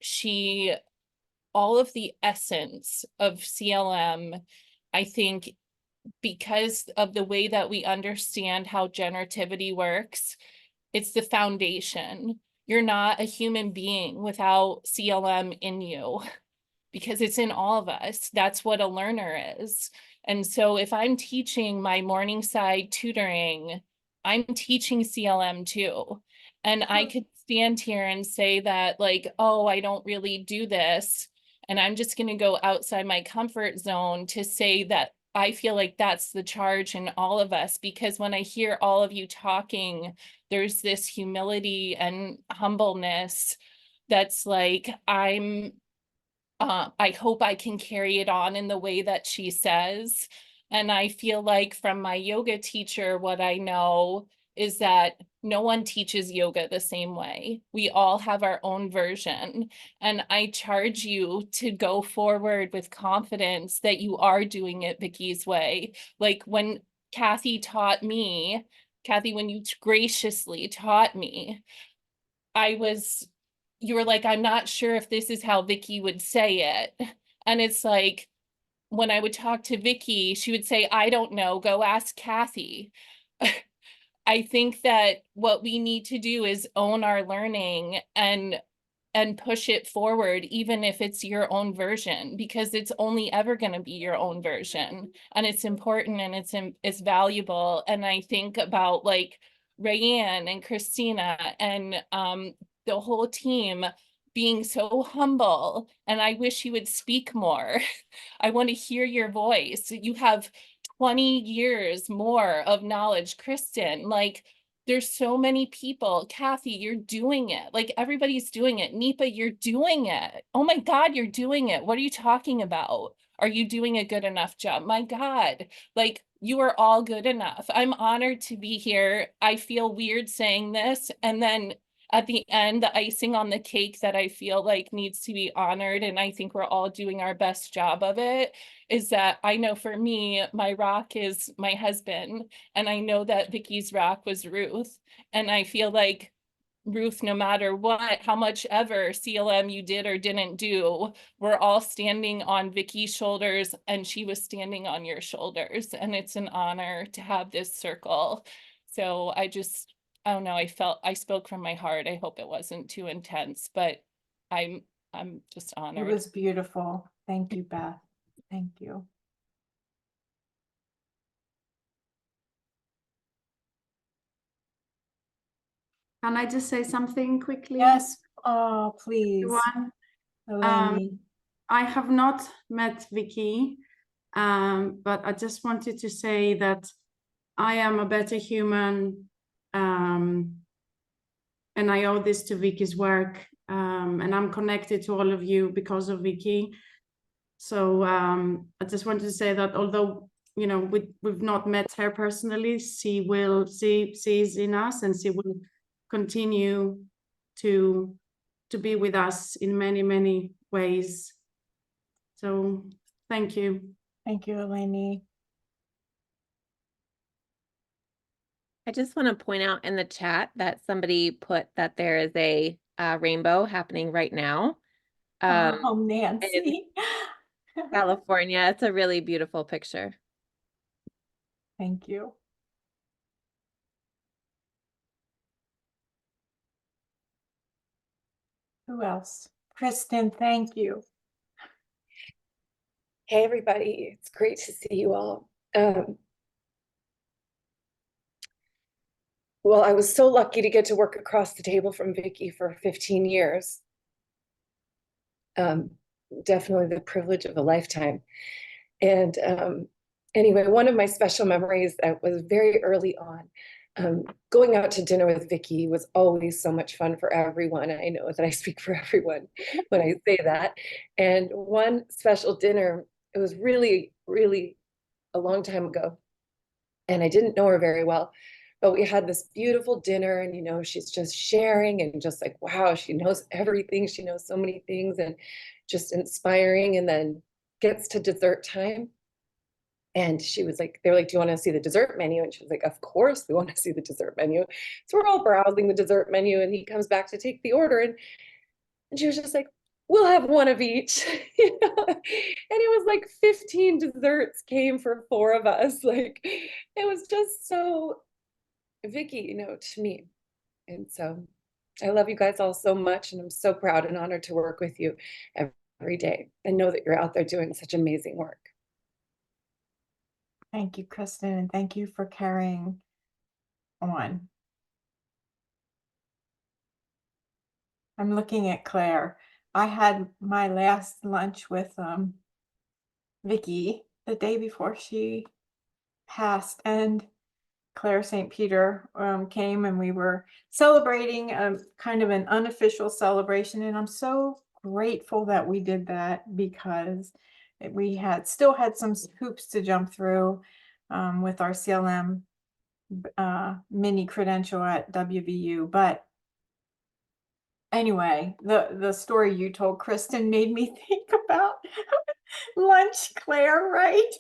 all of the essence of CLM, I think because of the way that we understand how generativity works, it's the foundation. You're not a human being without CLM in you, because it's in all of us. That's what a learner is. And so if I'm teaching my Morningside tutoring, I'm teaching CLM too. And I could stand here and say that, like, oh, I don't really do this. And I'm just going to go outside my comfort zone to say that I feel like that's the charge in all of us, because when I hear all of you talking, there's this humility and humbleness that's like, I hope I can carry it on in the way that she says. And I feel like from my yoga teacher, what I know is that no one teaches yoga the same way. We all have our own version. And I charge you to go forward with confidence that you are doing it Vicci's way. Like when Kathy taught me, Kathy, when you graciously taught me, you were like, I'm not sure if this is how Vicci would say it. And it's like, when I would talk to Vicci, she would say, I don't know, go ask Kathy. I think that what we need to do is own our learning and push it forward, even if it's your own version, because it's only ever going to be your own version. And it's important and it's valuable. And I think about like Rayanne and Christina and the whole team being so humble, and I wish you would speak more. I want to hear your voice. You have 20 years more of knowledge, Kristen. Like, there's so many people. Kathy, you're doing it. Like, everybody's doing it. Nipa, you're doing it. Oh my God, you're doing it. What are you talking about? Are you doing a good enough job? My God, like, you are all good enough. I'm honored to be here. I feel weird saying this. And then at the end, the icing on the cake that I feel like needs to be honored, and I think we're all doing our best job of it, is that I know for me, my rock is my husband, and I know that Vicci's rock was Ruth. And I feel like Ruth, no matter what, how much ever CLM you did or didn't do, we're all standing on Vicci's shoulders, and she was standing on your shoulders. And it's an honor to have this circle. So I don't know, I spoke from my heart. I hope it wasn't too intense, but I'm just It honored. was beautiful. Thank you, Beth. Thank you. Can I just say something quickly? Yes, please. Everyone? Eleni. I have not met Vicci, but I just wanted to say that I am a better human, and I owe this to Vicci's work, and I'm connected to all of you because of Vicci. So I just wanted to say that although we've not met her personally, she sees in us, and she will continue to be with us in many, many ways. So thank you. Thank you, Eleni. I just want to point out in the chat that somebody put that there is a rainbow happening right now. Oh, Nancy. In California. It's a really beautiful picture. Thank you. Who else? Kristen, thank you. Hey, everybody. It's great to see you all. Well, I was so lucky to get to work across the table from Vicci for 15 years. Definitely the privilege of a lifetime. And anyway, one of my special memories that was very early on, going out to dinner with Vicci was always so much fun for everyone. I know that I speak for everyone when I say that. And one special dinner, it was really, really a long time ago, and I didn't know her very well, but we had this beautiful dinner, and she's just sharing and just like, wow, she knows everything. She knows so many things and just inspiring. And then gets to dessert time. And she was like, they're like, do you want to see the dessert menu? And she was like, of course we want to see the dessert menu. So we're all browsing the dessert menu, and he comes back to take the order. And she was just like, we'll have one of each. You know? And it was like 15 desserts came for 4 of us. Like, it was just so Vicci, you know, to me. And so I love you guys all so much, and I'm so proud and honored to work with you every day and know that you're out there doing such amazing work. Thank you, Kristen, and thank you for carrying on. I'm looking at Claire. I had my last lunch with Vicci the day before she passed, and Claire St. Peter came, and we were celebrating kind of an unofficial celebration, and I'm so grateful that we did that, because we still had some hoops to jump through with our CLM mini credential at WVU. But anyway, the story you told, Kristen, made me think about lunch, Claire, right?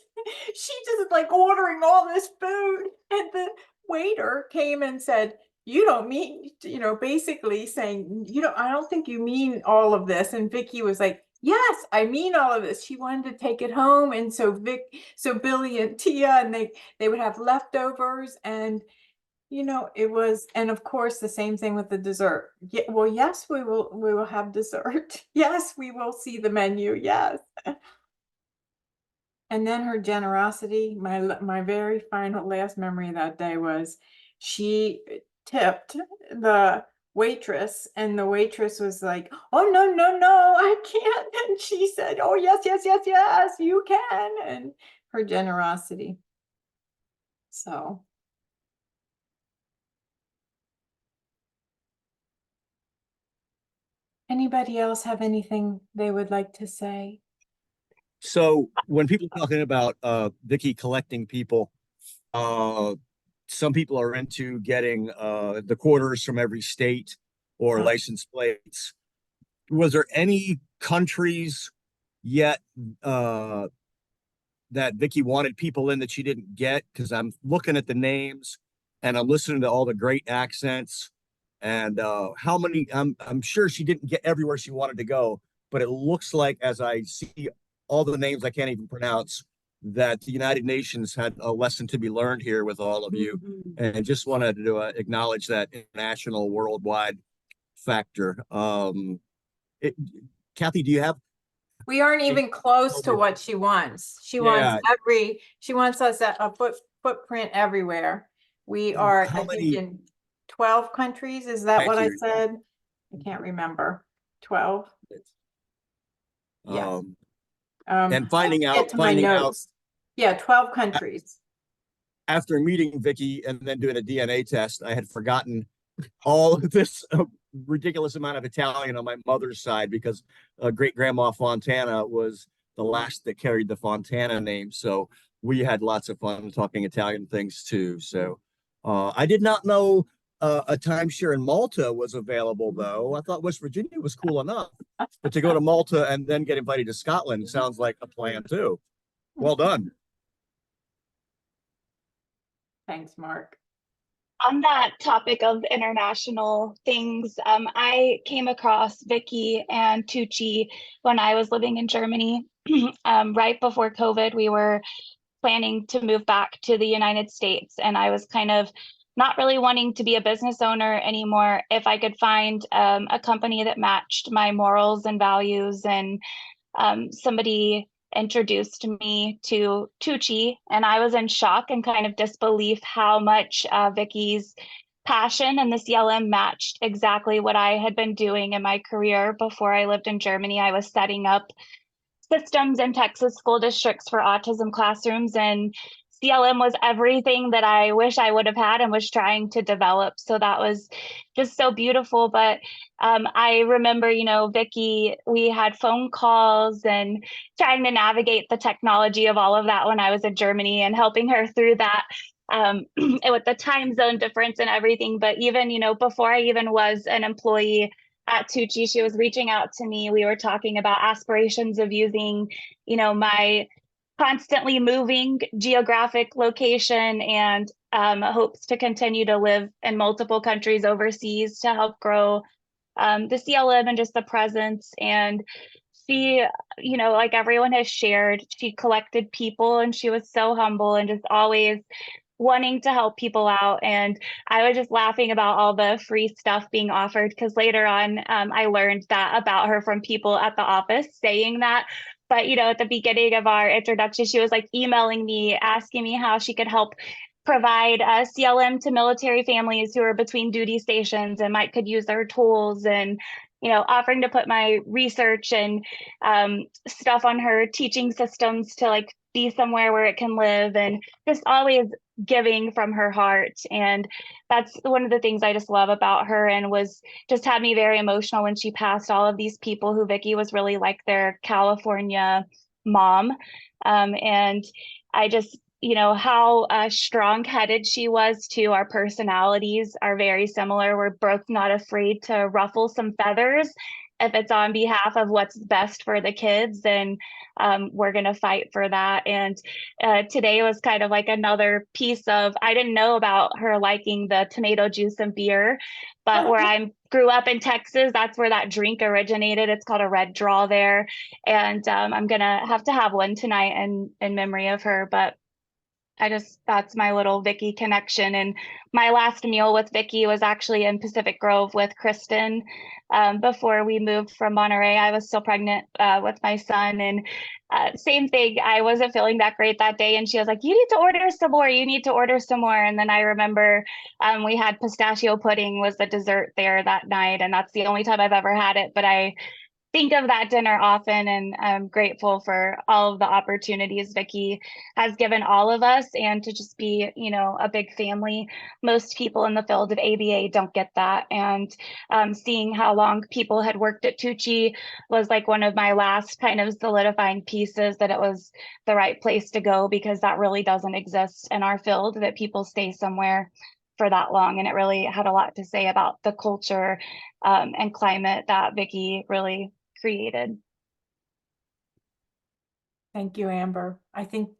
She just like ordering all this food, and the waiter came and said, you don't mean, you know, basically saying, I don't think you mean all of this. And Vicci was like, yes, I mean all of this. She wanted to take it home. And so Billy and Tia, and they would have leftovers, and you know, it was, and of course, the same thing with the dessert. Yeah, well, yes, we will have dessert. Yes, we will see the menu. Yes. And then her generosity, my very final last memory of that day was she tipped the waitress, and the waitress was like, oh, no, no, no, I can't. And she said, oh, yes, yes, yes, yes, you can. And her generosity. So. Anybody else have anything they would like to say? So when people are talking about Vicci collecting people, some people are into getting the quarters from every state or license plates. Was there any countries yet that Vicci wanted people in that she didn't get? Because I'm looking at the names and I'm listening to all the great accents, and how many, I'm sure she didn't get everywhere she wanted to go, but it looks like, as I see all the names I can't even pronounce, that the United Nations had a lesson to be learned here with all of you. And just wanted to acknowledge that international, worldwide factor. Kathy, do you have? We aren't even close to what she wants. She wants us at a footprint everywhere. We are, I think, in 12 countries. Is that what I said? I can't remember. 12. Yes. And finding out, yeah, 12 countries. After meeting Vicci and then doing a DNA test, I had forgotten all of this ridiculous amount of Italian on my mother's side, because great grandma Fontana was the last that carried the Fontana name. So we had lots of fun talking Italian things too. So I did not know a timeshare in Malta was available, though. I thought West Virginia was cool enough, but to go to Malta and then get invited to Scotland sounds like a plan too. Well done. Thanks, Mark. On that topic of international things, I came across Vicci and Tucci when I was living in Germany. Right before COVID, we were planning to move back to the United States, and I was kind of not really wanting to be a business owner anymore if I could find a company that matched my morals and values. And somebody introduced me to Tucci, and I was in shock and kind of disbelief how much Vicci's passion and the CLM matched exactly what I had been doing in my career. Before I lived in Germany, I was setting up systems in Texas school districts for autism classrooms, and CLM was everything that I wish I would have had and was trying to develop. So that was just so beautiful. But I remember, you know, Vicci, we had phone calls and trying to navigate the technology of all of that when I was in Germany, and helping her through that with the time zone difference and everything. But even, you know, before I even was an employee at Tucci, she was reaching out to me. We were talking about aspirations of using, you know, my constantly moving geographic location and hopes to continue to live in multiple countries overseas to help grow the CLM and just the presence. And she, you know, like everyone has shared, she collected people and she was so humble and just always wanting to help people out. And I was just laughing about all the free stuff being offered because later on, I learned that about her from people at the office saying that. But, you know, at the beginning of our introduction, she was like emailing me, asking me how she could help provide CLM to military families who are between duty stations and might could use their tools, and you know, offering to put my research and stuff on her teaching systems to like be somewhere where it can live, and just always giving from her heart. And that's one of the things I just love about her, and was just had me very emotional when she passed. All of these people who Vicci was really like their California mom. And I just, you know, how strong-headed she was too. Our personalities are very similar. We're both not afraid to ruffle some feathers. If it's on behalf of what's best for the kids, then we're going to fight for that. And today was kind of like another piece of, I didn't know about her liking the tomato juice and beer, but where I grew up in Texas, that's where that drink originated. It's called a Red Draw there. And I'm going to have one tonight in memory of her. But that's my little Vicci connection. And my last meal with Vicci was actually in Pacific Grove with Kristen. Before we moved from Monterey, I was still pregnant with my son. And same thing, I wasn't feeling that great that day. And she was like, you need to order some more. You need to order some more. And then I remember we had pistachio pudding was the dessert there that night. And that's the only time I've ever had it. But I think of that dinner often, and I'm grateful for all of the opportunities Vicci has given all of us, and to just be, you know, a big family. Most people in the field of ABA don't get that. And seeing how long people had worked at Tucci was like one of my last kind of solidifying pieces that it was the right place to go, because that really doesn't exist in our field, that people stay somewhere for that long. And it really had a lot to say about the culture and climate that Vicci really created. Thank you, Amber. I think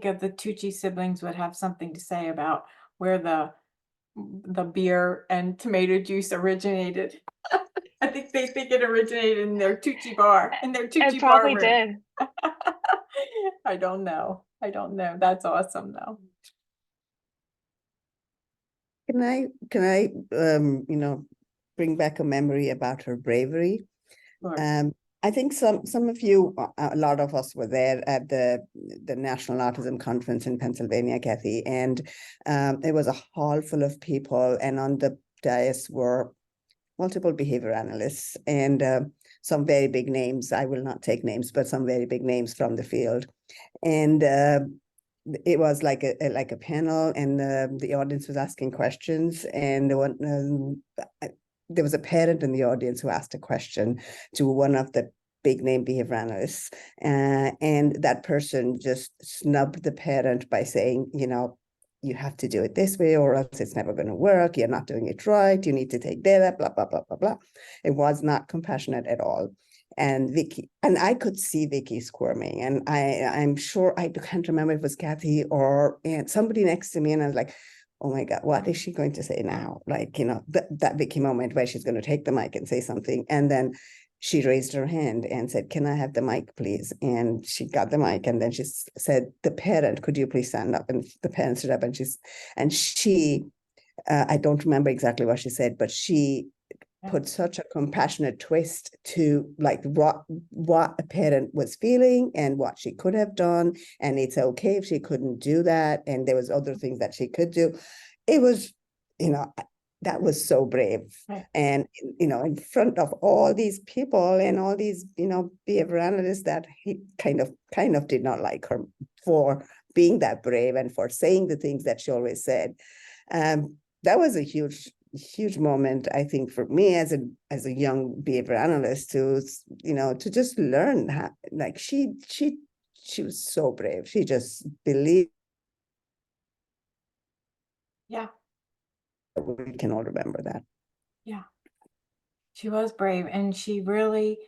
of the Tucci siblings would have something to say about where the beer and tomato juice originated. I think they think it originated in their Tucci bar, in their Tucci It probably bar room. did. I don't know. That's awesome though. Can I you know, bring back a memory about her bravery? Sure. I think some of you, a lot of us were there at the National Autism Conference in Pennsylvania, Kathy, and it was a hall full of people, and on the dais were multiple behavior analysts and some very big names. I will not take names, but some very big names from the field. And it was like a panel, and the audience was asking questions, and there was a parent in the audience who asked a question to one of the big name behavior analysts, and that person just snubbed the parent by saying, you know, you have to do it this way or else it's never going to work. You're not doing it right. You need to take data, blah, blah, blah, blah, blah. It was not compassionate at all. And Vicci, and I could see Vicci squirming, and I'm sure, I can't remember if it was Kathy or somebody next to me, and I was like, oh my God, what is she going to say now? Like, you know, that Vicci moment where she's going to take the mic and say something. And then she raised her hand and said, can I have the mic, please? And she got the mic, and then she said, the parent, could you please stand up? And the parent stood up, and she I don't remember exactly what she said, but she put such a compassionate twist to like what a parent was feeling and what she could have done, and it's okay if she couldn't do that, and there was other things that she could do. It was, you know, that was so brave. Right. And you know, in front of all these people and all these, you know, behavior analysts that he kind of did not like her for being that brave and for saying the things that she always said. That was a huge moment, I think, for me as a young behavior analyst to, you know, to just learn how, like she was so brave. She just believed. Yeah. We can all remember that. Yeah. She was brave, and she really,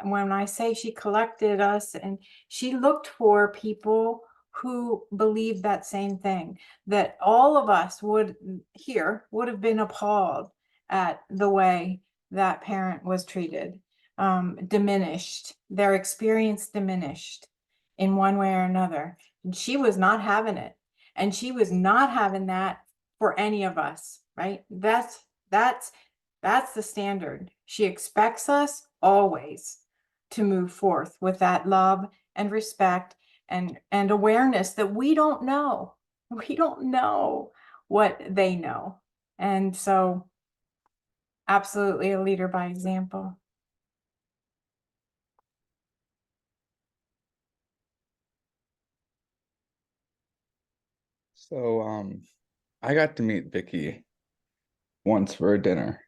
when I say she collected us, and she looked for people who believed that same thing, that all of us would have been appalled at the way that parent was treated, diminished, their experience diminished in one way or another. And she was not having it. And she was not having that for any of us, right? That's the standard. She expects us always to move forth with that love and respect and awareness that we don't know. We don't know what they know. And so absolutely a leader by example. So I got to meet Vicci once for a dinner.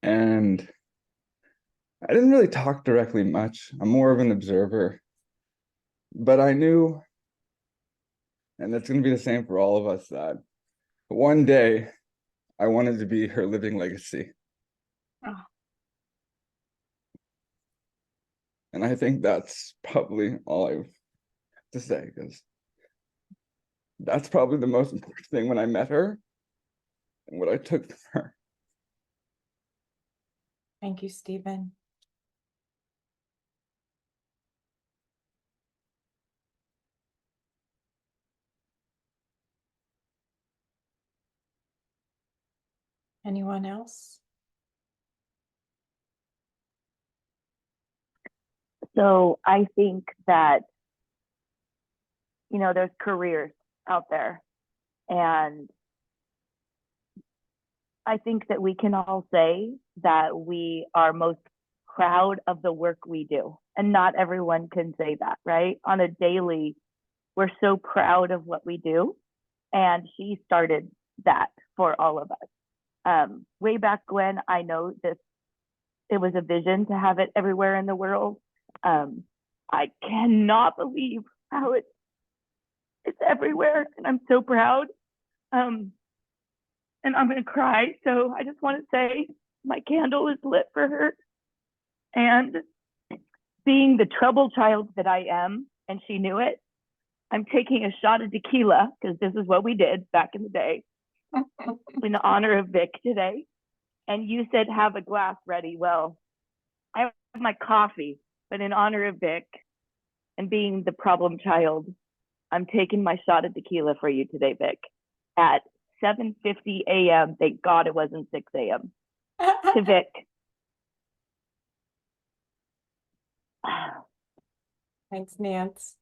And I didn't really talk directly much. I'm more of an observer. But I knew, and it's going to be the same for all of us, that one day I wanted to be her living legacy. Oh. And I think that's probably all I have to say, because that's probably the most important thing when I met her and what I took from her. Thank you, Stephen. Anyone else? So I think that, you know, there's careers out there, and I think that we can all say that we are most proud of the work we do. And not everyone can say that, right? On a daily, we're so proud of what we do. And she started that for all of us. Way back when, I know this, it was a vision to have it everywhere in the world. I cannot believe how it's everywhere, and I'm so proud. And I'm gonna cry, so I just want to say my candle is lit for her. And being the trouble child that I am, and she knew it, I'm taking a shot of tequila, because this is what we did back in the day, in honor of Vic today. And you said have a glass ready. Well, I have my coffee, but in honor of Vic and being the problem child, I'm taking my shot of tequila for you today, Vic, at 7:50 a.m. Thank God it wasn't 6 a.m. to Vic. Thanks, Nance.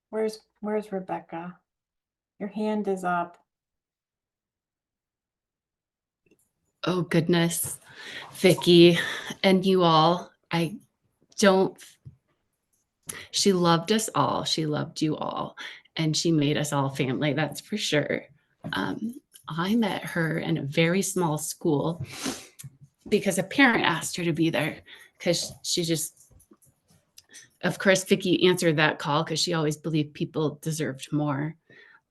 Where's Rebecca? Your hand is up. Oh goodness, Vicci and you all, she loved us all. She loved you all, and she made us all family. That's for sure. I met her in a very small school because a parent asked her to be there, because she just, of course, Vicci answered that call because she always believed people deserved more.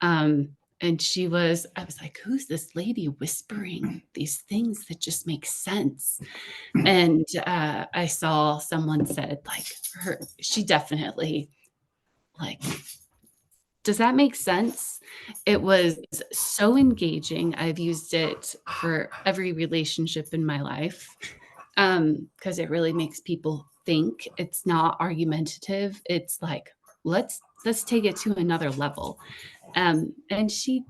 And I was like, who's this lady whispering these things that just make sense? And I saw someone said, like, she definitely, like, does that make sense? It was so engaging. I've used it for every relationship in my life, because it really makes people think. It's not argumentative. It's like, let's take it to another level. And she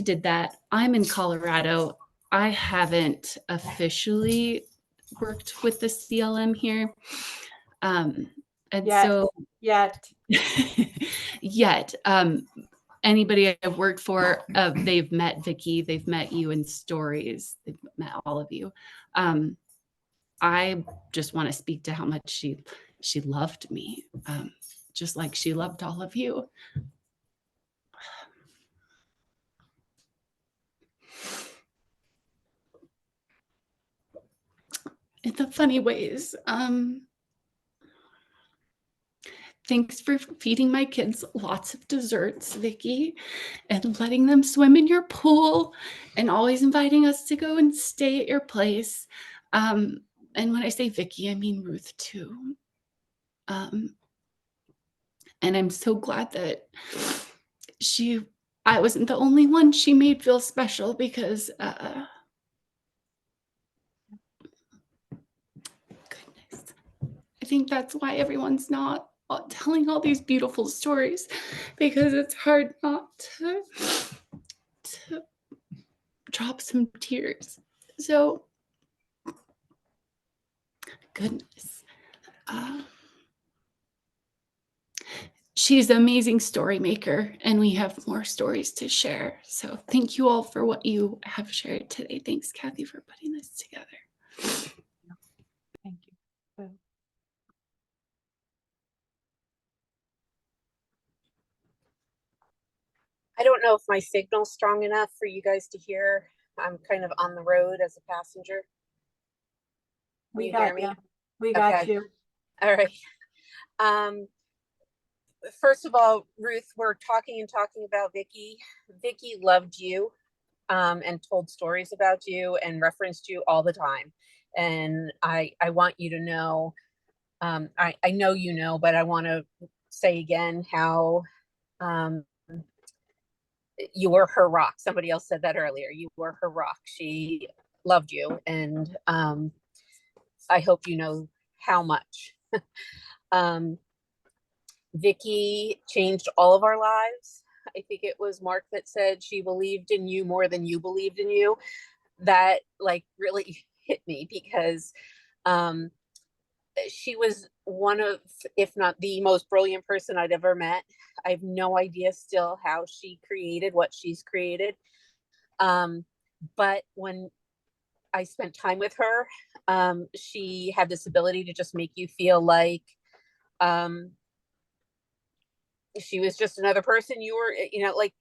did that. I'm in Colorado. I haven't officially worked with the CLM here. And so yet anybody I've worked for, they've met Vicci, they've met you in stories, they've met all of you. I just want to speak to how much she loved me, just like she loved all of you. In the funny ways. Thanks for feeding my kids lots of desserts, Vicci, and letting them swim in your pool, and always inviting us to go and stay at your place. And when I say Vicci, I mean Ruth too. And I'm so glad that she I wasn't the only one she made feel special, because goodness, I think that's why everyone's not telling all these beautiful stories, because it's hard not to drop some tears. So, goodness. She's an amazing story maker, and we have more stories to share. So thank you all for what you have shared today. Thanks, Kathy, for putting this together. Thank you. I don't know if my signal's strong enough for you guys to hear. I'm kind of on the road as a passenger. Can We you got hear me? you. We got Okay. you. All right. First of all, Ruth, we're talking about Vicci. Vicci loved you and told stories about you and referenced you all the time. And I want you to know, I know you know, but I want to say again how you were her rock. Somebody else said that earlier. You were her rock. She loved you. And I hope you know how much. Vicci changed all of our lives. I think it was Mark that said she believed in you more than you believed in you. That like really hit me, because she was one of, if not the most brilliant person I'd ever met. I have no idea still how she created what she's created. But when I spent time with her, she had this ability to just make you feel like she was just another person. You were, you know, like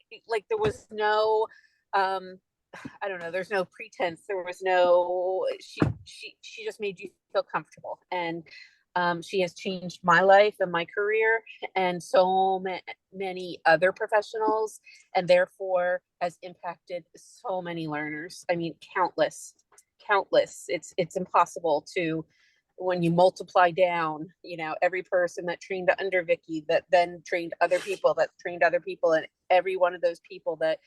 there was no I don't know, there's no pretense, there was no, she just made you feel comfortable. And she has changed my life and my career and so many other professionals, and therefore has impacted so many learners. I mean, countless. It's impossible to, when you multiply down, you know, every person that trained under Vicci, that then trained other people, that trained other people, and every one of those people that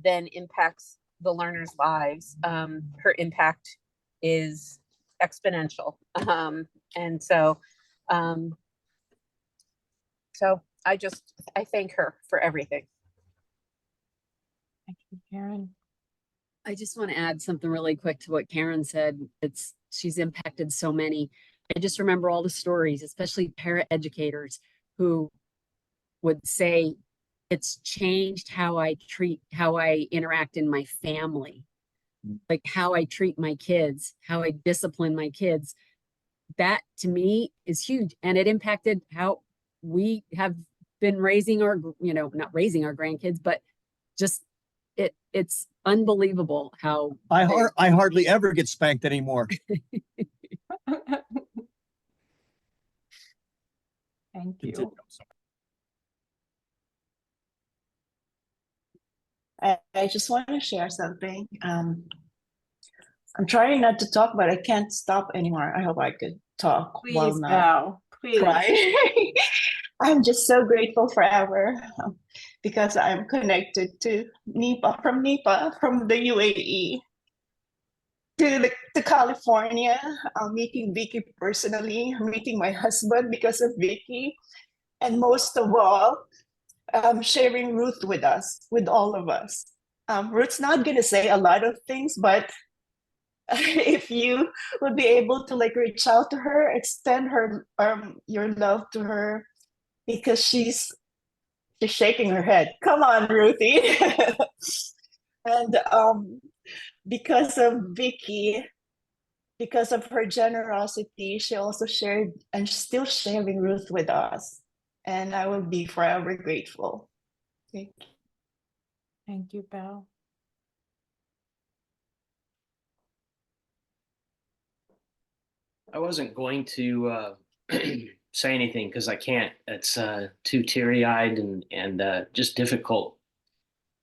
then impacts the learners' lives, her impact is exponential. And so I thank her for everything. Thank you, Karen. I just want to add something really quick to what Karen said. She's impacted so many. I just remember all the stories, especially paraeducators who would say, it's changed how I interact in my family, like how I treat my kids, how I discipline my kids. That to me is huge. And it impacted how we have been raising our, you know, not raising our grandkids, but just it's unbelievable how I hardly ever get spanked anymore. Thank you. I just want to share something. I'm trying not to talk, but I can't stop anymore. I hope I could talk while Please, not Val, please. crying. I'm just so grateful forever because I'm connected to NEPA, from the UAE to California, meeting Vicci personally, meeting my husband because of Vicci, and most of all, sharing Ruth with us, with all of us. Ruth's not going to say a lot of things, but if you would be able to like reach out to her, extend her your love to her, because she's shaking her head. Come on, Ruthie. And because of Vicci, because of her generosity, she also shared and still sharing Ruth with us. And I will be forever grateful. Thank you. Thank you, Val. I wasn't going to say anything because I can't. It's too teary-eyed and just difficult.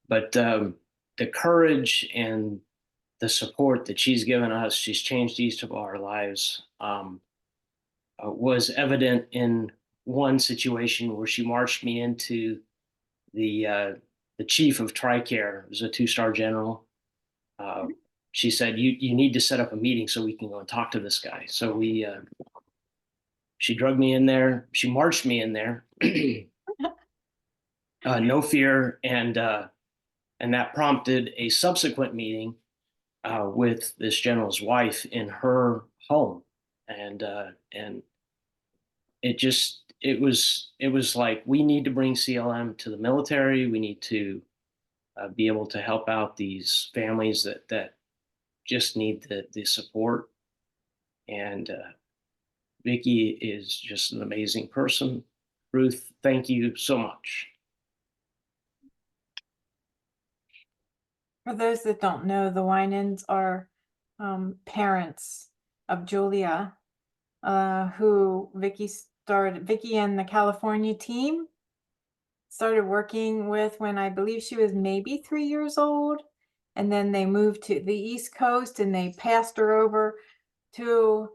But the courage and the support that she's given us, she's changed each of our lives, was evident in one situation where she marched me into the chief of TRICARE, was a 2-star general. She said, you need to set up a meeting so we can go and talk to this guy. So she drugged me in there. She marched me in there. No fear. And that prompted a subsequent meeting with this general's wife in her home. And it was like, we need to bring CLM to the military. We need to be able to help out these families that just need the support. And Vicci is just an amazing person. Ruth, thank you so much. For those that don't know, the Winans are parents of Julia, who Vicci and the California team started working with when I believe she was maybe 3 years old. And then they moved to the East Coast and they passed her over to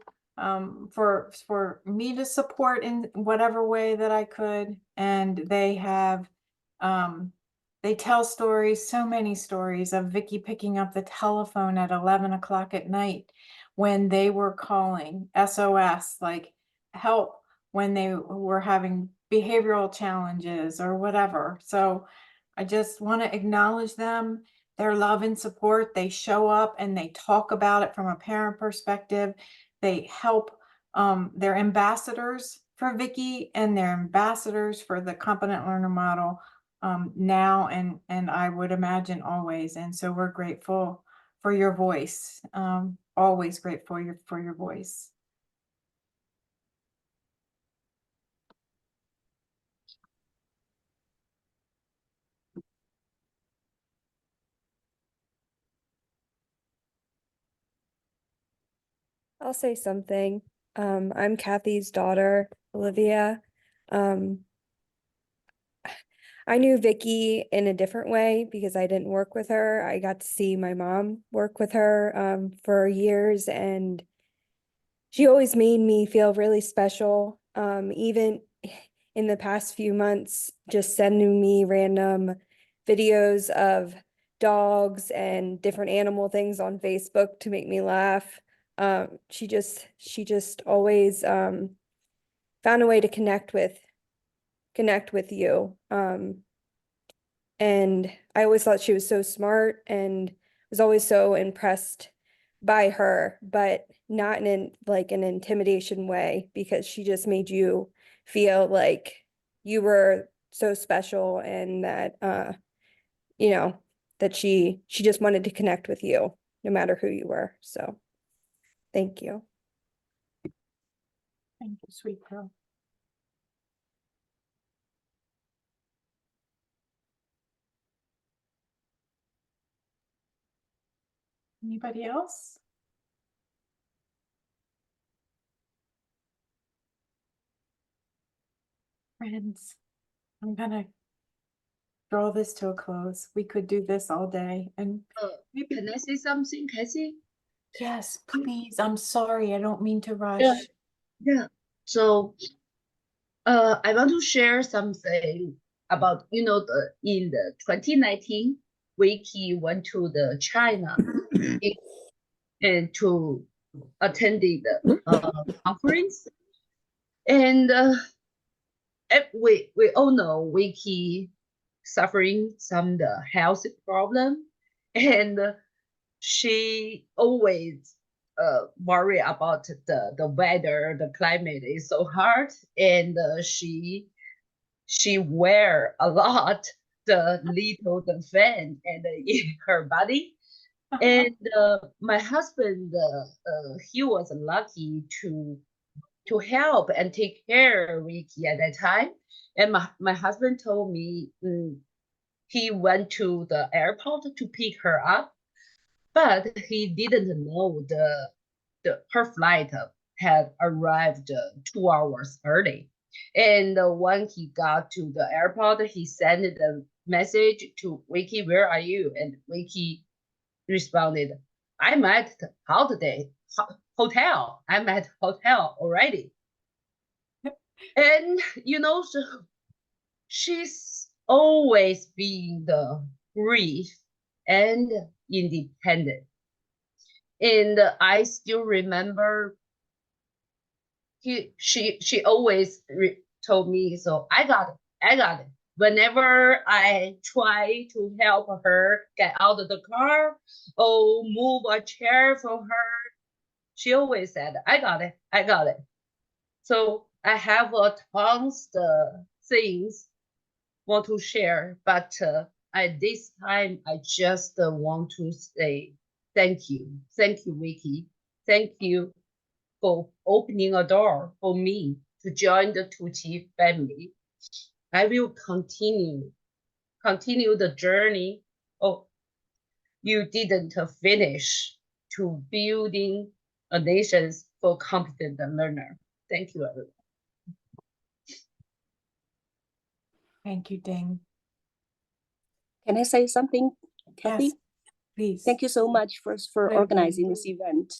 for me to support in whatever way that I could. And they have they tell stories, so many stories of Vicci picking up the telephone at 11 o'clock at night when they were calling SOS, like help, when they were having behavioral challenges or whatever. So I just want to acknowledge them, their love and support. They show up and they talk about it from a parent perspective. They help, they're ambassadors for Vicci and they're ambassadors for the Competent Learner Model now and I would imagine always. And so we're grateful for your voice, always grateful for your voice. I'll say something. I'm Kathy's daughter, Olivia. I knew Vicci in a different way because I didn't work with her. I got to see my mom work with her for years, and she always made me feel really special. Even in the past few months, just sending me random videos of dogs and different animal things on Facebook to make me laugh. She just always found a way to connect with you. And I always thought she was so smart and was always so impressed by her, but not in like an intimidation way, because she just made you feel like you were so special, and that that she just wanted to connect with you no matter who you were. So thank you. Thank you, sweet girl. Anybody else? Friends, I'm gonna draw this to a close. We could do this all day. And can I say something, Cassie? Yes, please. I'm sorry. I don't mean to rush. Yeah. So I want to share something about, in the 2019, Vicci went to the China and to attend the conference. And we all know Vicci suffering some the health problem, and she always worry about the weather, the climate is so hard, and she wear a lot the fan and in her body. And my husband, he was lucky to help and take care of Vicci at that time. And my husband told me he went to the airport to pick her up, but he didn't know her flight had arrived 2 hours early. And when he got to the airport, he sent a message to Vicci, "Where are you?" And Vicci responded, "I'm at the hotel. I'm at hotel already." And so always being the brave and independent. And I still remember she always told me, so I got it, I got it. Whenever I try to help her get out of the car or move a chair for her, she always said, I got it, I got it. So I have tons of things want to share, but at this time, I just want to say thank you. Thank you, Vicci. Thank you for opening a door for me to join the Tucci family. I will continue the journey. Oh, you didn't finish to building a nation for competent learner. Thank you, everyone. Thank you, Ding. Can I say something, Kathy? Yes, please. Thank you so much first for Wait, organizing this event.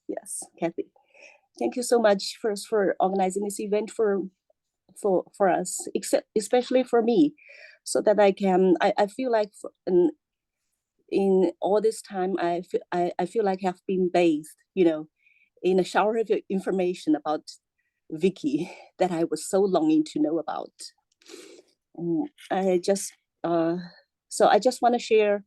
Yes, Kathy. Thank you so much first for organizing this event for us, except especially for me, so that I feel like in all this time I feel like I've been bathed, in a shower of information about Vicci that I was so longing to know about. I just so I just want to share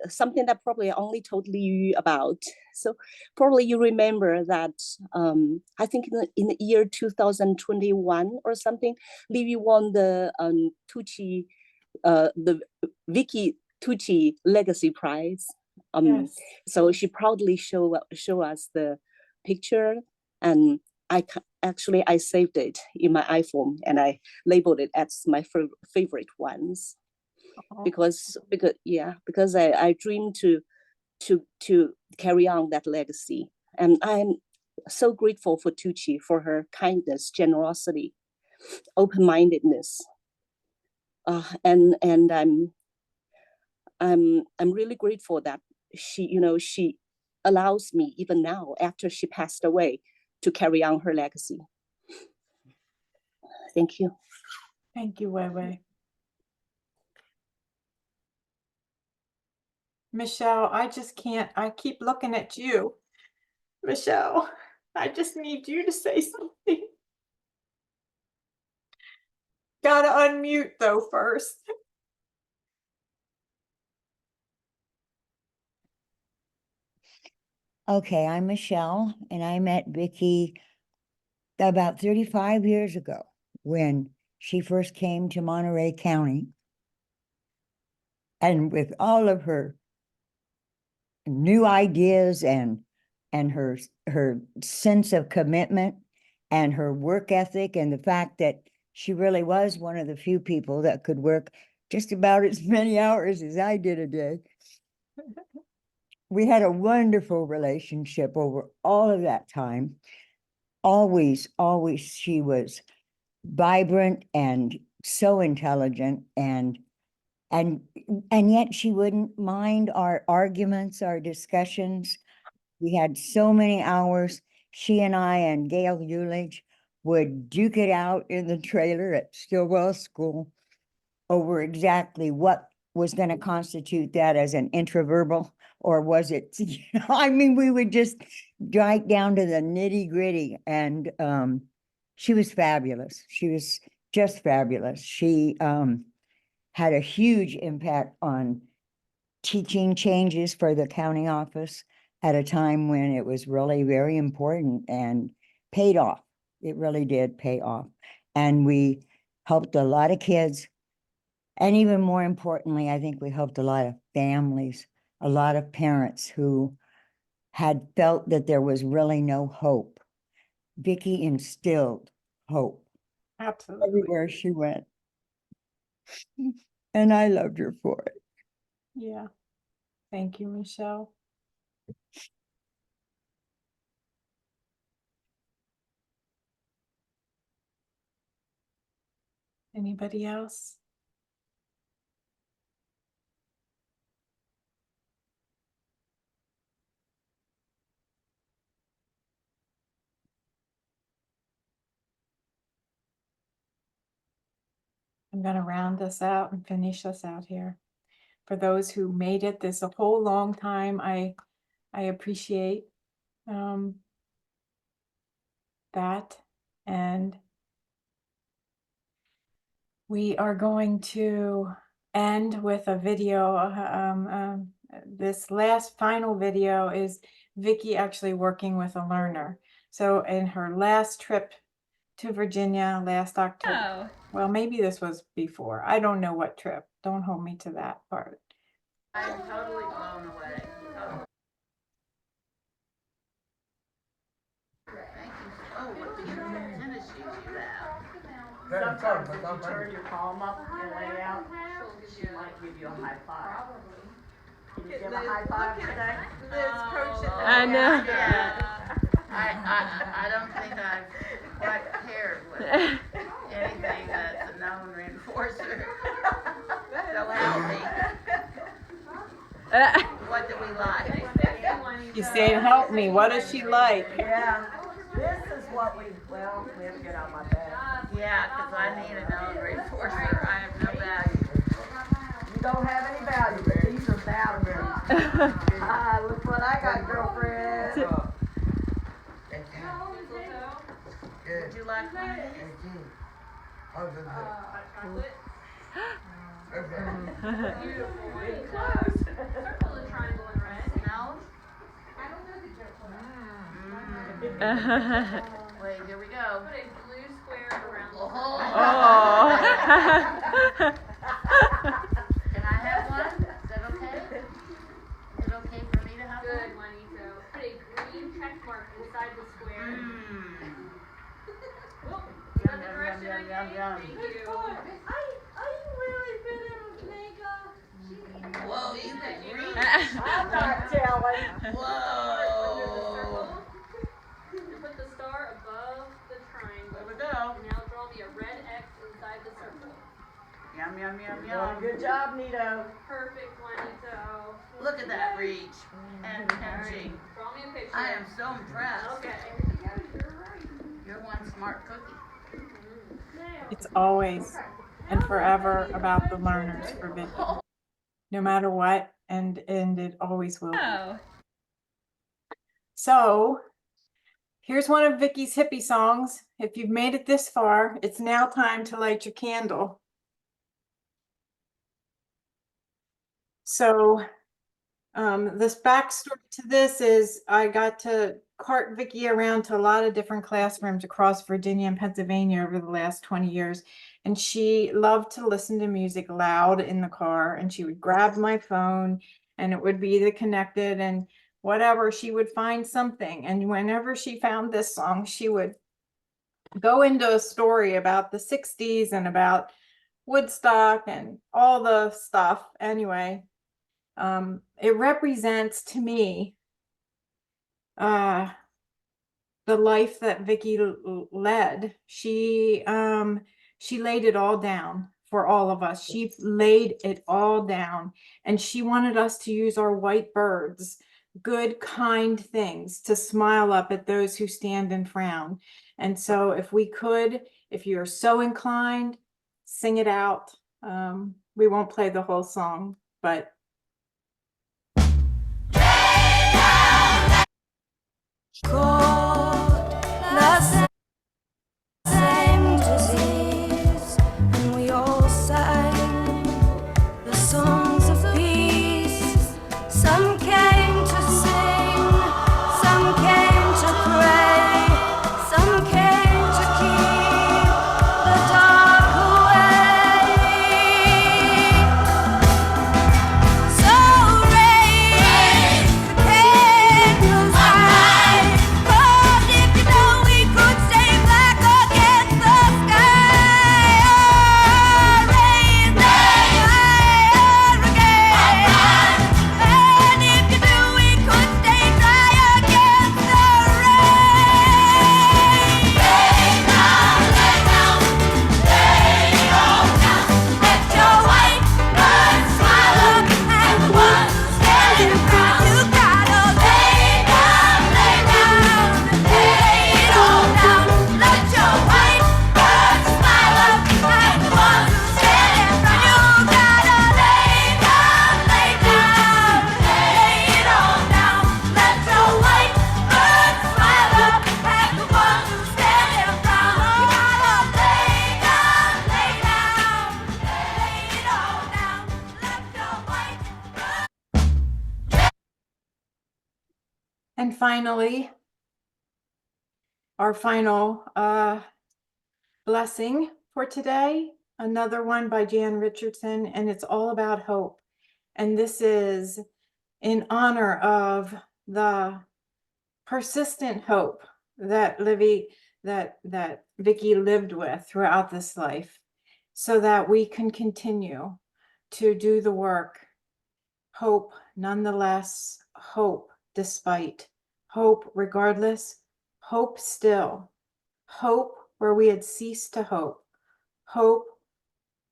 something that probably I only told you about. So probably you remember that I think in the year 2021 or something, Livy won the Tucci, the Vicci Tucci Legacy Prize. Yes. So she proudly show us the picture, and actually I saved it in my iPhone and I labeled it as my favorite ones. Because I dream to carry on that legacy, and I'm so grateful for Tucci for her kindness, generosity, open-mindedness, and I'm really grateful that she allows me even now after she passed away to carry on her legacy. Thank you. Thank you, Wei Wei. Michelle, I just can't, I keep looking at you. Michelle, I just need you to say something. Gotta unmute though first. Okay, I'm Michelle, and I met Vicci about 35 years ago when she first came to Monterey County. And with all of her new ideas and her sense of commitment and her work ethic, and the fact that she really was one of the few people that could work just about as many hours as I did a day. We had a wonderful relationship over all of that time. Always she was vibrant and so intelligent, and yet she wouldn't mind our arguments, our discussions. We had so many hours. She and I and Gail Eulich would duke it out in the trailer at Stillwell School over exactly what was going to constitute that as an interverbal, or was it, I mean, we would just right down to the nitty gritty. And she was fabulous. She was just fabulous. She had a huge impact on teaching changes for the county office at a time when it was really very important, and paid off. It really did pay off. And we helped a lot of kids. And even more importantly, I think we helped a lot of families, a lot of parents who had felt that there was really no hope. Vicci instilled hope. Absolutely. Everywhere she went. And I loved her for it. Yeah. Thank you, Michelle. Anybody else? I'm going to round us out and finish us out here. For those who made it this a whole long time, I appreciate that. And we are going to end with a video. This last final video is Vicci actually working with a learner. So in her last trip to Virginia last October, well, maybe this was before. I don't know what trip. Don't hold me to that part. I'm totally blown away. Thank you. Oh, what beautiful tennis shoes you have. Sometimes if you turn your palm up and lay out, she might give you a high five. Can you give a high five today? I know. I don't think I've quite paired with anything that's a known reinforcer. So help me. What do we like? You say, help me. What does she like? Yeah. This is what we have to get out my bed. Yeah, because I need a known reinforcer. I have no value. You don't have any value, but these are values. Look what I got, girlfriend. Would you like one of these? Chocolate. Beautiful. Really close. Circle and triangle and red. Smells? I don't know the joke. Wait, here we go. Put a blue square around the hole. Can I have one? Is that okay? Is it okay for me to have one? Good, Juanito. Put a green check mark inside the square. Yum, yum, yum, yum, yum. Thank you. Are you really been able to make a... Whoa, you can read. I'm not telling. Whoa. Put the star above the triangle. There we go. Now draw me a red X inside the circle. Yum, yum, yum, yum. Good job, Nito. Perfect, Juanito. Look at that reach and pinching. Draw me a picture. I am so impressed. Okay. You're one smart cookie. It's always and forever about the learners for Vicci. No matter what, and it always will be. So here's one of Vicci's hippie songs. If you've made it this far, it's now time to light your candle. So this backstory to this is I got to cart Vicci around to a lot of different classrooms across Virginia and Pennsylvania over the last 20 years. And she loved to listen to music loud in the car, and she would grab my phone and it would be the connected and whatever, she would find something. And whenever she found this song, she would go into a story about the 60s and about Woodstock and all the stuff. Anyway, it represents to me the life that Vicci led. She laid it all down for all of us. She laid it all down, and she wanted us to use our white birds, good, kind things, to smile up at those who stand and frown. And so if we could, if you're so inclined, sing it out. We won't play the whole song, but the same disease, and we all sang the songs of peace. Some came to sing, some came to pray, some came to keep the dark away. And finally, our final blessing for today, another one by Jan Richardson, and it's all about hope. And this is in honor of the persistent hope that Vicci lived with throughout this life, so that we can continue to do the work. Hope nonetheless, hope despite, hope regardless, hope still, hope where we had ceased to hope, hope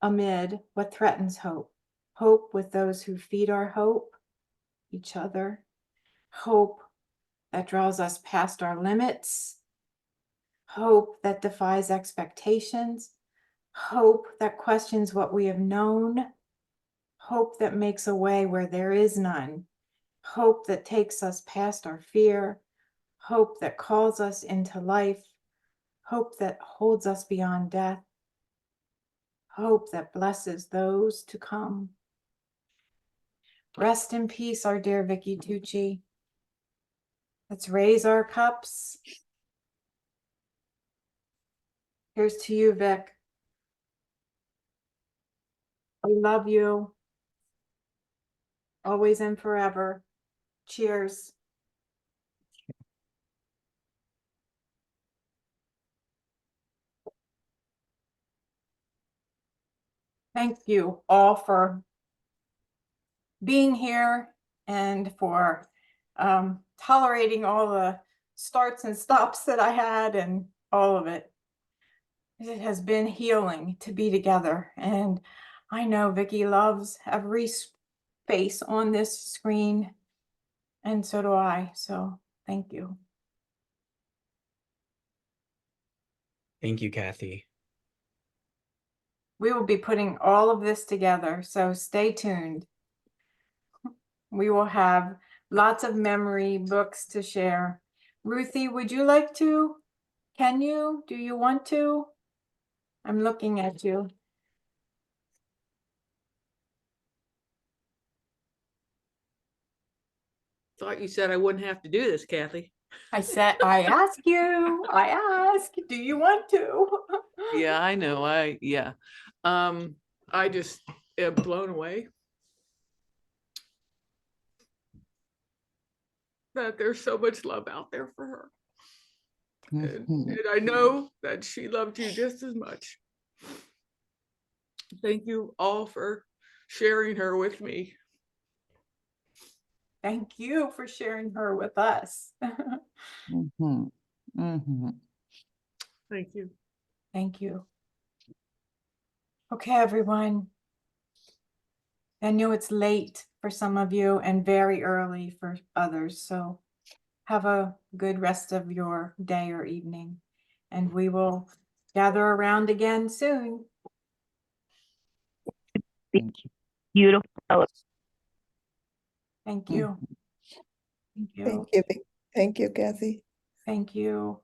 amid what threatens hope, hope with those who feed our hope, each other, hope that draws us past our limits, hope that defies expectations, hope that questions what we have known, hope that makes a way where there is none, hope that takes us past our fear, hope that calls us into life, hope that holds us beyond death, hope that blesses those to come. Rest in peace, our dear Vicci Tucci. Let's raise our cups. Here's to you, Vic. We love you. Always and forever. Cheers. Thank you all for being here and for tolerating all the starts and stops that I had and all of it. It has been healing to be together. And I know Vicci loves every face on this screen, and so do I. So thank you. Thank you, Kathy. We will be putting all of this together, so stay tuned. We will have lots of memory books to share. Ruthie, would you like to? Can you? Do you want to? I'm looking at you. Thought you said I wouldn't have to do this, Kathy. I said, I ask you, I ask, do you want to? Yeah, I know. I just am blown away that there's so much love out there for her. And I know that she loved you just as much. Thank you all for sharing her with me. Thank you for sharing her with us. Thank you. Thank you. Okay, everyone. I know it's late for some of you and very early for others, so have a good rest of your day or evening, and we will gather around again soon. Beautiful. Thank you. Thank you. Thank you. Thank you, Kathy. Thank you.